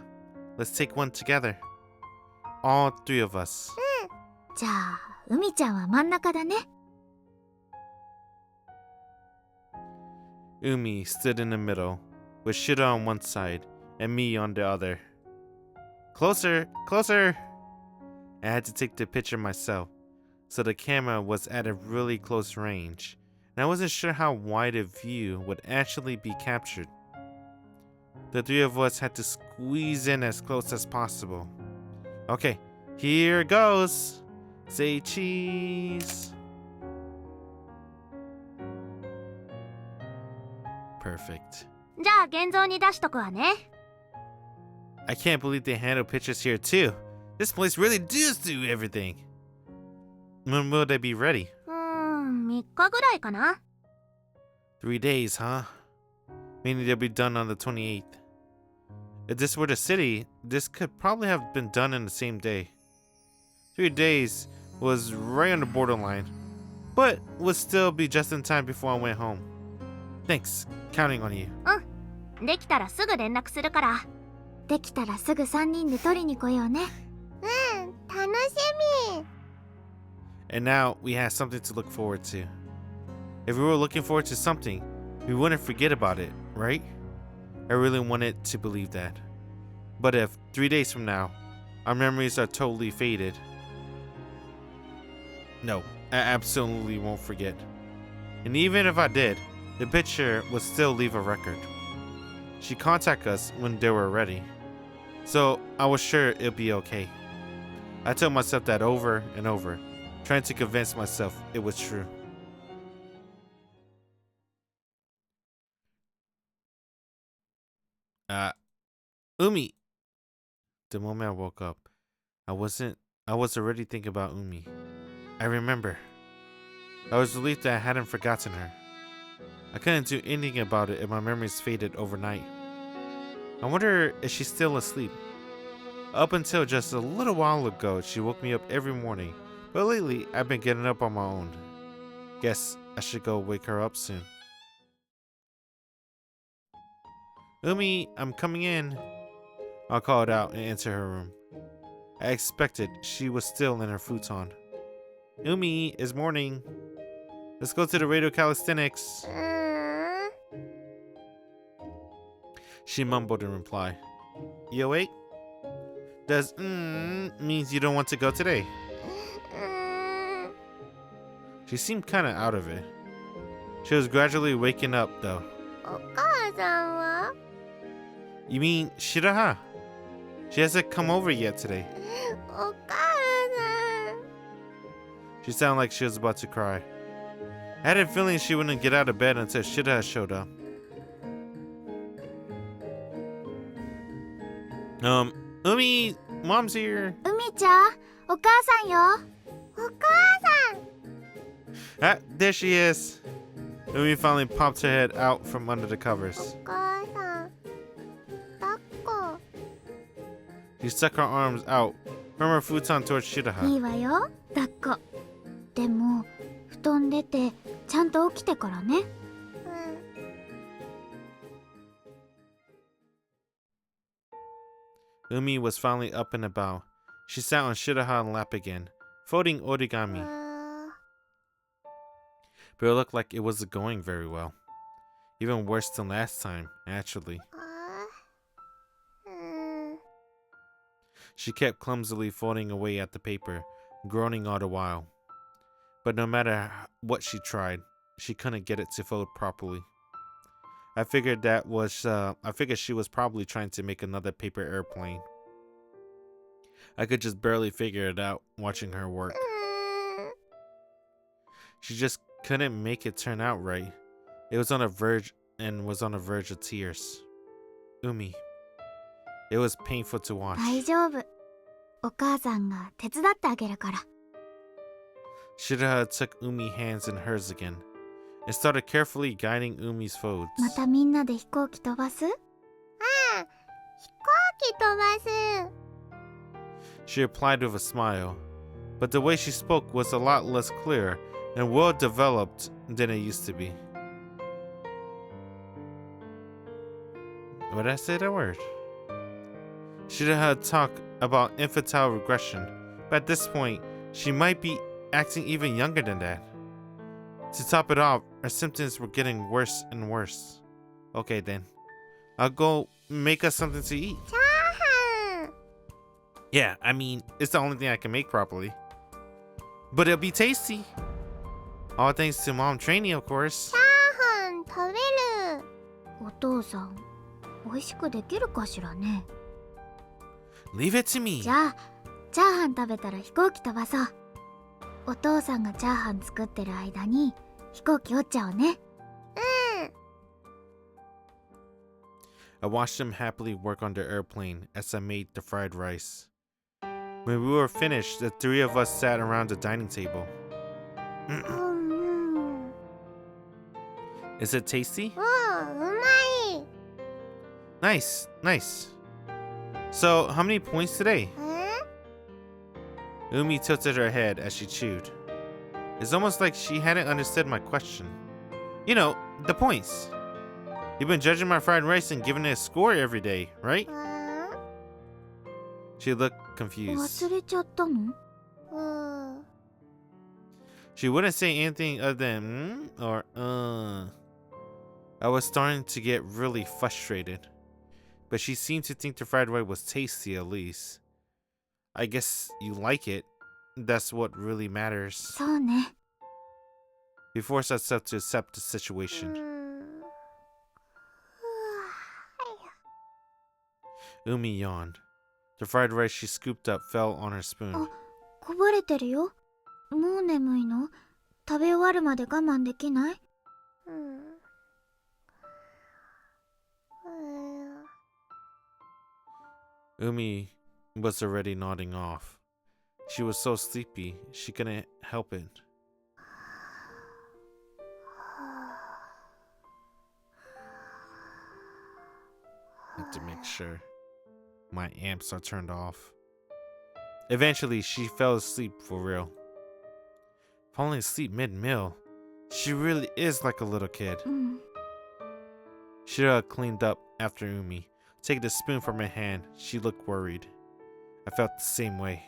Let's take one together. All three of us. じゃあ海ちゃんは真ん中だね。 Umi stood in the middle, with Shira on one side and me on the other. Closer, closer! I had to take the picture myself, so the camera was at a really close range. and I wasn't sure how wide a view would actually be captured. The three of us had to squeeze in as close as possible. Okay, here goes. Say cheese. Perfect. じゃあ現像に出しとくわね。 I can't believe they handle pictures here too. This place really does do everything. When will they be ready? 3日ぐらいかな。 3 days, huh? Meaning they'll be done on the 28th. If this were the city, this could probably have been done in the same day. 3 days was right on the borderline, but would still be just in time before I went home. Thanks, counting on you. できたらすぐ連絡するから。できたらすぐ3人で取りに来ようね。楽しみ。 And now we have something to look forward to. If we were looking forward to something, we wouldn't forget about it, right? I really wanted to believe that. But if 3 days from now, our memories are totally faded, no, I absolutely won't forget. And even if I did, the picture would still leave a record. She'd contact us when they were ready. So I was sure it'd be okay. I told myself that over and over, trying to convince myself it was true. Umi. The moment I woke up, I was already thinking about Umi. I remember. I was relieved that I hadn't forgotten her. I couldn't do anything about it if my memories faded overnight. I wonder if she's still asleep. Up until just a little while ago, she woke me up every morning, but lately I've been getting up on my own. Guess I should go wake her up soon. Umi, I'm coming in. I called out and entered her room. I expected she was still in her futon. Umi, it's morning. Let's go to the radio calisthenics. She mumbled in reply. You awake? Does means you don't want to go today? She seemed kinda out of it. She was gradually waking up though. お母さんは You mean Shiroha? She hasn't come over yet today. お母さん She sounded like she was about to cry. I had a feeling she wouldn't get out of bed until Shiroha showed up. Umi, mom's here. 海ちゃん、お母さんよ。お母さん Ah, there she is. Umi finally popped her head out from under the covers. お母さん抱っこ She stuck her arms out from her futon towards い Shiroha. いわよ、抱っこ。でも、布団出て、ちゃんと起きてからね。Umi was finally up and about. She sat on Shiroha's lap again, folding origami. But it looked like it wasn't going very well. Even worse than last time, actually. She kept clumsily folding away at the paper, groaning all the while. But no matter what she tried, she couldn't get it to fold properly. I figured she was probably trying to make another paper airplane. I could just barely figure it out watching her work. She just couldn't make it turn out right. It was on the verge of tears. Umi. It was painful to watch. 大丈夫。お母さんが手伝ってあげるから。Shiroha took Umi's hands in hers again and started carefully guiding Umi's folds. またみんなで飛行機飛ばす？飛行機飛ばす She replied with a smile, but the way she spoke was a lot less clear and well developed than it used to be. What did I say that word? Shiroha talked about infantile regression, but at this point, she might be acting even younger than that. To top it off, her symptoms were getting worse and worse. Okay then, I'll go make us something to eat. チャーハン Yeah, I mean, it's the only thing I can make properly. But it'll be tasty. All thanks to Mom training, of course. チャーハン食べる。お父さん、美味しくできるかしらね。Leave it to me. じゃあ、チャーハン食べたら飛行機飛ばそう。お父さんがチャーハン作ってる間に飛行機折っちゃおうね。I watched them happily work on their airplane as I made the fried rice. When we were finished, the three of us sat around the dining table. Is it tasty? うまい。 Nice, nice. So, how many points today? Umi tilted her head as she chewed. It's almost like she hadn't understood my question. You know, the points. You've been judging my fried rice and giving it a score every day, right? She looked confused. 忘れちゃったの？ She wouldn't say anything other than or I was starting to get really frustrated, but she seemed to think the fried rice was tasty at least. I guess you like it. That's what really matters. そうね。 We forced ourselves to accept the situation. Umi yawned. The fried rice she scooped up fell on her spoon. こぼれてるよ。もう眠いの？食べ終わるまで我慢できない？ Umi was already nodding off. She was so sleepy, she couldn't help it. I have to make sure my amps are turned off. Eventually, she fell asleep for real. Falling asleep mid-meal. She really is like a little kid. Shiroha cleaned up after Umi. Taking the spoon from her hand, she looked worried. I felt the same way.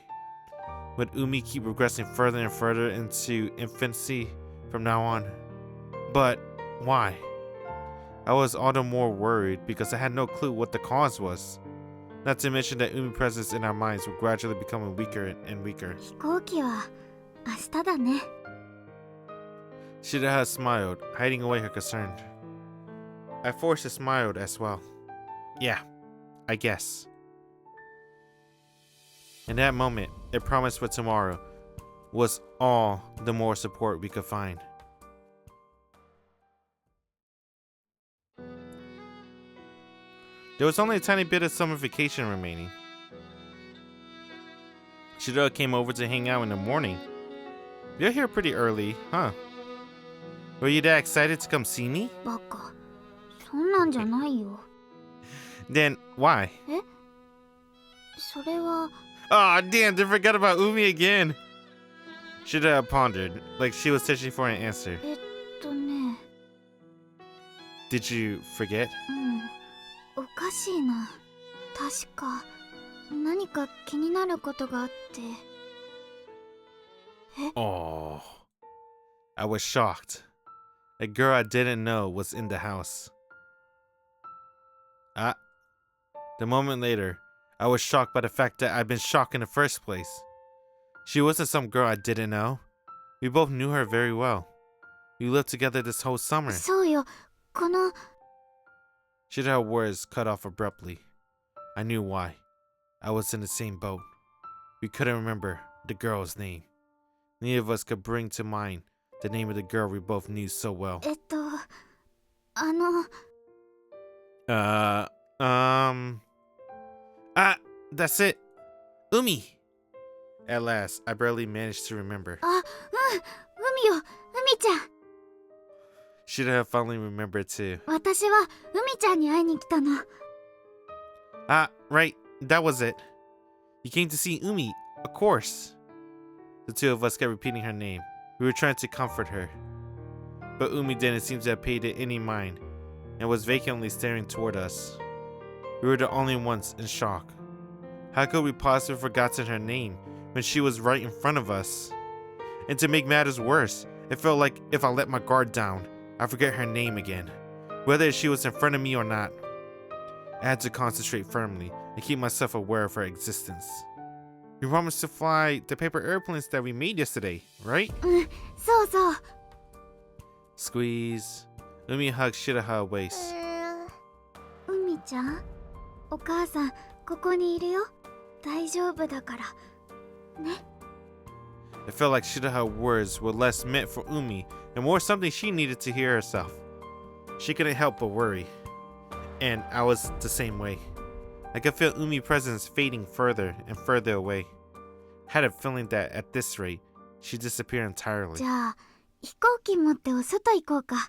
Would Umi keep regressing further and further into infancy from now on? But why? I was all the more worried because I had no clue what the cause was. Not to mention that Umi's presence in our minds were gradually becoming weaker and weaker. 飛行機は明日だね。 Shiroha smiled, hiding away her concern. I forced a smile as well. Yeah, I guess. In that moment, a promise for tomorrow was all the more support we could find. There was only a tiny bit of summer vacation remaining. Shiroha came over to hang out in the morning. You're here pretty early, huh? Were you that excited to come see me? バカ。そんなんじゃないよ。 Then why? それは。 Aw, damn, they forgot about Umi again. Shiroha pondered, like she was searching for an answer. ね。 Did you forget? おかしいな。確か何か気になることがあって。Oh, I was shocked. A girl I didn't know was in the house. The moment later, I was shocked by the fact that I'd been shocked in the first place. She wasn't some girl I didn't know. We both knew her very well. We lived together this whole summer. そうよ。この。 Shiroha's words cut off abruptly. I knew why. I was in the same boat. We couldn't remember the girl's name. Neither of us could bring to mind the name of the girl we both knew so well. That's it. Umi. At last, I barely managed to remember. 海よ、海ちゃん。 Shiroha finally remembered too. 私は海ちゃんに会いに来たの。 Right. That was it. You came to see Umi, of course. The two of us kept repeating her name. We were trying to comfort her. But Umi didn't seem to have paid it any mind and was vacantly staring toward us. We were the only ones in shock. How could we possibly have forgotten her name when she was right in front of us? And to make matters worse, it felt like if I let my guard down, I'd forget her name again, whether she was in front of me or not. I had to concentrate firmly and keep myself aware of her existence. We promised to fly the paper airplanes that we made yesterday, right? そうそう。Squeeze. Umi hugged Shiroha's waist. 海ちゃん、お母さんここにいるよ。大丈夫だからね。 It felt like Shiroha's words were less meant for Umi and more something she needed to hear herself. She couldn't help but worry. And I was the same way. I could feel Umi's presence fading further and further away. Had a feeling that at this rate, she'd disappear entirely. じゃあ飛行機持ってお外行こうか。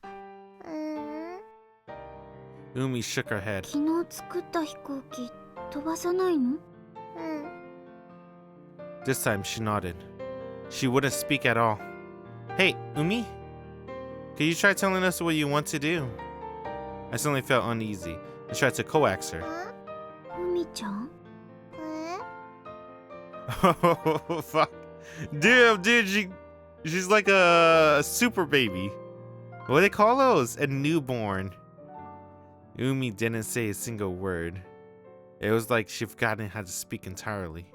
Umi shook her head. 昨日作った飛行機飛ばさないの？ This time she nodded. She wouldn't speak at all. Hey, Umi? Could you try telling us what you want to do? I suddenly felt uneasy and tried to coax her. 海ちゃん？ Oh, fuck. Damn, dude, she's like a super baby. What do they call those? A newborn. Umi didn't say a single word. It was like she'd forgotten how to speak entirely.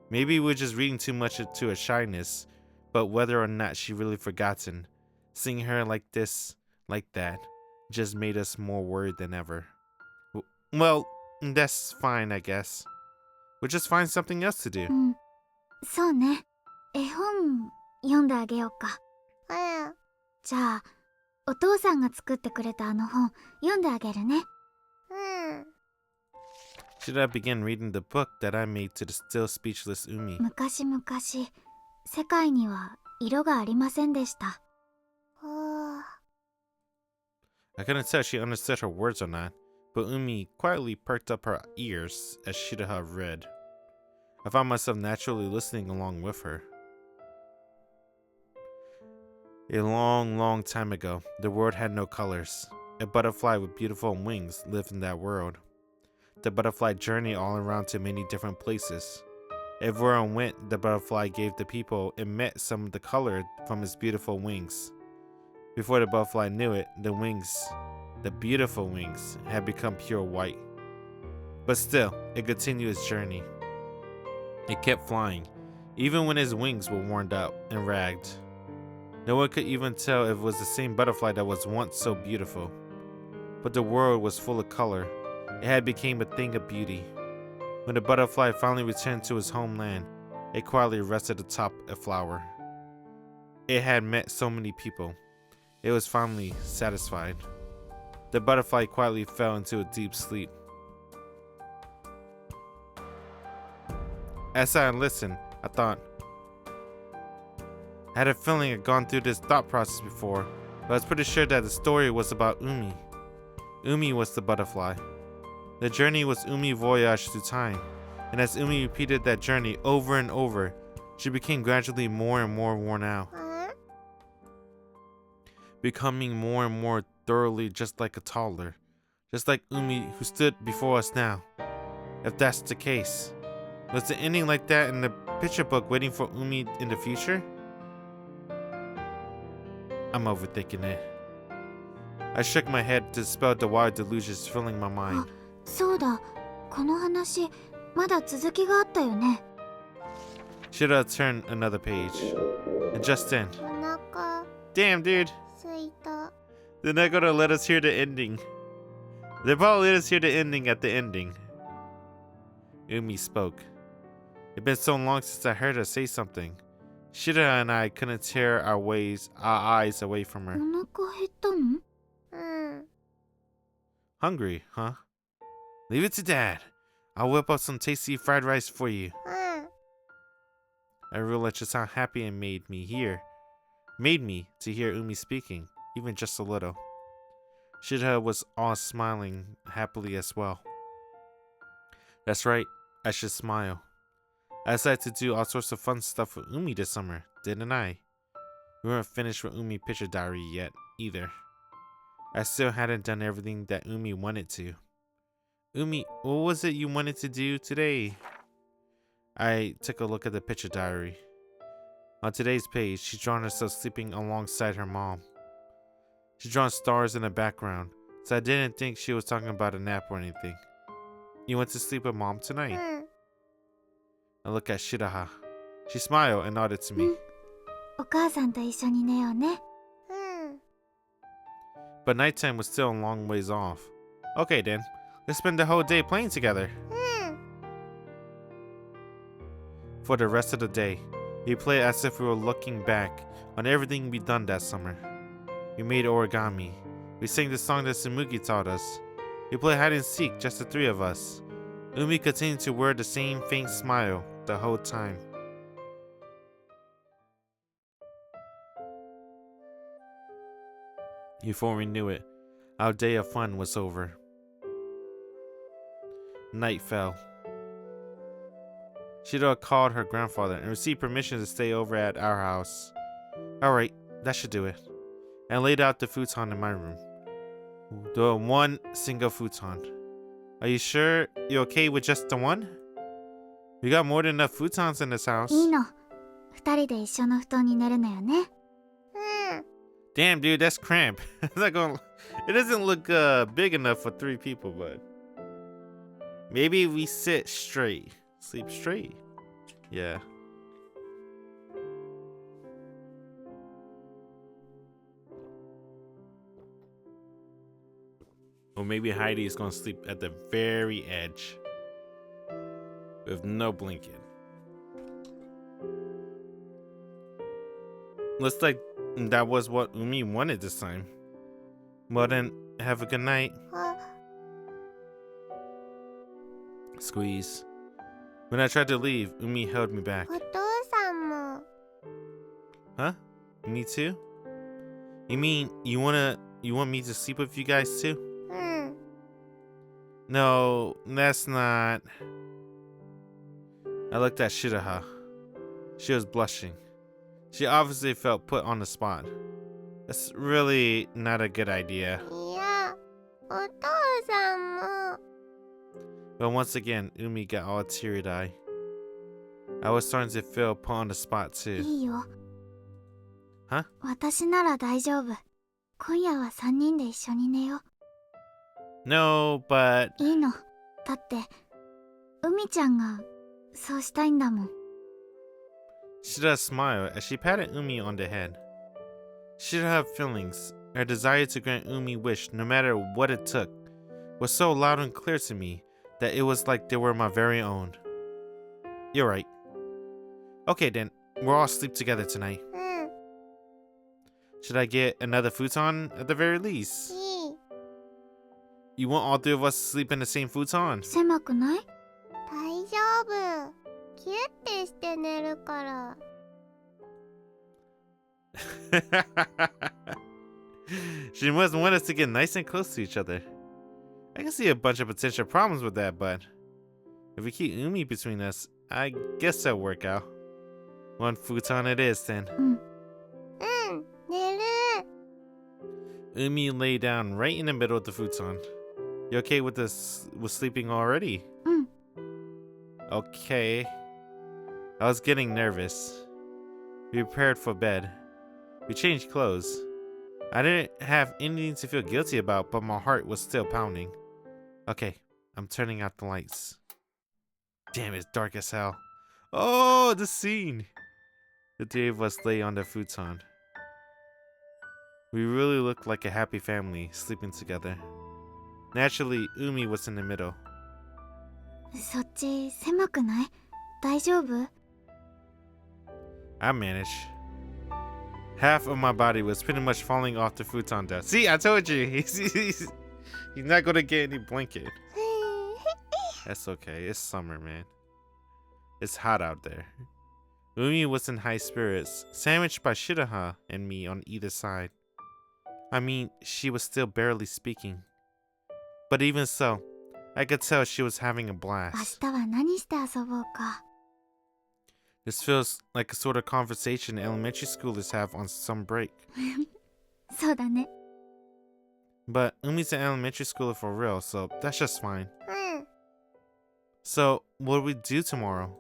Maybe we're just reading too much into her shyness, but whether or not she really forgotten, seeing her like this, like that, just made us more worried than ever. Well, that's fine, I guess. We'll just find something else to do. そうね。絵本読んであげようか。じゃあお父さんが作ってくれたあの本読んであげるね。Should I begin reading the book that I made to the still speechless Umi? 昔々世界には色がありませんでした。 I couldn't tell if she understood her words or not, but Umi quietly perked up her ears as Shiroha read. I found myself naturally listening along with her. A long, long time ago, the world had no colors. A butterfly with beautiful wings lived in that world. The butterfly journeyed all around to many different places. Everywhere it went, the butterfly gave the people it met some of the color from its beautiful wings. Before the butterfly knew it, the wings, the beautiful wings, had become pure white. But still, it continued its journey. It kept flying, even when its wings were worn out and ragged. No one could even tell if it was the same butterfly that was once so beautiful. But the world was full of color. It had become a thing of beauty. When the butterfly finally returned to its homeland, it quietly rested atop a flower. It had met so many people. It was finally satisfied. The butterfly quietly fell into a deep sleep. As I listened, I thought, I had a feeling I'd gone through this thought process before, but I was pretty sure that the story was about Umi. Umi was the butterfly. The journey was Umi's voyage through time, and as Umi repeated that journey over and over, she became gradually more and more worn out, becoming more and more thoroughly just like a toddler, just like Umi who stood before us now. If that's the case, was the ending like that in the picture book waiting for Umi in the future? I'm overthinking it. I shook my head to dispel the wild delusions filling my mind. そうだ、この話まだ続きがあったよね。 Should I turn another page? And just then, damn dude, they're not gonna let us hear the ending. They'll probably let us hear the ending at the ending. Umi spoke. It'd been so long since I heard her say something. Shiroha and I couldn't tear our eyes away from お her. 腹減ったの？ Hungry, huh? Leave it to Dad. I'll whip up some tasty fried rice for you. I realized just how happy it made me to hear Umi speaking, even just a little. Shiroha was all smiling happily as well. That's right, I should smile. I decided to do all sorts of fun stuff with Umi this summer, didn't I? We weren't finished with Umi picture diary yet, either. I still hadn't done everything that Umi wanted to. Umi, what was it you wanted to do today? I took a look at the picture diary. On today's page, she's drawn herself sleeping alongside her mom. She's drawn stars in the background, so I didn't think she was talking about a nap or anything. You went to sleep with Mom tonight? I looked at Shiroha. She smiled and nodded to me. お母さんと一緒に寝ようね。but nighttime was still a long ways off. Okay then, let's spend the whole day playing together. For the rest of the day, we played as if we were looking back on everything we'd done that summer. We made origami. We sang the song that Tsumugi taught us. We played hide and seek, just the three of us. Umi continued to wear the same faint smile the whole time. Before we knew it, our day of fun was over. Night fell. Shiroha called her grandfather and received permission to stay over at our house. Alright, that should do it. And laid out the futon in my room. The one single futon. Are you sure you're okay with just the one? We got more than enough futons in this house. いいの。二人で一緒の布団に寝るのよね。Damn, dude, that's cramp. It doesn't look big enough for 3 people, but maybe we sit straight. Sleep straight. Yeah. Or maybe Heidi is gonna sleep at the very edge with no blanket. Looks like that was what Umi wanted this time. Well then, have a good night. Squeeze. When I tried to leave, Umi held me back. お父さんも。 Huh? Me too? You mean you want me to sleep with you guys too? うん。 No, that's not. I looked at Shiroha. She was blushing. She obviously felt put on the spot. That's really not a good idea. いや、お父さんも。 But once again, Umi got all teary-eyed. I was starting to feel put on the spot too. いいよ。Huh? 私なら大丈夫。今夜は3人で一緒に寝よ No, but う。いいの。だって、海ちゃんがそうしたいんだもん。Shira smiled as she patted Umi on the head. Shira had feelings. Her desire to grant Umi wish no matter what it took was so loud and clear to me that it was like they were my very own. You're right. Okay then, we'll all sleep together tonight. うん。 Should I get another futon at the very least? いい。 You want all 3 of us to sleep in the same futon? 狭くない？大丈夫。キュッてして寝るから。She must want us to get nice and close to each other. I can see a bunch of potential problems with that, but if we keep Umi between us, I guess that'll work out. One futon it is then. うん。寝る。 Umi lay down right in the middle of the futon. You okay with sleeping already? うん。 Okay. I was getting nervous. We prepared for bed. We changed clothes. I didn't have anything to feel guilty about, but my heart was still pounding. Okay, I'm turning out the lights. Damn, it's dark as hell. Oh, the scene! The 3 of us lay on the futon. We really looked like a happy family sleeping together. Naturally, Umi was in the middle. そっち狭くない？大丈夫？ I managed. Half of my body was pretty much falling off the futon down. See, I told you, he's not gonna get any blanket. That's okay, it's summer, man. It's hot out there. Umi was in high spirits, sandwiched by Shiroha and me on either side. I mean, she was still barely speaking. But even so, I could tell she was having a 明 blast. 日は何して遊ぼうか。 This feels like a sort of conversation elementary schoolers have on some break. そうだね。 But Umi's an elementary schooler for real, so that's just fine. うん。 So, what do we do tomorrow?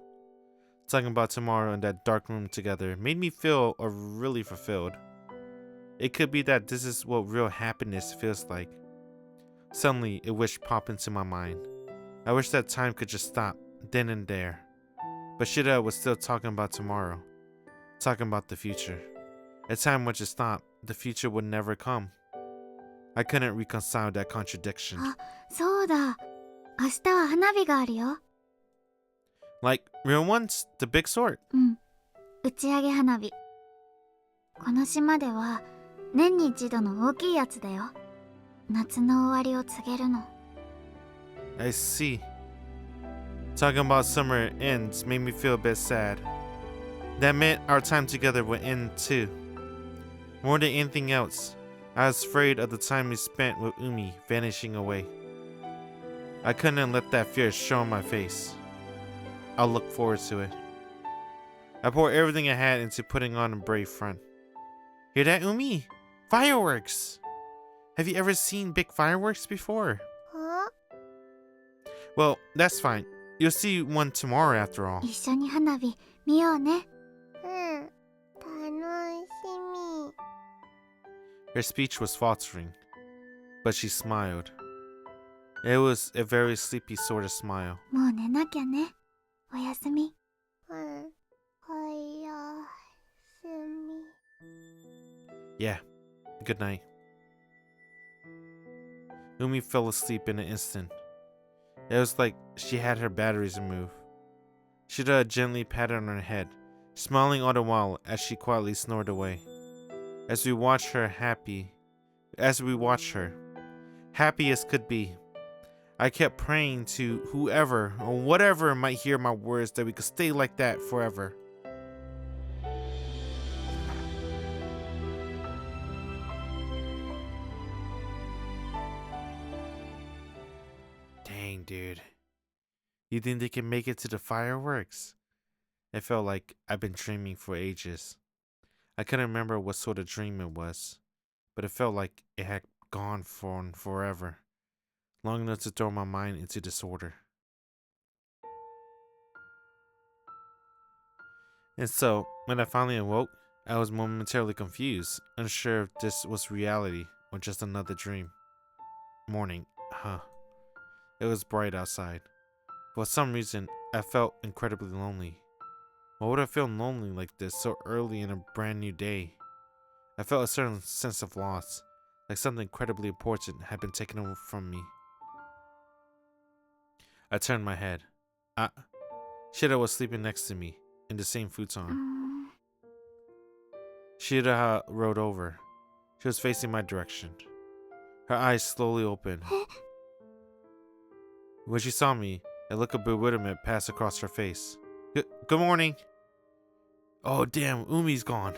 Talking about tomorrow in that dark room together made me feel really fulfilled. It could be that this is what real happiness feels like. Suddenly, a wish popped into my mind. I wish that time could just stop, then and there. But Shida was still talking about tomorrow. Talking about the future. A time would just stop, the future would never come. I couldn't reconcile that contradiction. あ、そうだ。明日は花火があるよ。Like real ones? The big sort? うん。打ち上げ花火。この島では年に一度の大きいやつだよ。夏の終わりを告げるの。I see. Talking about summer ends made me feel a bit sad. That meant our time together would end too. More than anything else, I was afraid of the time we spent with Umi vanishing away. I couldn't let that fear show on my face. I'll look forward to it. I poured everything I had into putting on a brave front. Hear that, Umi? Fireworks! Have you ever seen big fireworks before? あ、 Well, that's fine. You'll see one tomorrow after all. 一緒に花火見ようね。うん。楽しみ。 Her speech was faltering, but she smiled. It was a very sleepy sort of smile. もう寝なきゃね。おやすみ。うん。おやすみ。 Yeah, good night. Umi fell asleep in an instant. It was like she had her batteries removed. Shida gently patted on her head, smiling all the while as she quietly snored away. As we watched her, happy as could be, I kept praying to whoever or whatever might hear my words that we could stay like that forever. Dang, dude. You think they can make it to the fireworks? It felt like I've been dreaming for ages. I couldn't remember what sort of dream it was, but it felt like it had gone on forever, long enough to throw my mind into disorder. And so, when I finally awoke, I was momentarily confused, unsure if this was reality or just another dream. Morning, huh? It was bright outside. For some reason, I felt incredibly lonely. Why would I feel lonely like this so early in a brand new day? I felt a certain sense of loss, like something incredibly important had been taken away from me. I turned my head. Shida was sleeping next to me, in the same futon. Shida rode over. She was facing my direction. Her eyes slowly opened. When she saw me, a look of bewilderment passed across her face. Good morning. Oh damn, Umi's gone.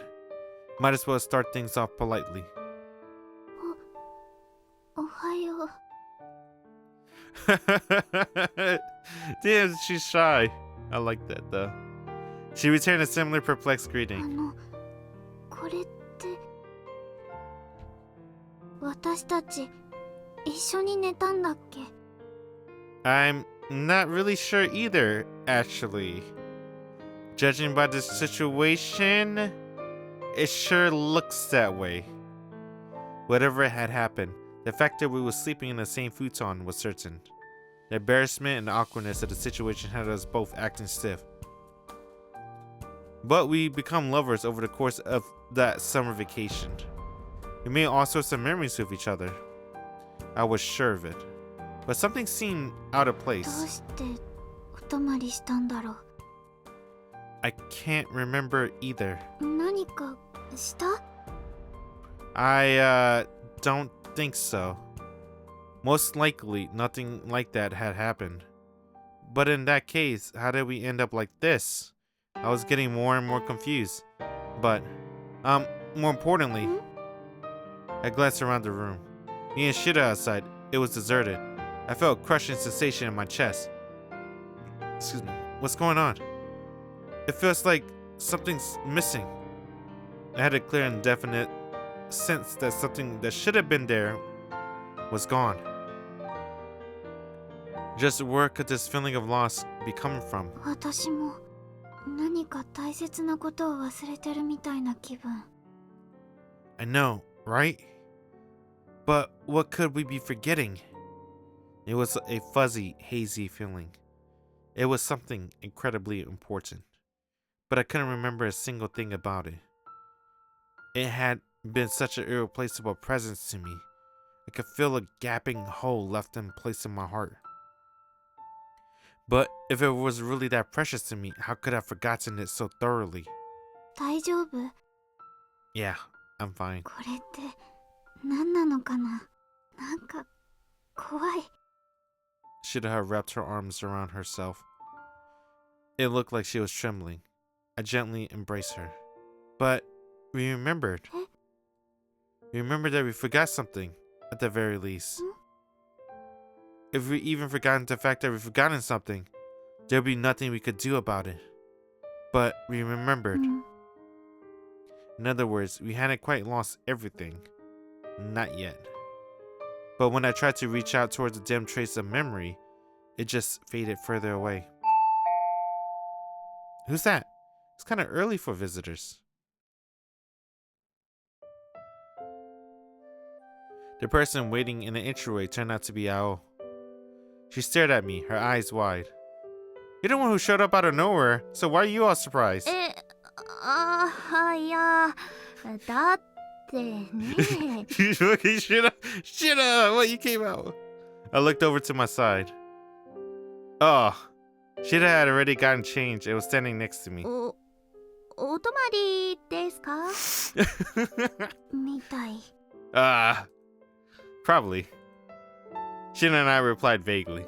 Might as well start things off politely. おはよう。 Damn, she's shy. I like that though. She returned a similar perplexed greeting. これって私たち一緒に寝たんだっけ？ I'm not really sure either, actually. Judging by this situation, it sure looks that way. Whatever had happened, the fact that we were sleeping in the same futon was certain. The embarrassment and the awkwardness of the situation had us both acting stiff. But we become lovers over the course of that summer vacation. We made all sorts of memories with each other. I was sure of it. But something seemed out of どう place. してお泊まりしたんだろ I can't remember either. う。何かした？ I don't think so. Most likely nothing like that had happened. But in that case, how did we end up like this? I was getting more and more confused. But, more importantly, I glanced around the room. Me and Shida outside, it was deserted. I felt a crushing sensation in my chest. Excuse me, what's going on? It feels like something's missing. I had a clear and definite sense that something that should have been there was gone. Just where could this feeling of loss be coming from? 私も何か大切なことを忘れてるみたいな気分。 I know, right? But what could we be forgetting? It was a fuzzy, hazy feeling. It was something incredibly important. But I couldn't remember a single thing about it. It had been such an irreplaceable presence to me. I could feel a gaping hole left in place in my heart. But if it was really that precious to me, how could I have forgotten it so thoroughly? 大丈夫？ Yeah, I'm fine. これって何なのかな？なんか怖い。 Shiroha wrapped her arms around herself. It looked like she was trembling. I gently embraced her. But we remembered. We remembered that we forgot something, at the very least. If we even forgotten the fact that we've forgotten something, there'd be nothing we could do about it. But we remembered. In other words, we hadn't quite lost everything. Not yet. But when I tried to reach out towards a dim trace of memory, it just faded further away. Who's that? It's kind of early for visitors. The person waiting in the entryway turned out to be Ao. She stared at me, her eyes wide. You're the one who showed up out of nowhere, so why are you all surprised? いや、だってね。Shit up! What, you came out? I looked over to my side. Oh, Shida had already gotten changed and was standing next to me. お泊まりですか？みたい。Probably. Shida and I replied vaguely.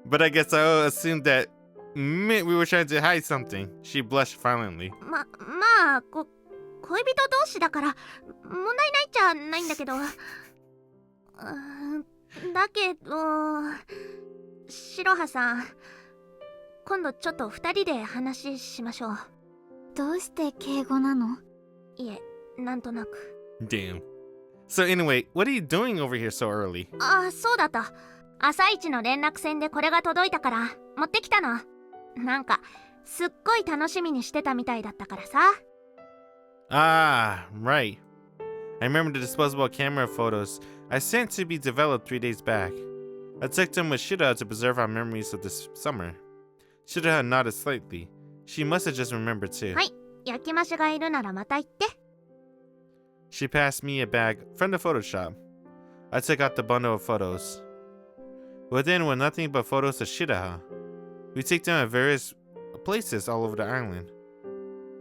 But I guess I assumed that meant we were trying to hide something. She blushed violently. まあ、恋人同士だから問題ないっちゃないんだけど。だけど、白羽さん、今度ちょっと2人で話しましょう。どうして敬語なの？いえ、なんとなく。Damn. So anyway, what are you doing over here so early? そうだった。朝一の連絡船でこれが届いたから持ってきたの。なんかすっごい楽しみにしてたみたいだったからさ。Right. I remember the disposable camera photos I sent to be developed 3 days back. I took them with Shida to preserve our memories of this summer. Shida nodded slightly. She must have just remembered too. はい、焼き増しがいるならまた言って。She passed me a bag from the photo shop. I took out the bundle of photos. Within were nothing but photos of Shiraha. We took them at various places all over the island.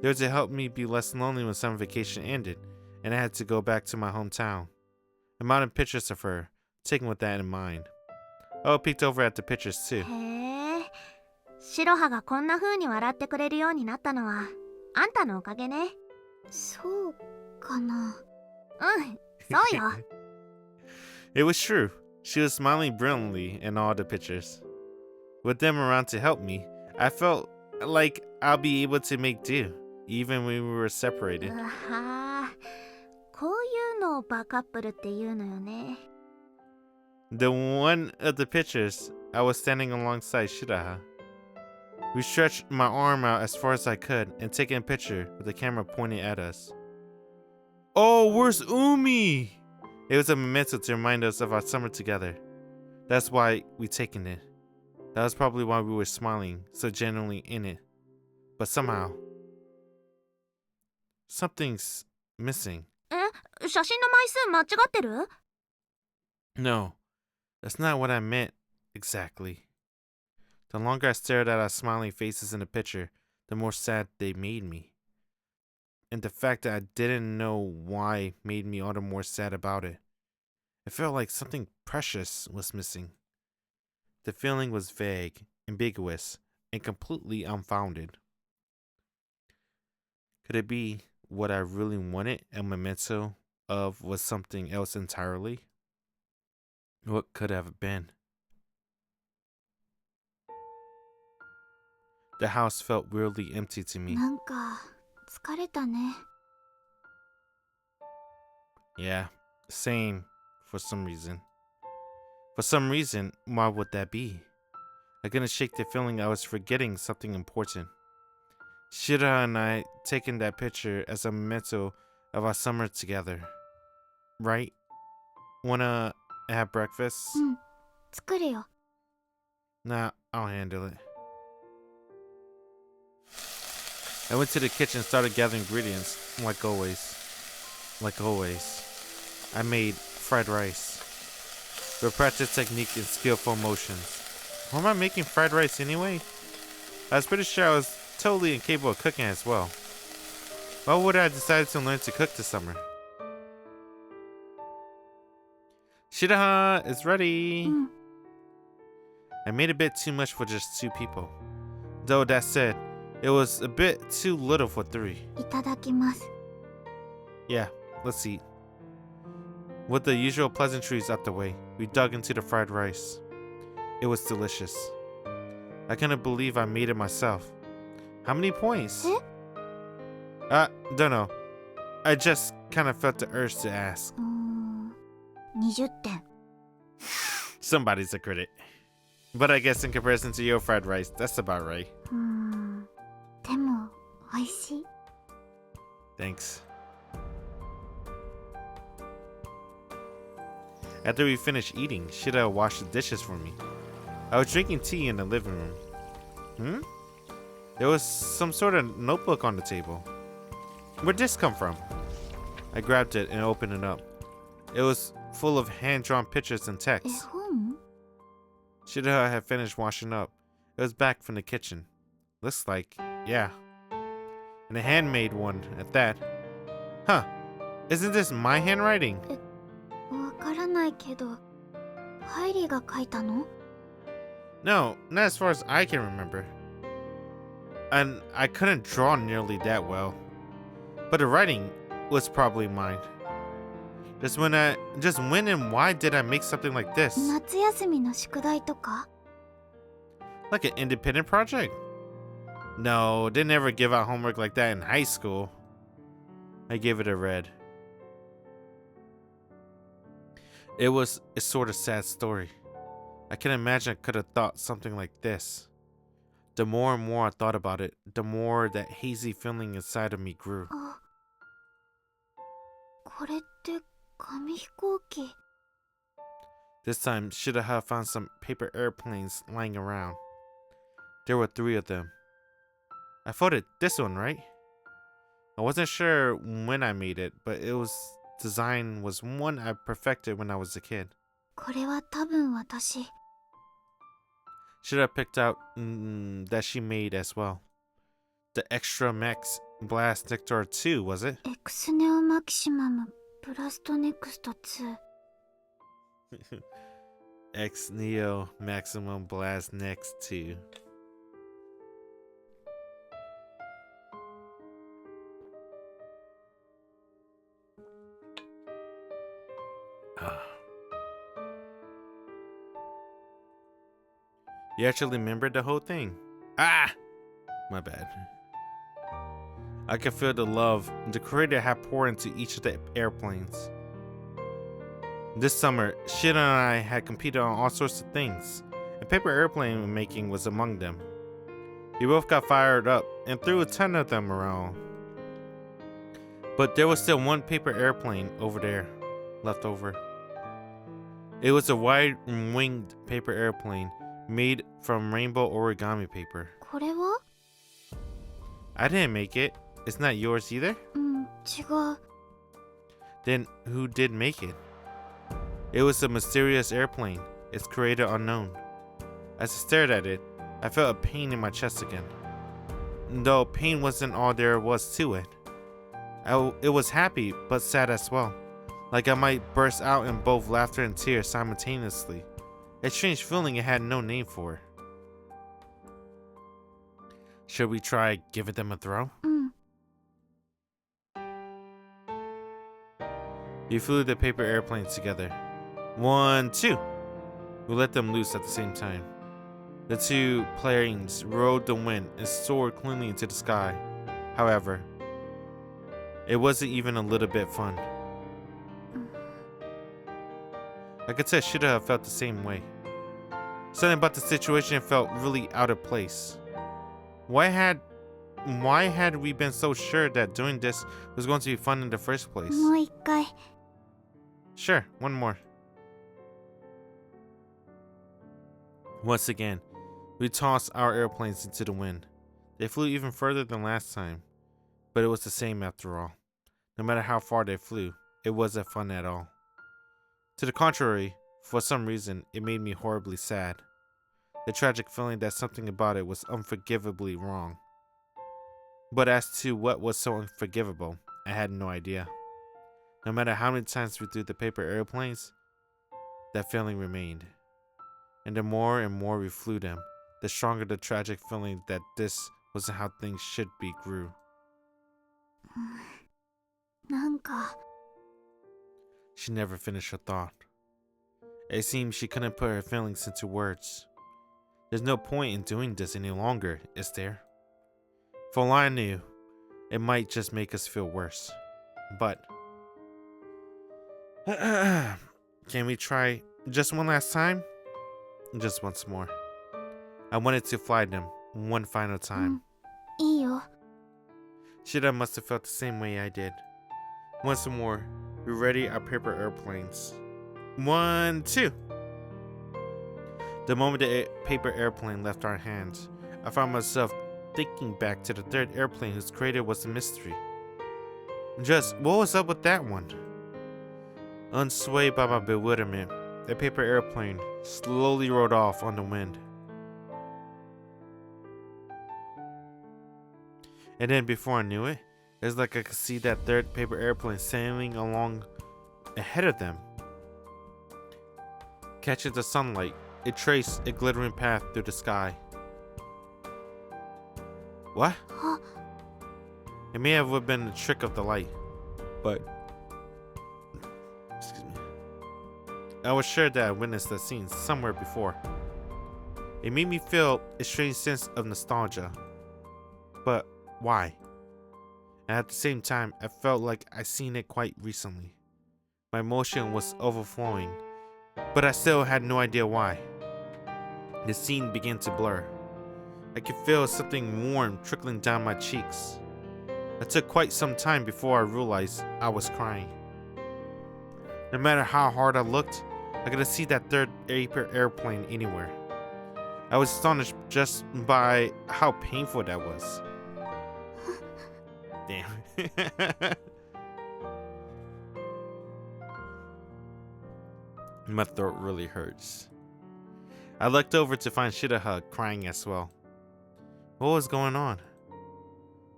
They were to help me be less lonely when summer vacation ended, and I had to go back to my hometown. I mounted pictures of her, taken with that in mind. I peeked over at the pictures too. へえ、白羽がこんな風に笑ってくれるようになったのはあんたのおかげね。そうかな。そうよ。It was true. She was smiling brilliantly in all the pictures. With them around to help me, I felt like I'll be able to make do, even when we were separated. こういうのをバカップルって言うのよね。The one of the pictures, I was standing alongside Shiraha. We stretched my arm out as far as I could and taken a picture with the camera pointing at us. Oh, where's Umi? It was a memento to remind us of our summer together. That's why we taken it. That was probably why we were smiling so genuinely in it. But somehow, something's missing. 写真の枚数間違ってる？ No, that's not what I meant exactly. The longer I stared at our smiling faces in the picture, the more sad they made me. And the fact that I didn't know why made me all the more sad about it. It felt like something precious was missing. The feeling was vague, ambiguous, and completely unfounded. Could it be what I really wanted a memento of was something else entirely? What could have been? The house felt weirdly empty to me. なんか疲れたね。Yeah, same, for some reason. For some reason, why would that be? I couldn't shake the feeling I was forgetting something important. Shira and I taken that picture as a memento of our summer together. Right? Wanna have breakfast? 作るよ。 Nah, I'll handle it. I went to the kitchen and started gathering ingredients, like always. I made fried rice. With practice technique and skillful motions. Why am I making fried rice anyway? I was pretty sure I was totally incapable of cooking as well. Why would I decide to learn to cook this summer? Shiroha is ready. I made a bit too much for just 2 people. Though that said, it was a bit too little for 3. いただきます。 Yeah, let's eat. With the usual pleasantries out the way, we dug into the fried rice. It was delicious. I couldn't believe I made it myself. How many points? Don't know. I just kind of felt the urge to ask. 20点。 Somebody's a critic. But I guess in comparison to your fried rice, that's about right. でも美味しい。 Thanks. After we finished eating, Shida washed the dishes for me. I was drinking tea in the living room. There was some sort of notebook on the table. Where'd this come from? I grabbed it and opened it up. It was full of hand-drawn pictures and 絵 text. 本？ Shida had finished washing up. It was back from the kitchen. Looks like, yeah. And a handmade one at that. Huh. Isn't this my handwriting? わからないけど、ハイリが書いたの？ No, not as far as I can remember. And I couldn't draw nearly that well. But the writing was probably mine. Just when and why did I make something like this? 夏休みの宿題とか？ Like an independent project? No, they never give out homework like that in high school. I gave it a read. It was a sort of sad story. I can imagine I could have thought something like this. The more and more I thought about it, the more that hazy feeling inside of me grew. あ、これって紙飛行機。 This time, Shiroha found some paper airplanes lying around. There were 3 of them. I folded this one, right? I wasn't sure when I made it, but design was one I perfected when I was a kid. これは多分私。 Shiroha picked out that she made as well. The Extra Max Blast Nectar 2, was it? エクスネオマキシマムブラストネクスト2。 X Neo Maximum Blast Next 2. You actually remembered the whole thing? Ah! My bad. I could feel the love the creator had poured into each of the airplanes. This summer, Shida and I had competed on all sorts of things, and paper airplane making was among them. We both got fired up and threw a ton of them around. But there was still one paper airplane over there, left over. It was a wide-winged paper airplane made from rainbow origami paper. これは？ I didn't make it. It's not yours either? 違う。 Then who did make it? It was a mysterious airplane, its creator unknown. As I stared at it, I felt a pain in my chest again. Though pain wasn't all there was to it. It was happy, but sad as well. Like I might burst out in both laughter and tears simultaneously. A strange feeling it had no name for. Should we try giving them a throw? We flew the paper airplanes together. 1, 2. We let them loose at the same time. The 2 planes rode the wind and soared cleanly into the sky. However, it wasn't even a little bit fun. I could tell Shida felt the same way. Something about the situation felt really out of place. Why had we been so sure that doing this was going to be fun in the first place? もう一回。 Sure, one more. Once again, we tossed our airplanes into the wind. They flew even further than last time, but it was the same after all. No matter how far they flew, it wasn't fun at all. To the contrary, for some reason, it made me horribly sad. The tragic feeling that something about it was unforgivably wrong. But as to what was so unforgivable, I had no idea. No matter how many times we threw the paper airplanes, that feeling remained. And the more and more we flew them, the stronger the tragic feeling that this wasn't how things should be grew. なんか She never finished her thought. It seemed she couldn't put her feelings into words. There's no point in doing this any longer, is there? For all I knew, it might just make us feel worse. But can we try just one last time? Just once more. I wanted to fly them one final time. いいよ Shida must have felt the same way I did. Once more, we ready our paper airplanes. 1, 2. The moment the paper airplane left our hands, I found myself thinking back to the third airplane whose creator was a mystery. Just what was up with that one? Unswayed by my bewilderment, the paper airplane slowly rode off on the wind. And then before I knew it, it was like I could see that third paper airplane sailing along ahead of them. Catching the sunlight, it traced a glittering path through the sky. What? It may have been a trick of the light, but excuse me. I was sure that I witnessed that scene somewhere before. It made me feel a strange sense of nostalgia. But why? And at the same time, I felt like I'd seen it quite recently. My emotion was overflowing, but I still had no idea why. The scene began to blur. I could feel something warm trickling down my cheeks. It took quite some time before I realized I was crying. No matter how hard I looked, I couldn't see that third paper airplane anywhere. I was astonished just by how painful that was. Damn. My throat really hurts. I looked over to find Shiroha crying as well. What was going on?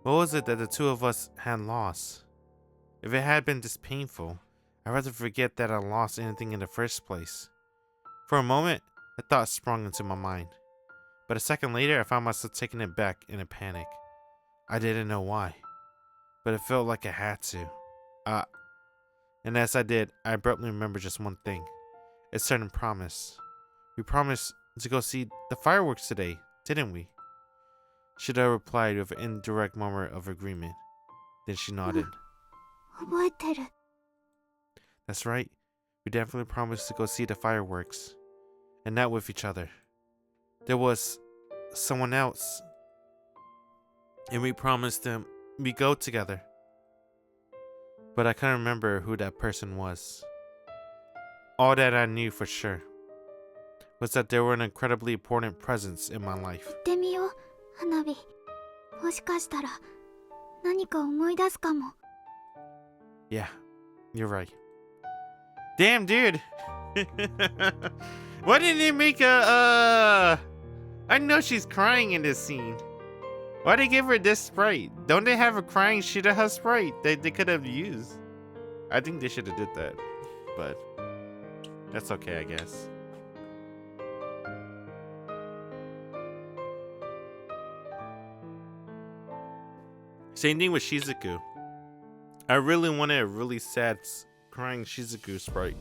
What was it that the two of us had lost? If it had been this painful, I'd rather forget that I lost anything in the first place. For a moment, a thought sprung into my mind. But a second later, I found myself taking it back in a panic. I didn't know why, but it felt like I had to. And as I did, I abruptly remembered just one thing. A certain promise. We promised to go see the fireworks today, didn't we? Shida replied with an indirect murmur of agreement. Then she nodded. 覚えてる That's right. We definitely promised to go see the fireworks. And not with each other. There was someone else. And we promised them we'd go together. But I couldn't remember who that person was. All that I knew for sure was that they were an incredibly important presence in my life. 行ってみよう花火もしかしたら何か思い出すかも Yeah, you're right. Damn, dude. Why didn't they make a, I know she's crying in this scene. Why they give her this sprite? Don't they have a crying Shiroha sprite that they could have used? I think they should have did that. But that's okay, I guess. Same thing with Shizuku. I really wanted a really sad crying Shizuku sprite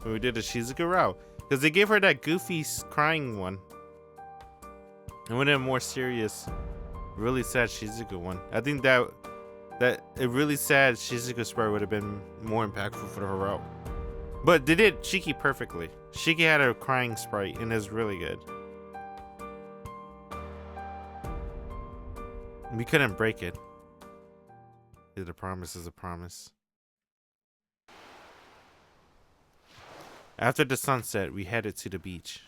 when we did the Shizuku route, because they gave her that goofy crying one. I wanted a more serious, really sad Shizuku one. I think that a really sad Shizuku sprite would have been more impactful for her route. But they did Shiki perfectly. Shiki had a crying sprite and it was really good. We couldn't break it. The promise is a promise. After the sunset, we headed to the beach.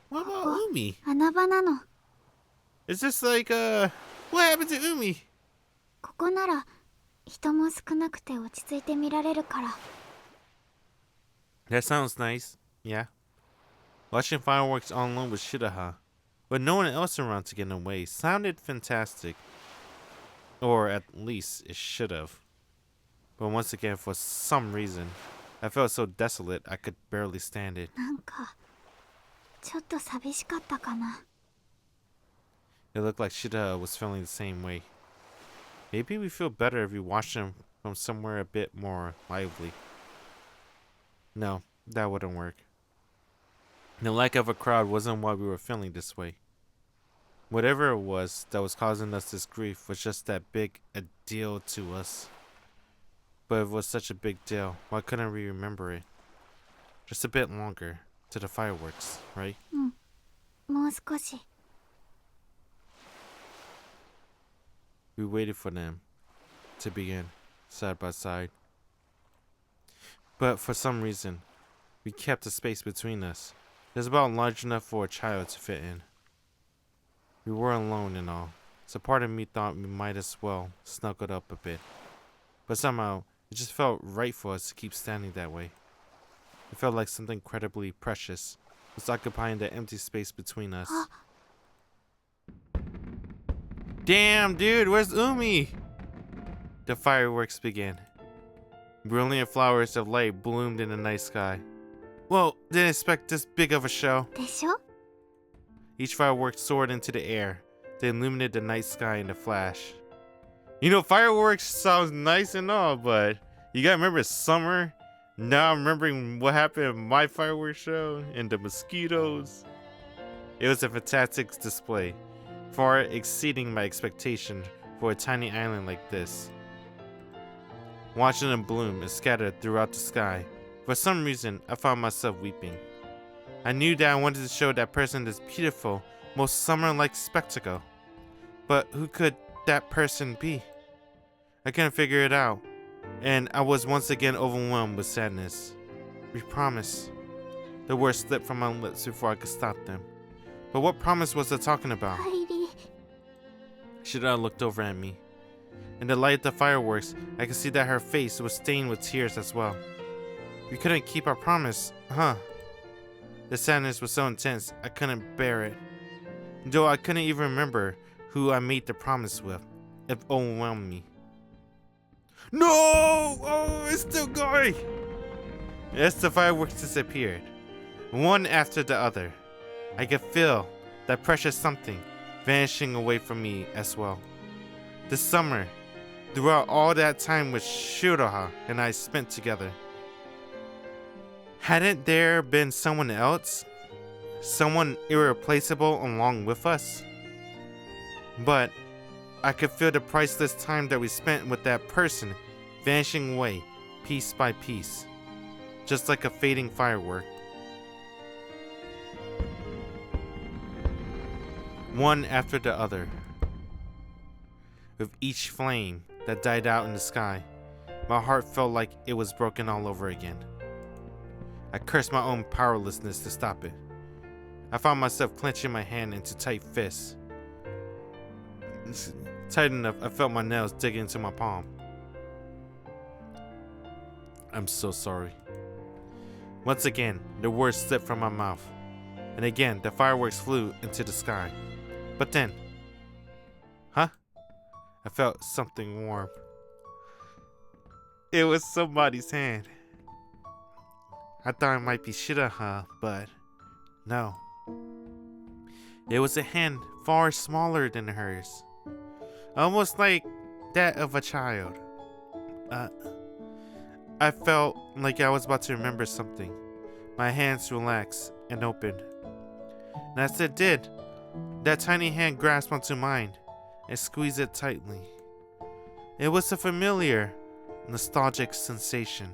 What about Umi? 穴場なの Is this like, what happened to Umi? ここなら人も少なくて落ち着いて見られるから。 That sounds nice, yeah. Watching fireworks all alone with Shiroha, with no one else around to get in the way, sounded fantastic. Or at least it should have. But once again, for some reason, I felt so desolate I could barely stand it. なんかちょっと寂しかったかな。 It looked like Shiroha was feeling the same way. Maybe we feel better if we watch them from somewhere a bit more lively. No, that wouldn't work. The lack of a crowd wasn't why we were feeling this way. Whatever it was that was causing us this grief was just that big a deal to us. But if it was such a big deal, why couldn't we remember it? Just a bit longer to the fireworks, right? もう少し。 We waited for them to begin, side by side. But for some reason, we kept the space between us. It was about large enough for a child to fit in. We were alone and all, so part of me thought we might as well snuggle up a bit. But somehow, it just felt right for us to keep standing that way. It felt like something incredibly precious was occupying the empty space between us. Damn, dude, where's Umi? The fireworks began. Brilliant flowers of light bloomed in the night sky. Well, didn't expect this big of a show. でしょ? Each firework soared into the air. They illuminated the night sky in a flash. You know, fireworks sounds nice and all, but you gotta remember it's summer. Now I'm remembering what happened at my fireworks show and the mosquitoes. It was a fantastic display, far exceeding my expectation for a tiny island like this. Watching them bloom and scatter throughout the sky, for some reason I found myself weeping. I knew that I wanted to show that person this beautiful, most summer-like spectacle. But who could that person be? I couldn't figure it out, and I was once again overwhelmed with sadness. We promised. The words slipped from my lips before I could stop them. But what promise was I talking about? Hairi. Shiroha looked over at me. In the light of the fireworks, I could see that her face was stained with tears as well. We couldn't keep our promise, huh? The sadness was so intense, I couldn't bear it. Though I couldn't even remember who I made the promise with, it overwhelmed me. No! Oh, it's still going! As the fireworks disappeared, one after the other, I could feel that precious something vanishing away from me as well. This summer, throughout all that time with Shiroha and I spent together, hadn't there been someone else? Someone irreplaceable along with us? But I could feel the priceless time that we spent with that person vanishing away piece by piece, just like a fading firework. One after the other. With each flame that died out in the sky, my heart felt like it was broken all over again. I cursed my own powerlessness to stop it. I found myself clenching my hand into tight fists. Tight enough, I felt my nails digging into my palm. I'm so sorry. Once again, the words slipped from my mouth. And again, the fireworks flew into the sky. But then... Huh? I felt something warm. It was somebody's hand. I thought it might be Shiroha, but no. It was a hand far smaller than hers. Almost like that of a child. I felt like I was about to remember something. My hands relaxed and opened. And as it did, that tiny hand grasped onto mine and squeezed it tightly. It was a familiar, nostalgic sensation.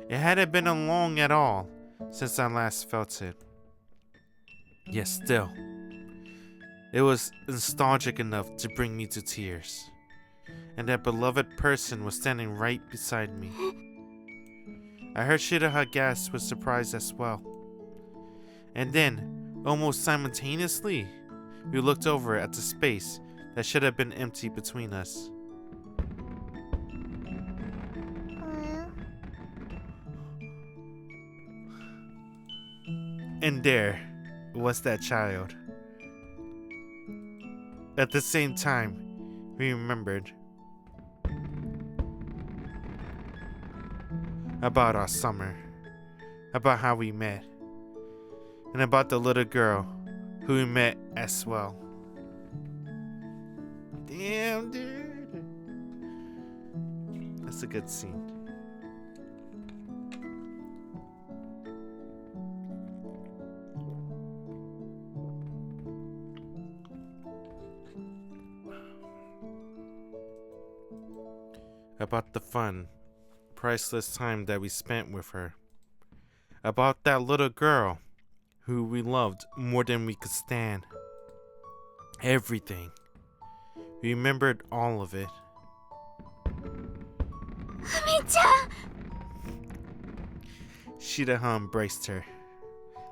It hadn't been long at all since I last felt it. Yet still, it was nostalgic enough to bring me to tears. And that beloved person was standing right beside me. I heard Shiroha gasp with surprise as well. And then, almost simultaneously, we looked over at the space that should have been empty between us. And there was that child. At the same time, we remembered about our summer, about how we met, and about the little girl who we met as well. Damn, dude. That's a good scene. About the fun, priceless time that we spent with her. About that little girl who we loved more than we could stand. Everything. We remembered all of it. Umi-chan! Shiroha embraced her,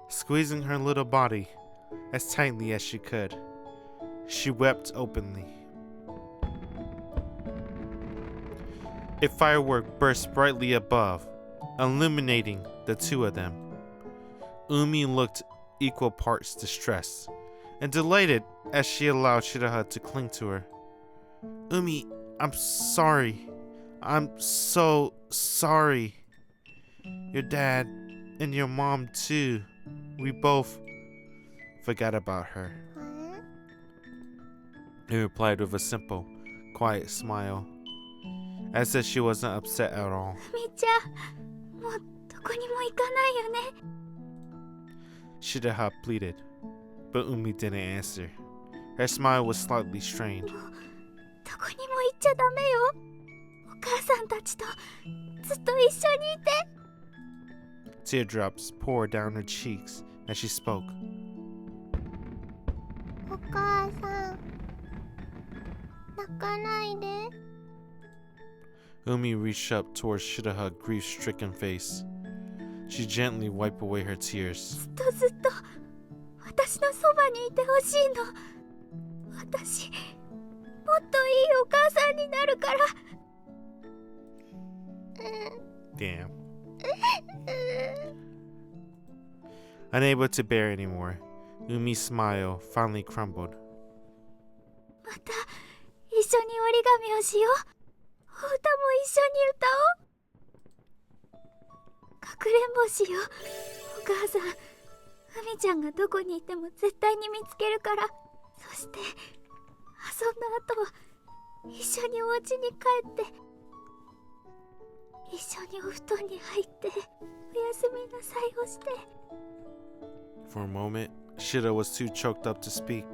squeezing her little body as tightly as she could. She wept openly. A firework burst brightly above, illuminating the two of them. Umi looked equal parts distressed and delighted as she allowed Shiroha to cling to her. Umi, I'm sorry. I'm so sorry. Your dad and your mom too. We both forgot about her. He replied with a simple, quiet smile, as if she wasn't upset at all. みーちゃん、もうどこにも行かないよね。Shiroha pleaded, but Umi didn't answer. Her smile was slightly strained. どこにも行っちゃダメよ。お母さんたちとずっと一緒にいて。Teardrops poured down her cheeks as she spoke. お母さん、泣かないで。Umi reached up towards Shiroha's grief-stricken face. She gently wiped away her tears. ずっとずっと私のそばにいてほしいの。私、もっといいお母さんになるから。Damn. Unable to bear anymore, Umi's smile finally crumbled. また一緒に折り紙をしよう。お歌も一緒に歌おう。かくれんぼしよう。お母さん、海ちゃんがどこにいても絶対に見つけるから。そして遊んだ後は一緒にお家に帰って一緒にお布団に入っておやすみなさいをして。 For a moment, Shiro was too choked up to speak.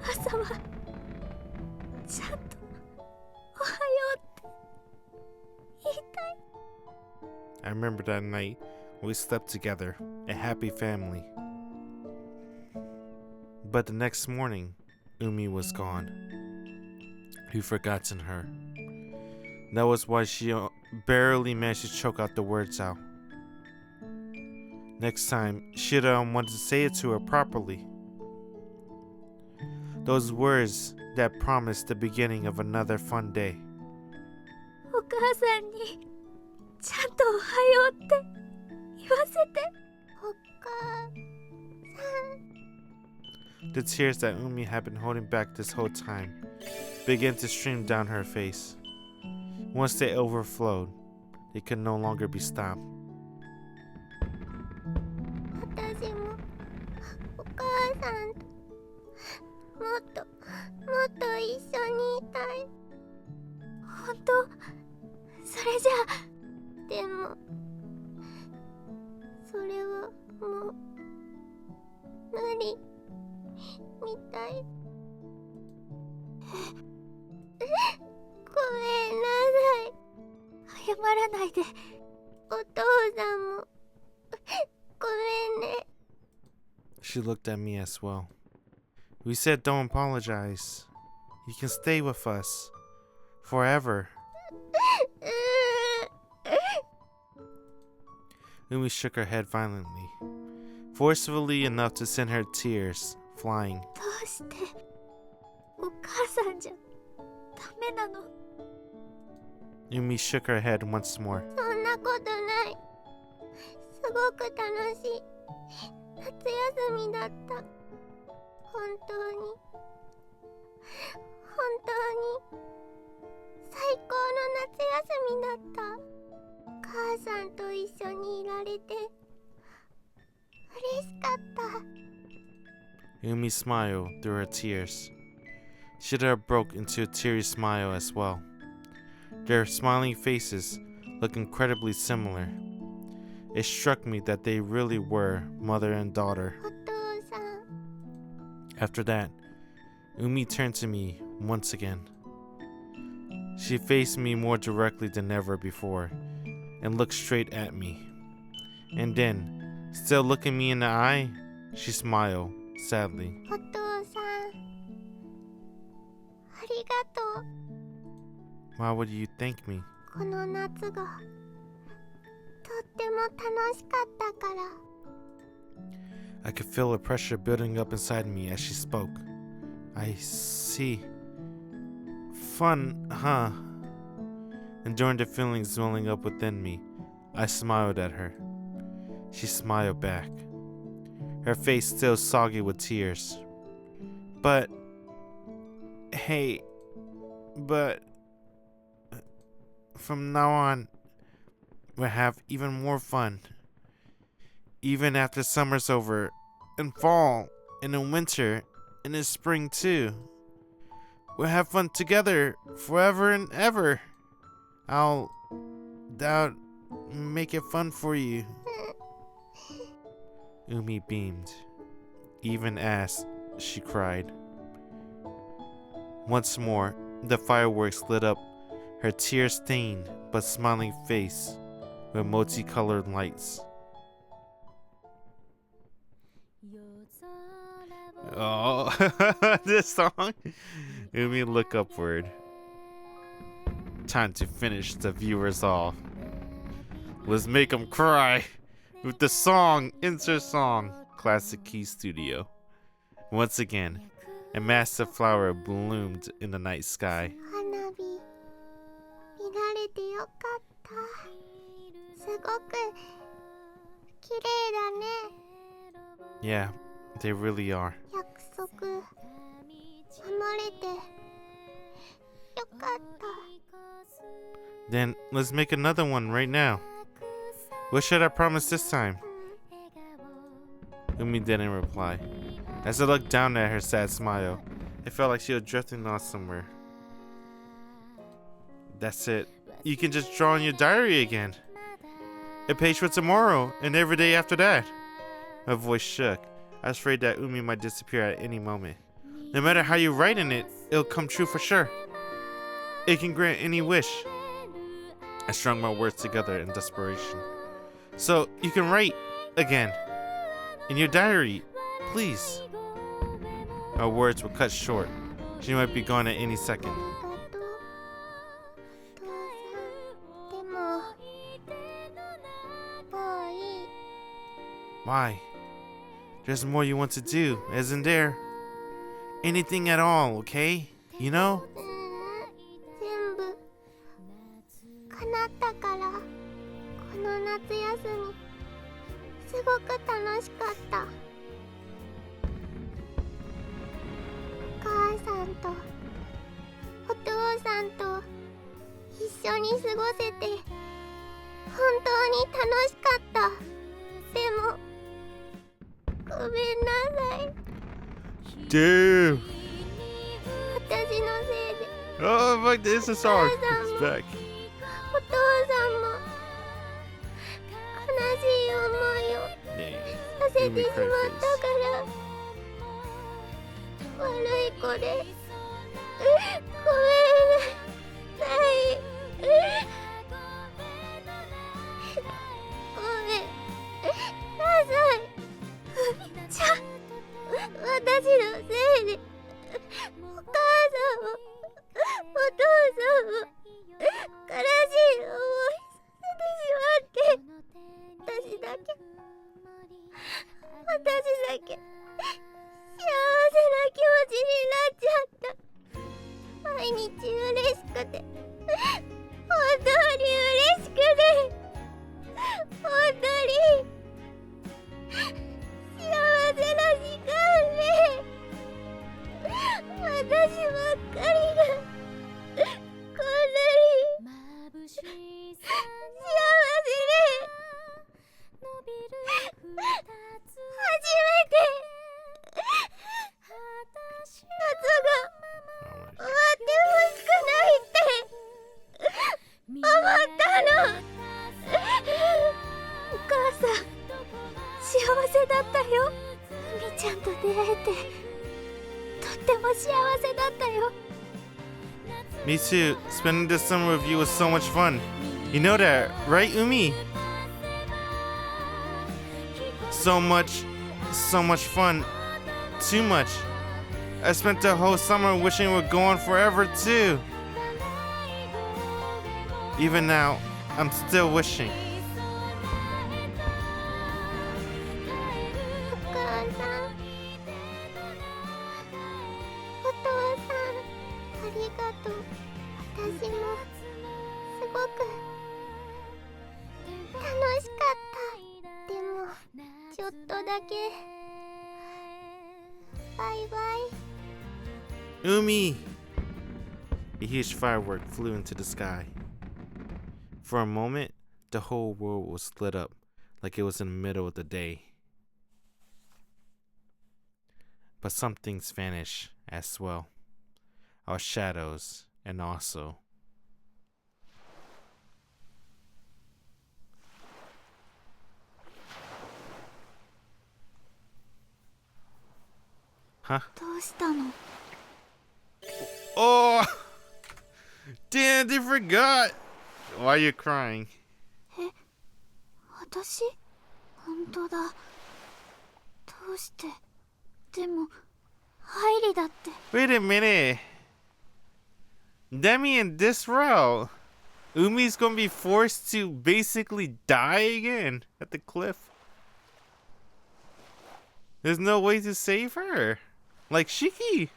朝はちゃんとおはようって言いたい。 I remember that night we slept together, a happy family. But the next morning, Umi was gone. We'd forgotten her. That was why she barely managed to choke out the words out. Next time, Shiro wanted to say it to her properly. Those words that promised the beginning of another fun day. お母さんにちゃんとおはようって言わせて。お母さん。 The tears that Umi had been holding back this whole time began to stream down her face. Once they overflowed, they could no longer be stopped. 私もお母さんともっと一緒にいたい。本当？それじゃあ。でもそれはもう無理みたい。ごめんなさい。謝らないで。お父さんもごめんね。 She looked at me as well. We said don't apologize. You can stay with us forever. Umi shook her head violently, forcefully enough to send her tears flying. どうしてお母さんじゃダメなの？ Umi shook her head once more. そんなことない。楽しい夏休みだった。本当に最高の夏休みだった。母さんと一緒にいられて嬉しかった。 Umi smiled through her tears. Shida broke into a teary smile as well. Their smiling faces looked incredibly similar. It struck me that they really were mother and daughter. お父さん。 After that, Umi turned to me once again. She faced me more directly than ever before and looked straight at me. And then, still looking me in the eye, she smiled sadly. お父さん、ありがとう。 Why would you thank me? この夏がとっても楽しかったから。 I could feel a pressure building up inside me as she spoke. I see. Fun, huh? Enduring the feelings welling up within me, I smiled at her. She smiled back, her face still soggy with tears. But from now on, we'll have even more fun. Even after summer's over, in fall, and in winter, and in spring too. We'll have fun together forever and ever. I'll make it fun for you. Umi beamed, even as she cried. Once more, the fireworks lit up her tear-stained but smiling face with multicolored lights. Oh, this song. Umi look upward. Time to finish the viewers off. Let's make them cry with the song, insert song, Classic Key Studio. Once again, a massive flower bloomed in the night sky. 花火見られてよかった。すごく綺麗だね。 Yeah, they really are. 約束守れてよかった。 Then let's make another one right now. What should I promise this time? Umi didn't reply. As I looked down at her sad smile, it felt like she was drifting off somewhere. That's it. You can just draw in your diary again. A page for tomorrow and every day after that. My voice shook. I was afraid that Umi might disappear at any moment. No matter how you write in it, it'll come true for sure. It can grant any wish. I strung my words together in desperation. So you can write again. In your diary, please. My words were cut short. She might be gone at any second. でももういい。 Why? There's more you want to do, isn't there? Anything at all, okay? You know? 全部叶ったから。この夏休みすごく楽しかった。お母さんとお父さんと一緒に過ごせて本当に楽しかった。でもごめんなさい。 Dude! 私のせいで Oh, fuck, this is a song. It's back. お父さんも悲しい思いを Dang. させてしまったから悪い子でごめんなさい。ごめんなさい。じゃあ私のせいでお母さんもお父さんも悲しい思いさせてしまって私だけ幸せな気持ちになっちゃった。毎日よ。海ちゃんと出会えてとっても幸せだったよ。 Me too. Spending this summer with you was so much fun. You know that, right, Umi? So much fun. Too much. I spent the whole summer wishing we were going forever too. Even now, I'm still wishing. お母さん、お父さん、ありがとう。私もすごく楽しかった。でもちょっとだけ。バイバイ。 Umi! A huge firework flew into the sky. For a moment, the whole world was lit up like it was in the middle of the day. But some things vanished as well. Our shadows, and also Huh? どうしたの？ Oh! Damn, they forgot! Why are you crying? 私？本当だ。どうして？でも、ハイリだって。 Wait a minute. That means this route, Umi's gonna be forced to basically die again at the cliff. There's no way to save her. Like Shiki.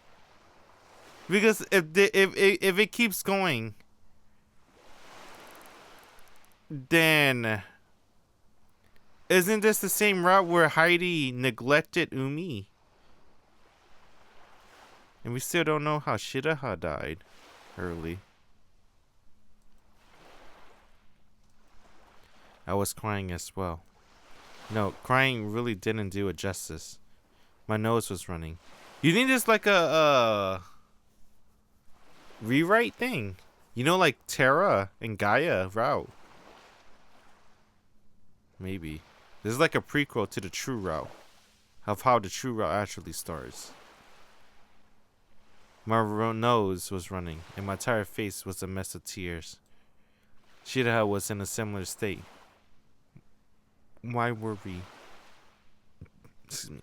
Because if it keeps going, then isn't this the same route where Heidi neglected Umi? And we still don't know how Shiroha died early. I was crying as well. No, crying really didn't do it justice. My nose was running. You think there's like a rewrite thing? You know, like Terra and Gaia route. Maybe. This is like a prequel to the true route. Of how the true route actually starts. My nose was running, and my entire face was a mess of tears. Shiroha was in a similar state. Why were we?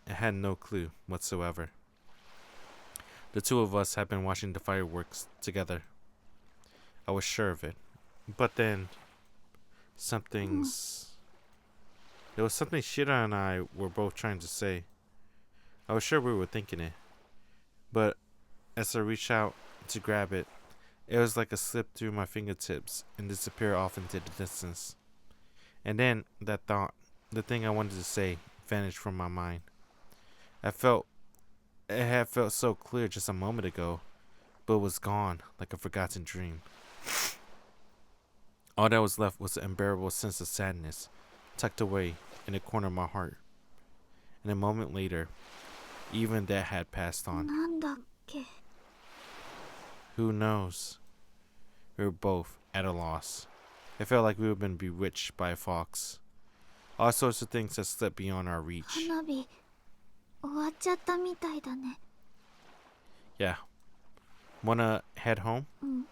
I had no clue whatsoever. The two of us had been watching the fireworks together. I was sure of it. But then, there was something Shira and I were both trying to say. I was sure we were thinking it. But as I reached out to grab it, it was like a slip through my fingertips and disappeared off into the distance. And then that thought, the thing I wanted to say, vanished from my mind. It had felt so clear just a moment ago, but it was gone like a forgotten dream. All that was left was an unbearable sense of sadness, tucked away in the corner of my heart. And a moment later, even that had passed on. なんだっけ? Who knows? We were both at a loss. It felt like we had been bewitched by a fox. All sorts of things had slipped beyond our reach. 花火終わっちゃったみたいだね。 Yeah. Wanna head home? うん。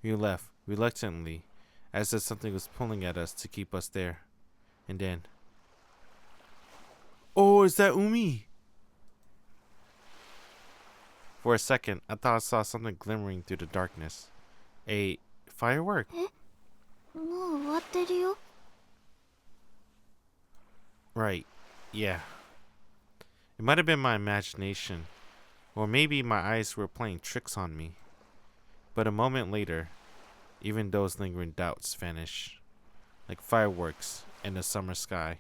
We left, reluctantly, as if something was pulling at us to keep us there. And then... Oh, is that Umi? For a second, I thought I saw something glimmering through the darkness. A firework? もう終わってるよ。 Right. Yeah. It might have been my imagination. Or maybe my eyes were playing tricks on me. But a moment later, even those lingering doubts vanished, like fireworks in the summer sky.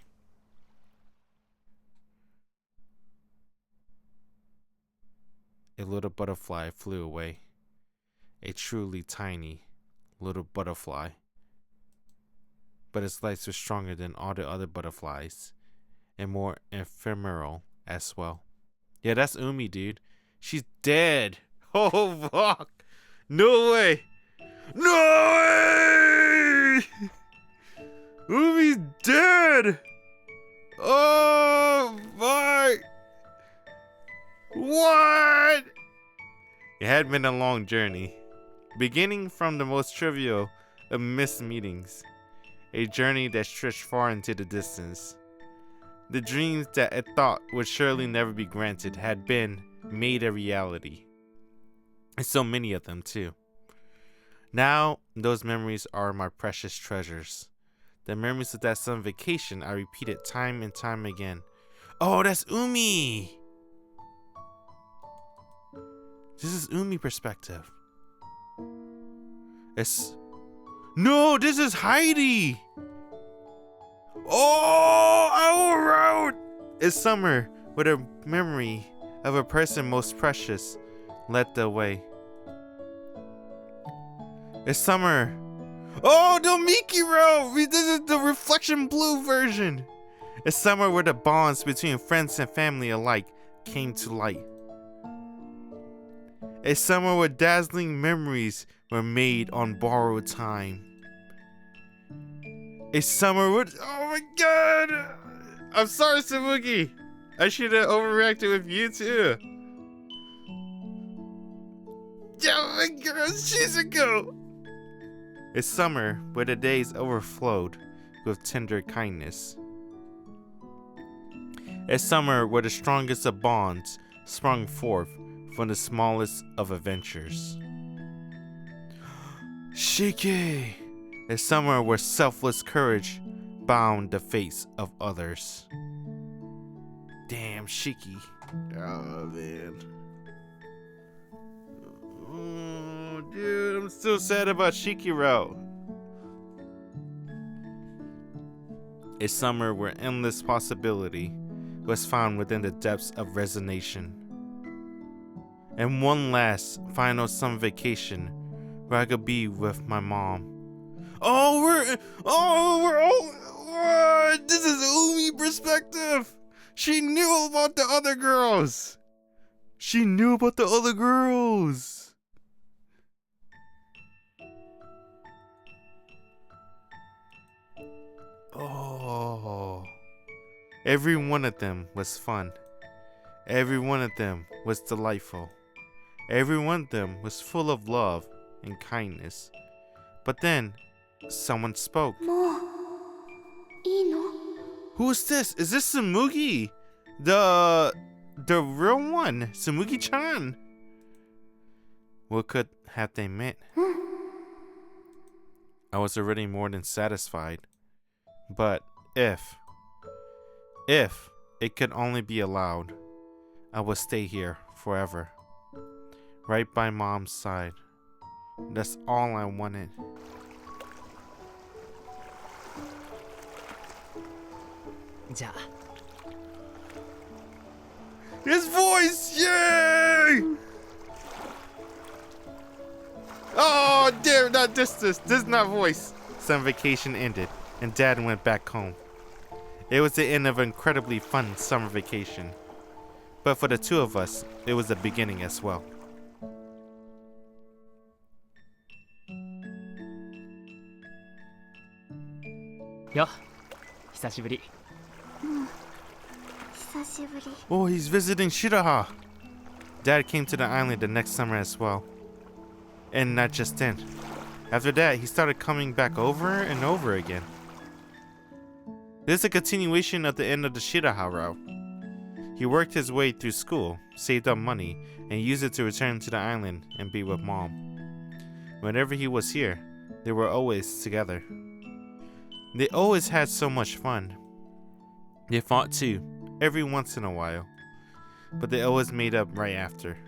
A little butterfly flew away. A truly tiny little butterfly. But its lights were stronger than all the other butterflies, and more ephemeral as well. Yeah, that's Umi, dude. She's dead. Oh, fuck. No way. No way! Umi's dead! Oh, fuck! What? It had been a long journey, beginning from the most trivial of missed meetings, a journey that stretched far into the distance. The dreams that it thought would surely never be granted had been made a reality. And so many of them, too. Now, those memories are my precious treasures. The memories of that summer vacation I repeated time and time again. Oh, that's Umi! This is Umi perspective. No, this is Heidi! Oh, I wrote! It's summer with a memory of a person most precious led the way. It's summer. Oh, the Mikiro! This is the reflection blue version. It's summer where the bonds between friends and family alike came to light. It's summer where dazzling memories were made on borrowed time. It's summer with... Oh my god! I'm sorry, Tsumugi. I should have overreacted with you too. Oh my god, Shizuko! It's summer where the days overflowed with tender kindness. It's summer where the strongest of bonds sprung forth from the smallest of adventures. Shiki! It's summer where selfless courage bound the face of others. Damn, Shiki. Oh, man. Oh, dude, I'm still sad about Shikiro. A summer where endless possibility was found within the depths of resignation. And one last, final summer vacation where I could be with my mom. This is Umi perspective. She knew about the other girls. Oh, every one of them was fun. Every one of them was delightful. Every one of them was full of love and kindness. But then, someone spoke. Who is this? Is this Tsumugi? The real one, Tsumugi-chan. What could have they meant? I was already more than satisfied. But if it could only be allowed, I would stay here forever. Right by Mom's side. That's all I wanted. His voice! Yay! Oh, damn, not this is not voice. Summer vacation ended, and Dad went back home. It was the end of an incredibly fun summer vacation. But for the two of us, it was the beginning as well. Yo, 久しぶり。久しぶり。 Oh, he's visiting Shiroha. Dad came to the island the next summer as well. And not just then. After that, he started coming back over and over again. This is a continuation of the end of the Shiroha route. He worked his way through school, saved up money, and used it to return to the island and be with Mom. Whenever he was here, they were always together. They always had so much fun. They fought too, every once in a while, but they always made up right after.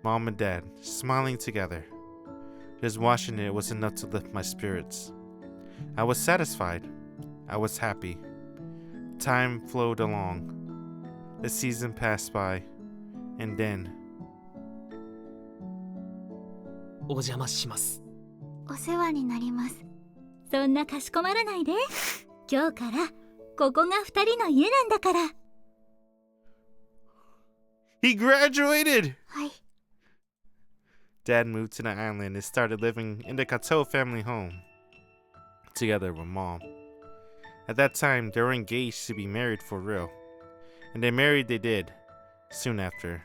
Mom and Dad, smiling together. Just watching it was enough to lift my spirits. I was satisfied. I was happy. Time flowed along. The season passed by, and then... お邪魔します。お世話になります。そんなかしこまらないで。今日からここが二人の家なんだから。He graduated! はい。 Dad moved to the island and started living in the Kato family home, together with Mom. At that time, they were engaged to be married for real. And they married they did, soon after.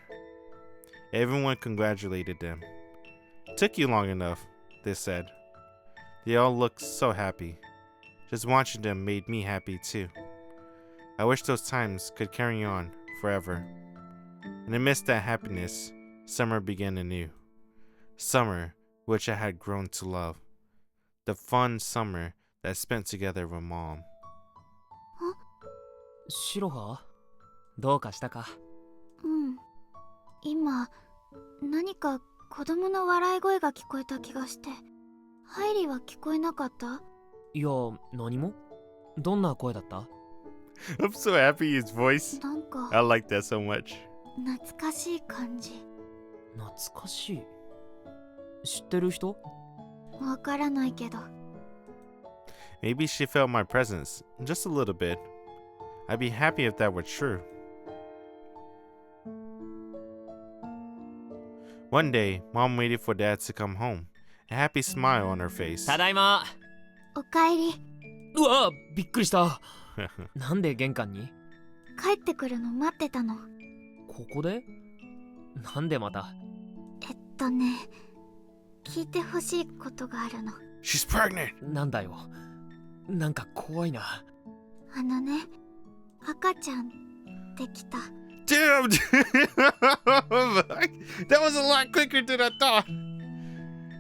Everyone congratulated them. Took you long enough, they said. They all looked so happy. Just watching them made me happy too. I wish those times could carry on forever. And amidst that happiness, summer began anew. Summer which I had grown to love. The fun summer that I spent together with Mom. シロハどうかしたか？うん。今、何か子供の笑い声が聞こえた気がして。ハイリーは聞こえなかった？いや、何も。どんな声だった？ I'm so happy his voice. なんか I like that so much. 懐かしい感じ。懐かしい。知ってる人？わからないけど。Maybe she felt my presence, just a little bit. I'd be happy if that were true. One day, Mom waited for Dad to come home, a happy smile on her face. ただいま。おかえり。うわ、びっくりした。なんで玄関に？帰ってくるの待ってたの。ここで？なんでまた？聞いてほしいことがあるの。She's pregnant! なんだよ。なんか怖いな。赤ちゃんできた。Damn! That was a lot quicker than I thought.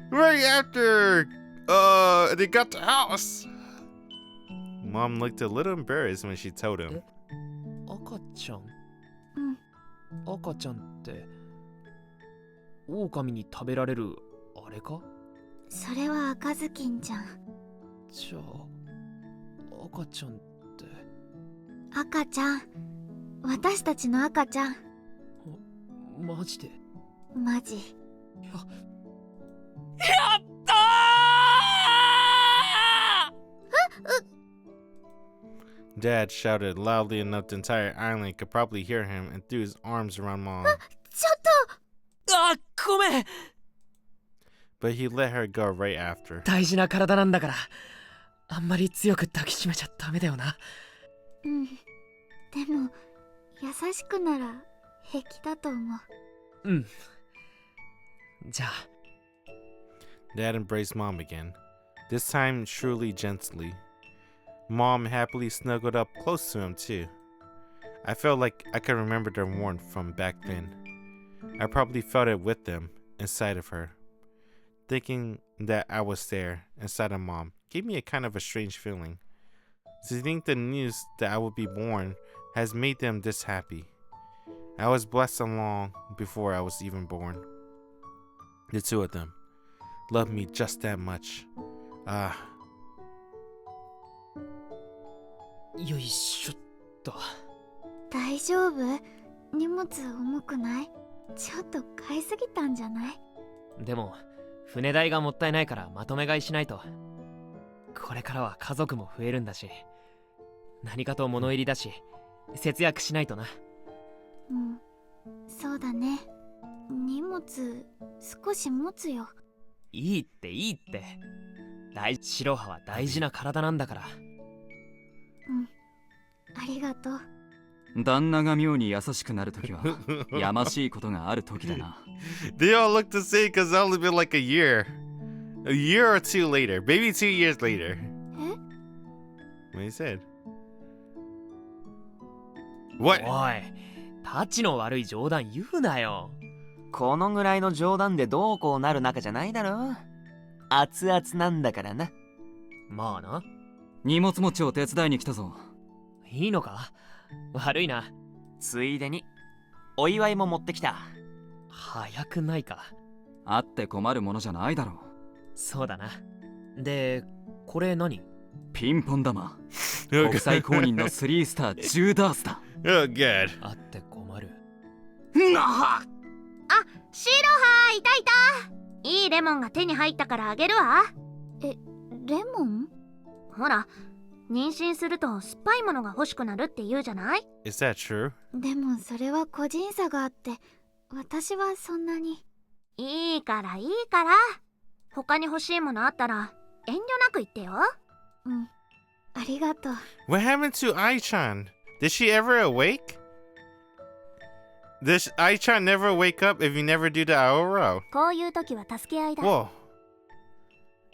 Right after, they got the house. Mom looked a little embarrassed when she told him. 赤ちゃん？うん。赤ちゃんって、狼に食べられるあれか？それは赤ずきんじゃん。じゃあ、赤ちゃんって。赤ちゃん。私たちの赤ちゃん。マジで？マジ。やったーDad shouted loudly enough the entire island could probably hear him and threw his arms around Mom. ちょっと！あ、ごめん。But he let her go right after. 大事な体なんだから、あんまり強く抱きしめちゃダメだよな。うん。でも、優しくなら平気だと思う。うん。じゃあ。Dad embraced Mom again, this time truly gently. Mom happily snuggled up close to him too. I felt like I could remember their warmth from back then. I probably felt it with them, inside of her. Thinking that I was there, inside of Mom, gave me a kind of a strange feeling. To think the news that I would be born has made them this happy. I was blessed long before I was even born. The two of them loved me just that much. よいしょっと。大丈夫？荷物重くない？ちょっと買いすぎたんじゃない？でも、船代がもったいないからまとめ買いしないと。これからは家族も増えるんだし、何かと物入りだし、節約しないとな。うん、そうだね。荷物少し持つよ。いいっていいって。白羽は大事な体なんだから。うん、ありがとう。旦那が妙に優しくなるときはやましいことがあるときだな。They all look the same because it's only been like a year or two later, maybe 2 years later. What he said? What? おい、タチの悪い冗談言うなよ。このぐらいの冗談でどうこうなる仲じゃないだろ。熱々なんだからな。まあな。荷物持ちを手伝いに来たぞ。いいのか？悪いな。ついでにお祝いも持ってきた。早くないか？あって困るものじゃないだろう。そうだな。で、これ何？ピンポン玉。国際公認の3スター10ダースだ。Oh god. あって困る。あ、シロハいたいた。いいレモンが手に入ったからあげるわ。レモン？ほら、妊娠すると酸っぱいものが欲しくなるって言うじゃない？ Is that true? でもそれは個人差があって、私はそんなに。いいからいいから。他に欲しいものあったら遠慮なく言ってよ。うん、ありがとう。 What happened to Ai-chan? Did she ever awake? Does Ai-chan never wake up if you never do the Aoro? こういう時は助け合いだ。 Whoa.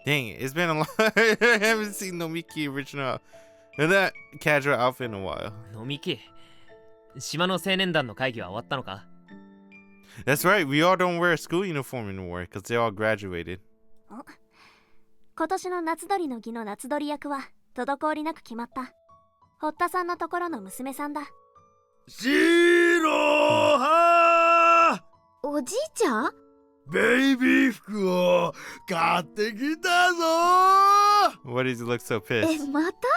Dang it, it's been a long I haven't seen Nomiki original in that casual outfit in a while. 飲みき島の青年団の会議は終わったのか？ That's right, we all don't wear a school uniform anymore because they all graduated. 今年の夏鳥の儀の夏鳥役は滞りなく決まった。堀田さんのところの娘さんだ。シロハおじいちゃん？ベイビー服を買ってきたぞ。 Why does he look so え、 pissed? また？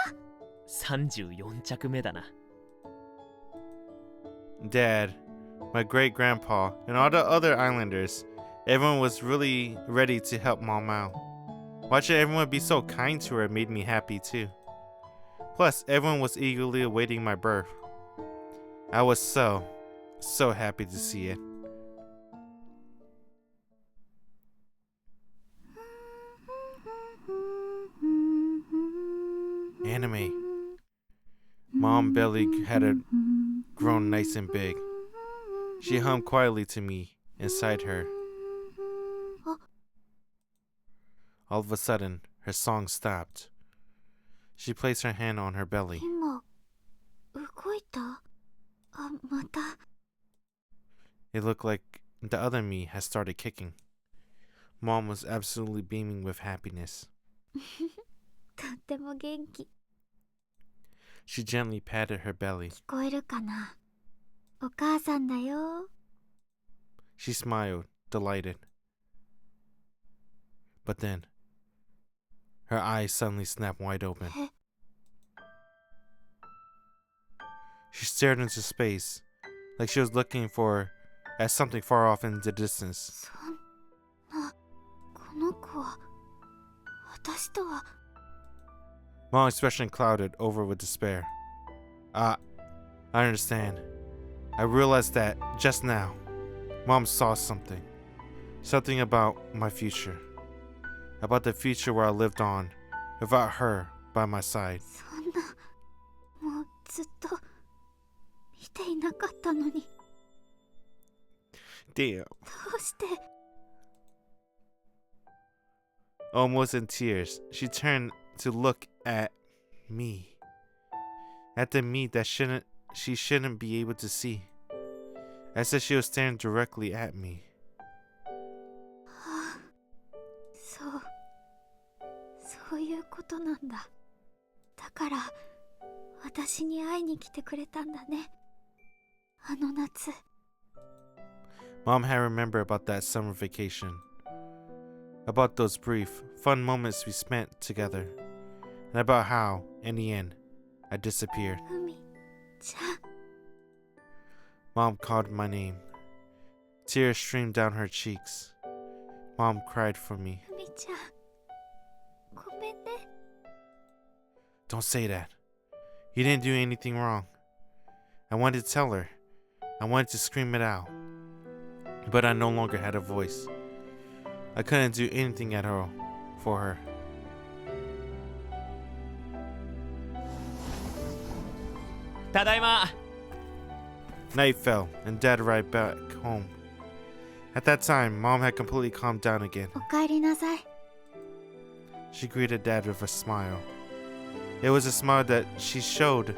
34着目だな。 Dad, my great grandpa, and all the other islanders, everyone was really ready to help Mom out. Watching everyone be so kind to her made me happy too. Plus, everyone was eagerly awaiting my birth. I was so happy to see it. Anime. Mom belly had grown nice and big. She hummed quietly to me inside her. All of a sudden, her song stopped. She placed her hand on her belly. 今動いた？あ、また。 It looked like the other me had started kicking. Mom was absolutely beaming with happiness. とっても元気。 She gently patted her belly. 聞こえるかな？お母さんだよ。 She smiled, delighted. But then, her eyes suddenly snapped wide open. え？ She stared into space, like she was looking at something far off in the distance. そんな、この子は、私とは。 Mom's expression clouded over with despair. I understand. I realized that just now. Mom saw something. Something about my future. About the future where I lived on, without her by my side. そんな、もうずっと見ていなかったのに。 Damn. どうして？ Almost in tears, she turned to look at me. At the me that she shouldn't be able to see. As if she was staring directly at me. はあ、そういうことなんだ。だから、私に会いに来てくれたんだね。あの夏。 Mom had remembered about that summer vacation. About those brief, fun moments we spent together. And about how, in the end, I disappeared. 海ちゃん。 Mom called my name. Tears streamed down her cheeks. Mom cried for me. 海ちゃん。ごめんね。 Don't say that. You didn't do anything wrong. I wanted to tell her. I wanted to scream it out. But I no longer had a voice. I couldn't do anything at all for her. Tadaima! Night fell, and Dad arrived back home. At that time, Mom had completely calmed down again. おかえりなさい。 She greeted Dad with a smile. It was a smile that showed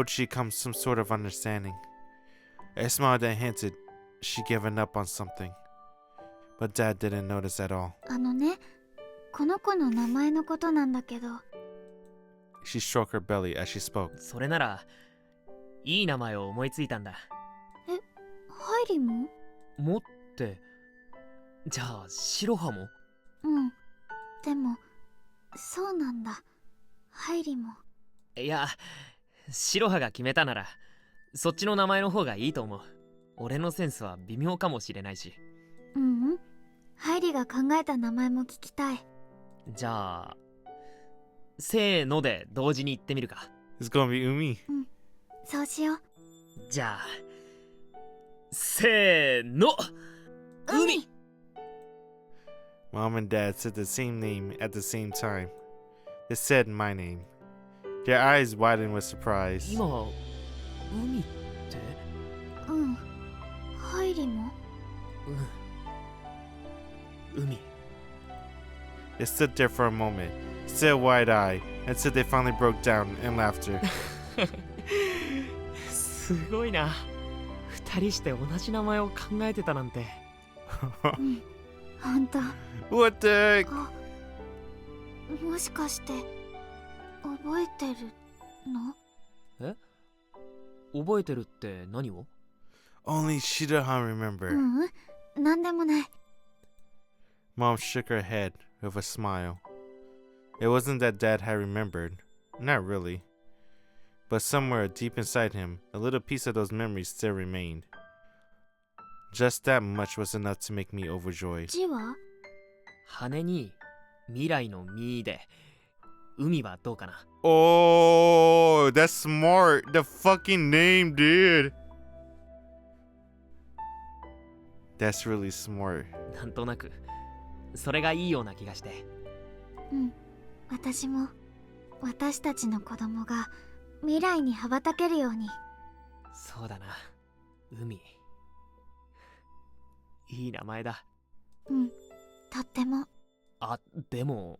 she'd come some sort of understanding. A smile that hinted she'd given up on something. But Dad didn't notice at all. あのね、この子の名前のことなんだけど。 She stroked her belly as she spoke. それならいい名前を思いついたんだ。ハイリも？もって、じゃあシロハも？うん。でも、そうなんだ。ハイリも。いや、シロハが決めたならそっちの名前の方がいいと思う。俺のセンスは微妙かもしれないし。うん。ハイリが考えた名前も聞きたい。じゃあせーので同時に言ってみるか。 It's gonna be Umi. うん。そうしよう。じゃあせーの。海。 Mom and Dad said the same name at the same time. It said my name. Their eyes widened with surprise. 今海って？うん。ハイリも？海。 They stood there for a moment, still wide-eyed, until they finally broke down in laughter. すごいな。二人して同じ名前を考えてたなんて。うん。ほんと。 What the heck? あ、もしかして覚えてるの？え？覚えてるって何を？ Only Shiroha remembered. うん、なんでもない。 Mom shook her head with a smile. It wasn't that Dad had remembered. Not really. But somewhere deep inside him, a little piece of those memories still remained. Just that much was enough to make me overjoyed. 字は？羽に未来の実で海はどうかな？ Oh, that's smart. The fucking name, dude. That's really smart. なんとなくそれがいいような気がして。うん、私も私たちの子供が未来に羽ばたけるように。そうだな、海。いい名前だ。うん、とっても。あ、でも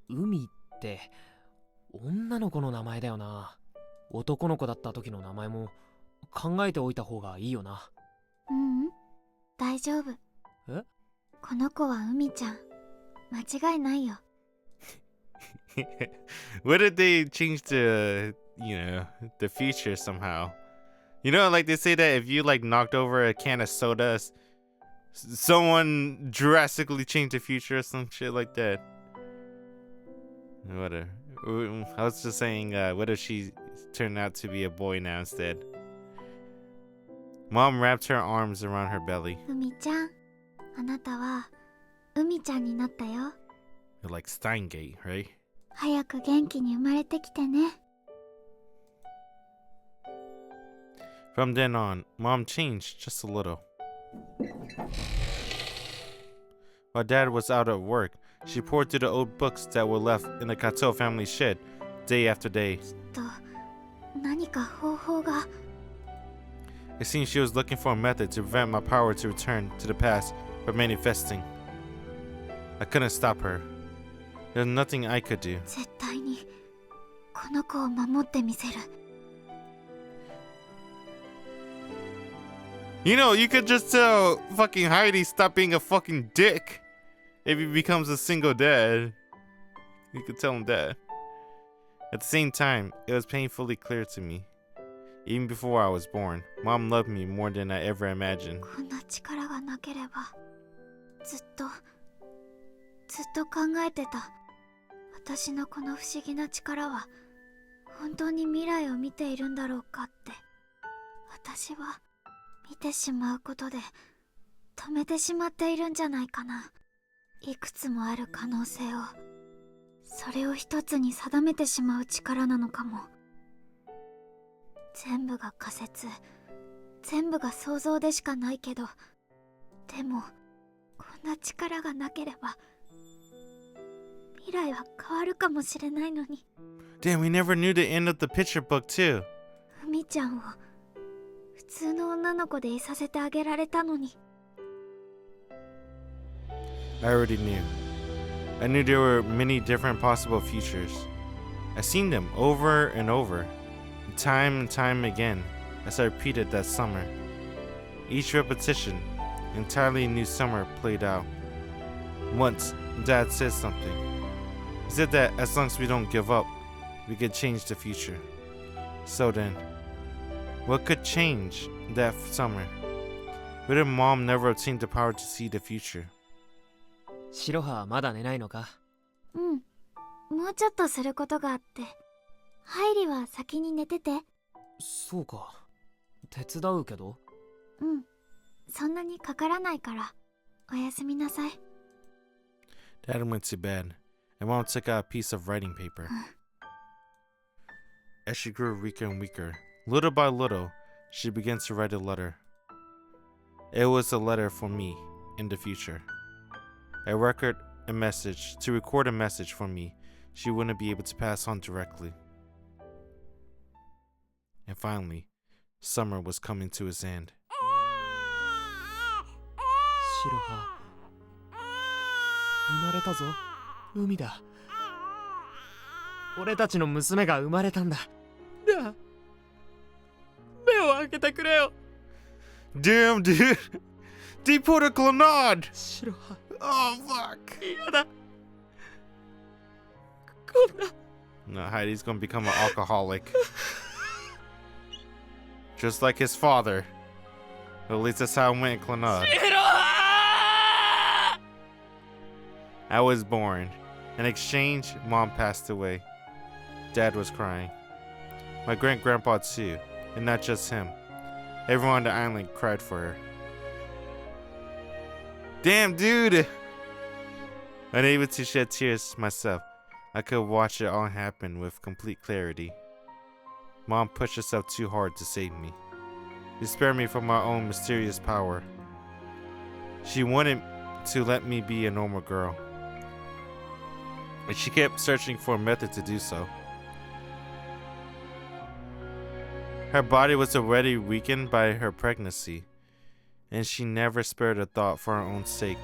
海って女の子の名前だよな。男の子だった時の名前も考えておいた方がいいよな。ううん、大丈夫。え？この子は海ちゃん。間違いないよ。What if they change the, the future somehow? You know, like they say that if you like knocked over a can of soda, someone drastically changed the future or some shit like that. Whatever. I was just saying, what if she turned out to be a boy now instead? Mom wrapped her arms around her belly. 海ちゃん、あなたは海ちゃんになったよ。You're like Steingate, right? 早く元気に生まれてきてね。From then on, Mom changed just a little. While Dad was out at work, she poured through the old books that were left in the Kato family shed day after day. きっと何か方法が。 It seemed she was looking for a method to prevent my power to return to the past from manifesting. I couldn't stop her. There was nothing I could do. 絶対にこの子を守ってみせる。You know, you could just tell fucking Heidi stop being a fucking dick if he becomes a single dad. You could tell him that. At the same time, it was painfully clear to me. Even before I was born, Mom loved me more than I ever imagined. こんな力がなければずっと考えてた。私のこの不思議な力は本当に未来を見ているんだろうかって。私は見てしまうことで止めてしまっているんじゃないかな。いくつもある可能性を、それを一つに定めてしまう力なのかも。全部が仮説、全部が想像でしかないけど、でもこんな力がなければ未来は変わるかもしれないのに。 Damn, we never knew the end of the picture book too. 海ちゃんを普通の女の子でいさせてあげられたのに。 I already knew. I knew there were many different possible futures. I seen them over and over, time and time again, as I repeated that summer. Each repetition, entirely new summer played out. Once, Dad said something. He said that as long as we don't give up, we could change the future. So then, what could change that summer? What if Mom never obtained the power to see the future? シロハはまだ寝ないのか？うん、もうちょっとすることがあって。ハイリは先に寝てて。そうか、手伝うけど。うん、そんなにかからないから。おやすみなさい。 Dad went to bed, and Mom took out a piece of writing paper. As she grew weaker and weaker, little by little, she began to write a letter. It was a letter for me in the future. To record a message for me she wouldn't be able to pass on directly. And finally, summer was coming to its end. シロハ、生まれたぞ。海だ。俺たちの娘が生まれたんだ。なあ、目を開けてくれよ。Damn, dude! They put a clonade! シロハ、 Oh, fuck! 嫌だ。こんな。 No, Heidi's gonna become an alcoholic. Just like his father. At least that's how it went in Clonade. I was born. In exchange, Mom passed away. Dad was crying. My great-grandpa too, and not just him. Everyone on the island cried for her. Damn, dude! Unable to shed tears myself, I could watch it all happen with complete clarity. Mom pushed herself too hard to save me. She spared me from my own mysterious power. She wanted to let me be a normal girl. But she kept searching for a method to do so. Her body was already weakened by her pregnancy, and she never spared a thought for her own sake.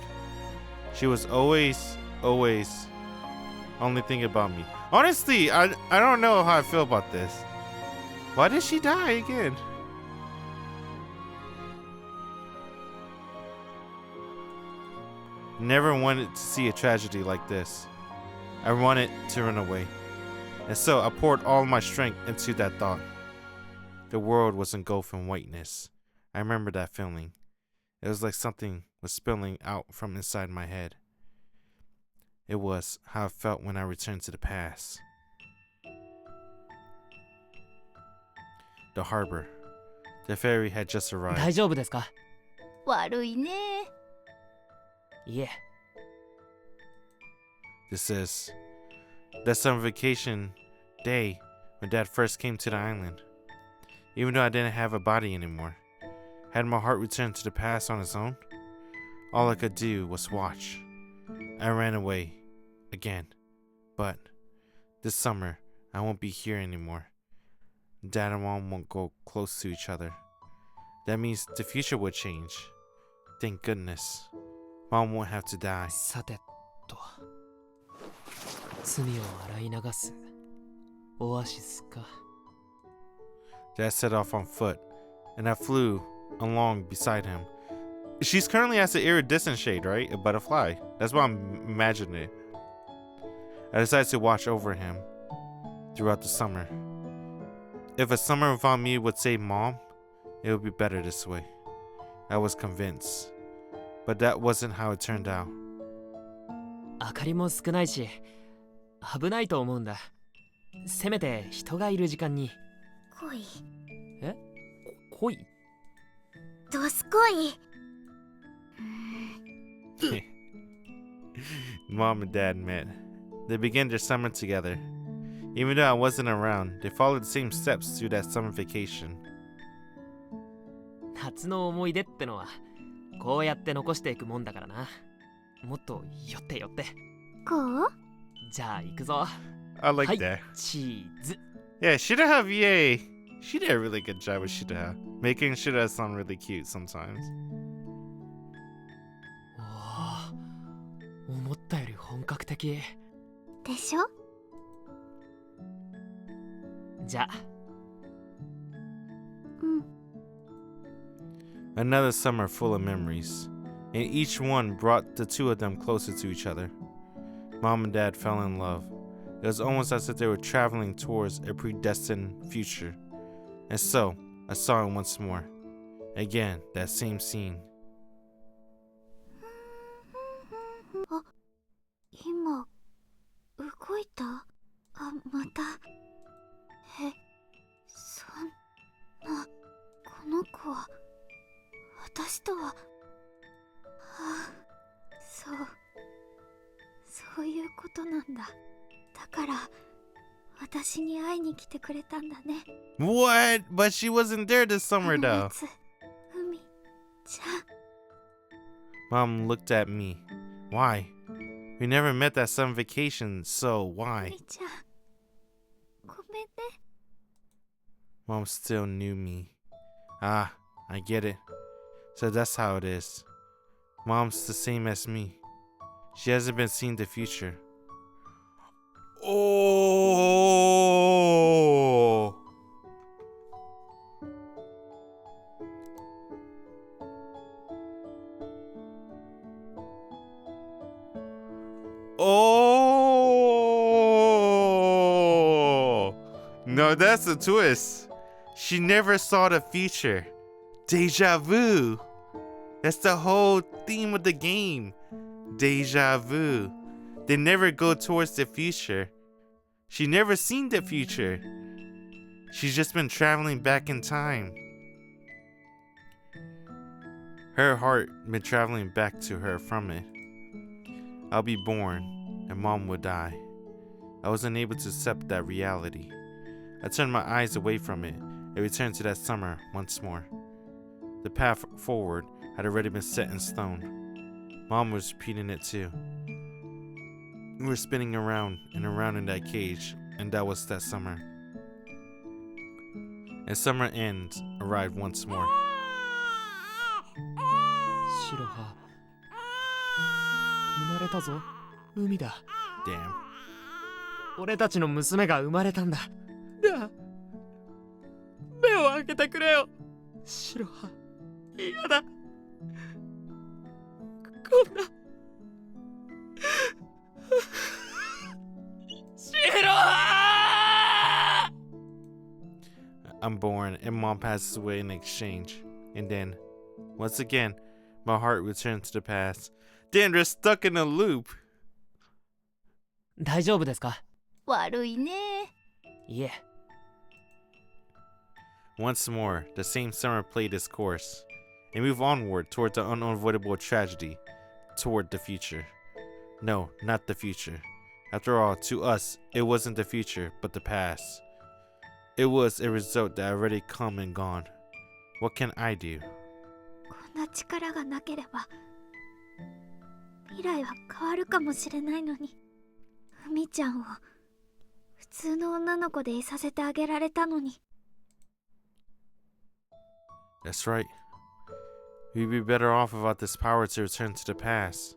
She was always only thinking about me. Honestly, I don't know how I feel about this. Why did she die again? Never wanted to see a tragedy like this. I wanted to run away. And so I poured all my strength into that thought. The world was engulfed in whiteness. I remember that feeling. It was like something was spilling out from inside my head. It was how I felt when I returned to the past. The harbor. The ferry had just arrived. 大丈夫ですか？悪いね。いえ。 This is that summer vacation day when Dad first came to the island. Even though I didn't have a body anymore, had my heart returned to the past on its own? All I could do was watch. I ran away again, but this summer I won't be here anymore. Dad and Mom won't go close to each other. That means the future would change. Thank goodness. Mom won't have to die. さてと、罪を洗い流すオアシスか。 Dad set off on foot, and I flew along beside him. She's currently as an iridescent shade, right? A butterfly. That's what I'm imagining it. I decided to watch over him throughout the summer. If a summer without me would save Mom, it would be better this way. I was convinced. But that wasn't how it turned out. 明かりも少ないし、危ないと思うんだ。せめて人がいる時間に。恋。え？恋？ドス恋。Mom and Dad met. They began their summer together. Even though I wasn't around, they followed the same steps through that summer vacation. 夏の思い出ってのはこうやって残していくもんだからな。もっと寄って寄って。こう？じゃあ行くぞ。 I like はい、 that. チーズ。 Yeah, Shiroha, yay! She did a really good job with Shiroha, making Shiroha sound really cute sometimes. おお、思ったより本格的。でしょ？じゃあ。Another summer full of memories, and each one brought the two of them closer to each other. Mom and Dad fell in love. It was almost as if they were traveling towards a predestined future. And so, I saw it once more. Again, that same scene. あ、今動いた？あ、また。え、そんな、この子は私とは。そういうことなんだ。だから私に会いに来てくれたんだね。 What? But she wasn't there this summer though. 海ちゃん。 Mom looked at me. Why? We never met that summer vacation, so why? みちゃんごめんね。 Mom still knew me. Ah, I get it. So that's how it is. Mom's the same as me. She hasn't been seeing the future. Oh! Oh! No, that's a twist. She never saw the future. Deja vu. That's the whole theme of the game. Deja vu. They never go towards the future. She never seen the future. She's just been traveling back in time. Her heart been traveling back to her from it. I'll be born, and Mom will die. I was unable to accept that reality. I turned my eyes away from it and returned to that summer once more. The path forward had already been set in stone. Mom was repeating it too. We were spinning around and around in that cage, and that was that summer. And summer end arrived once more. シロハ生まれたぞ。海だ。 Damn. 俺たちの娘が生まれたんだ。なあ目を開けてくれよ。シロハ嫌だ。こんなシロハ I'm born, and Mom passes away in exchange. And then, once again, my heart returns to the past. Damn, they're stuck in a loop. 大丈夫ですか？悪いね。いえ。 Once more, the same summer played its course, and moved onward toward the unavoidable tragedy, toward the future. No, not the future. After all, to us, it wasn't the future, but the past. It was a result that already come and gone. What can I do? こんな力がなければ未来は変わるかもしれないのに、海ちゃんを普通の女の子でいさせてあげられたのに。 That's right. We'd be better off without this power to return to the past.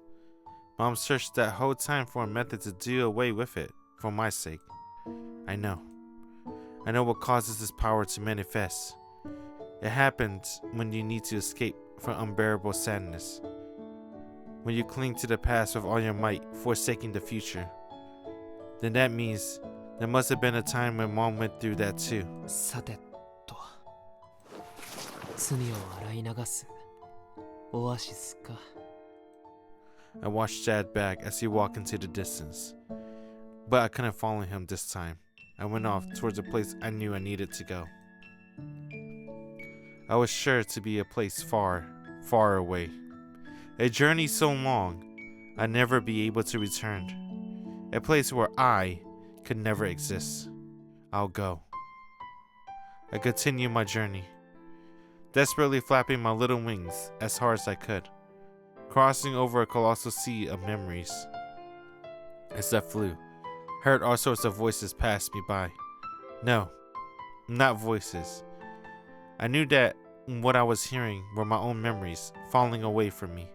Mom searched that whole time for a method to do away with it, for my sake. I know. I know what causes this power to manifest. It happens when you need to escape from unbearable sadness. When you cling to the past with all your might, forsaking the future. Then that means there must have been a time when Mom went through that too. さてと、罪を洗い流すオアシスか。 I watched Chad back as he walked into the distance. But I couldn't follow him this time. I went off towards a place I knew I needed to go. I was sure to be a place far, far away. A journey so long, I'd never be able to return. A place where I could never exist. I'll go. I continued my journey, desperately flapping my little wings as hard as I could, crossing over a colossal sea of memories. As I flew, heard all sorts of voices pass me by. No, not voices. I knew that what I was hearing were my own memories falling away from me.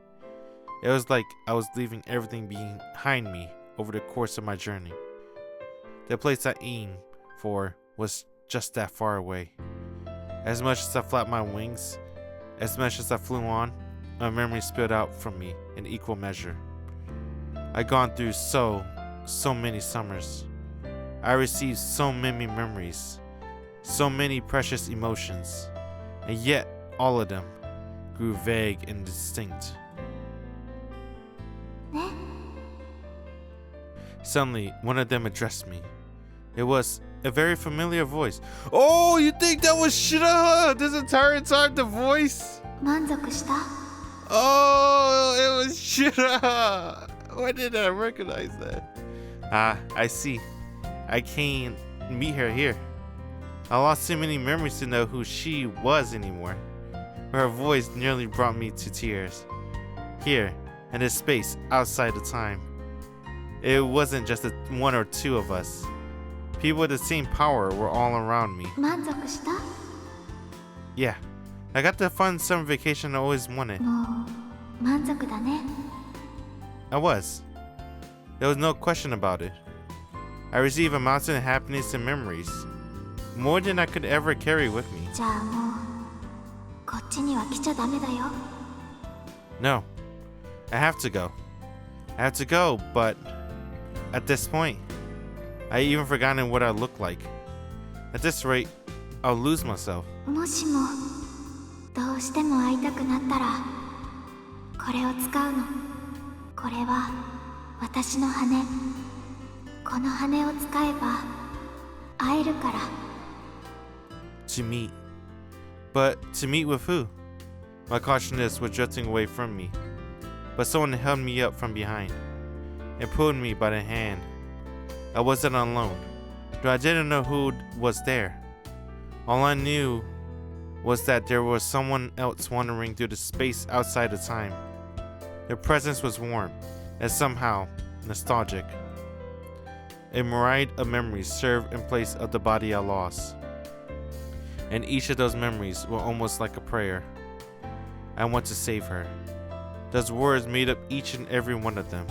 It was like I was leaving everything behind me over the course of my journey. The place I aimed for was just that far away. As much as I flapped my wings, as much as I flew on, my memories spilled out from me in equal measure. I'd gone through so many summers. I received so many memories, so many precious emotions, and yet all of them grew vague and indistinct. Suddenly, one of them addressed me. It was a very familiar voice. Oh, you think that was Shiroha this entire time, the voice? 満足した？ Oh, it was Shiroha. Why did I recognize that? Ah, I see. I can't meet her here. I lost too many memories to know who she was anymore. Her voice nearly brought me to tears. Here, in this space outside of time, it wasn't just the one or two of us. People with the same power were all around me. 満足した？ Yeah, I got the fun summer vacation I always wanted. もう満足だね。 I was. There was no question about it. I received a mountain of happiness and memories, more than I could ever carry with me. じゃあもうこっちには来ちゃダメだよ。 No, I have to go. I have to go, but at this point, I even forgotten what I look like. At this rate, I'll lose myself. もしもどうしても会いたくなったらこれを使うの。これは私の羽。この羽を使えば会えるから。 To meet. But to meet with who? My consciousness was drifting away from me, but someone held me up from behind and pulled me by the hand. I wasn't alone, though I didn't know who was there. All I knew was that there was someone else wandering through the space outside of time. Their presence was warm and somehow nostalgic. A myriad of memories served in place of the body I lost. And each of those memories were almost like a prayer. I want to save her. Those words made up each and every one of them.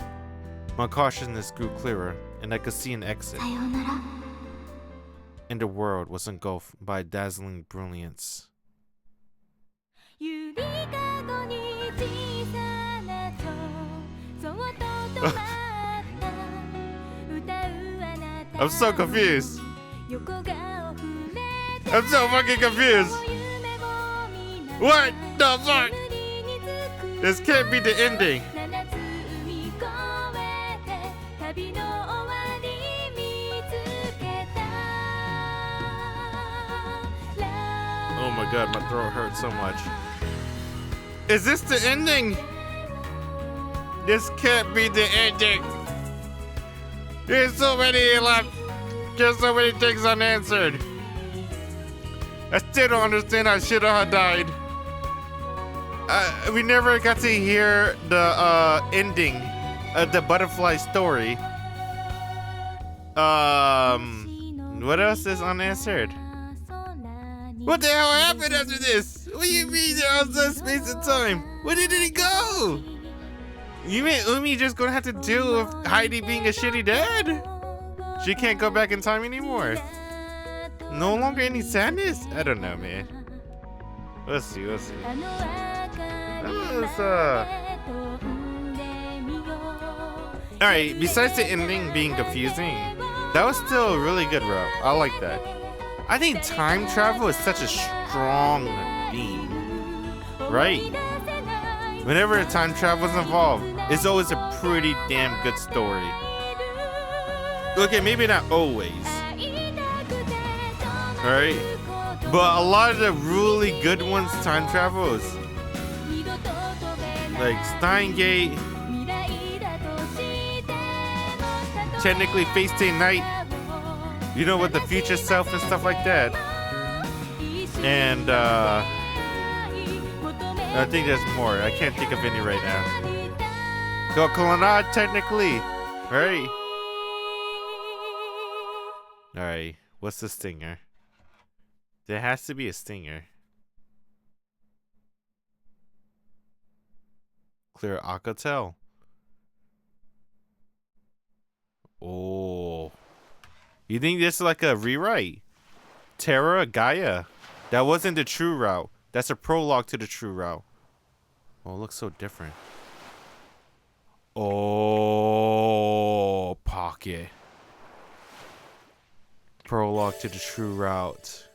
My consciousness grew clearer, and I could see an exit. さようなら。 And the world was engulfed by dazzling brilliance. ゆりかごに小さな蝶そっと止まった歌うあなた I'm so confused. 横顔触れて I'm so fucking confused. What the fuck? This can't be the ending. Oh my god, my throat hurts so much. Is this the ending? This can't be the ending. There's so many left. There's so many things unanswered. I still don't understand how Shiroha died. We never got to hear the ending of the butterfly story. What else is unanswered? What the hell happened after this? What do you mean there was no space and time? Where did it go? You mean Umi just gonna have to deal with Heidi being a shitty dad? She can't go back in time anymore. No longer any sadness? I don't know, man. We'll see, we'll see. Alright, besides the ending being confusing, that was still a really good route. I like that. I think time travel is such a strong theme, right? Whenever time travel is involved, it's always a pretty damn good story. Okay, maybe not always, right? But a lot of the really good ones, time travels, like Steingate, technically Fate Stay Night, you know, with the future self and stuff like that. And I think there's more. I can't think of any right now. Go Colonnade, technically, right? Alright, what's the stinger? There has to be a stinger. Clear Akatel. Oh. You think this is like a rewrite? Terra Gaia. That wasn't the true route. That's a prologue to the true route. Oh, it looks so different. Oh, pocket. Prologue to the true route.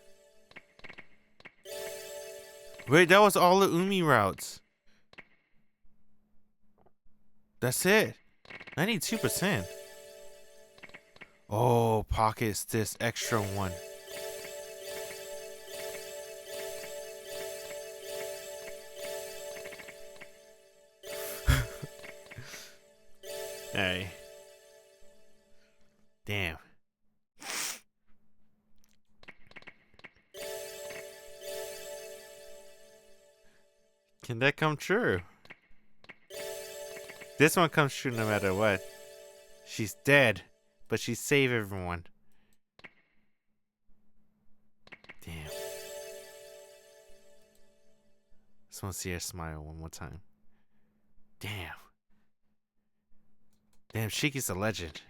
Wait, that was all the Umi routes. That's it. 92%. Oh, pockets this extra one. Hey. Damn. Can that come true? This one comes true no matter what. She's dead, but she saved everyone. Damn. Just want to see her smile one more time. Damn. Damn, Shiki's a legend.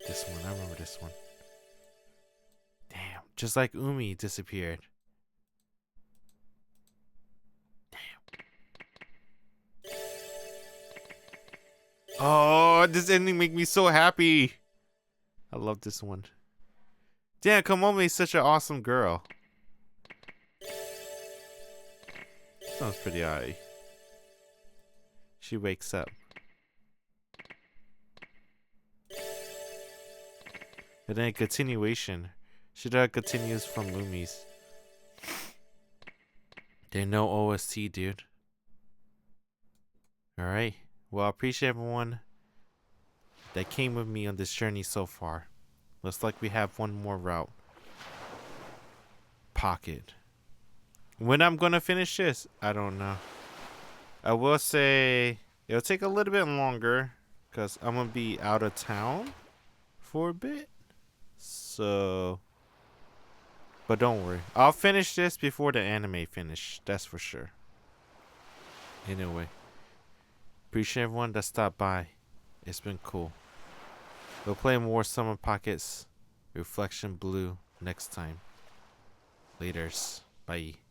This one, I remember this one. Damn, just like Umi disappeared. Damn. Oh, this ending make me so happy. I love this one. Damn, Kamome is such an awesome girl. Sounds pretty alright. She wakes up. And then continuation. Shiroha continues from Umi's. There's no OST, dude. Alright. Well, I appreciate everyone that came with me on this journey so far. Looks like we have one more route. Pocket. When I'm gonna finish this, I don't know. I will say it'll take a little bit longer because I'm gonna be out of town for a bit. So, but don't worry, I'll finish this before the anime finish. That's for sure. Anyway, appreciate everyone that stopped by. It's been cool. We'll play more Summer Pockets Reflection Blue next time. Laters. Bye.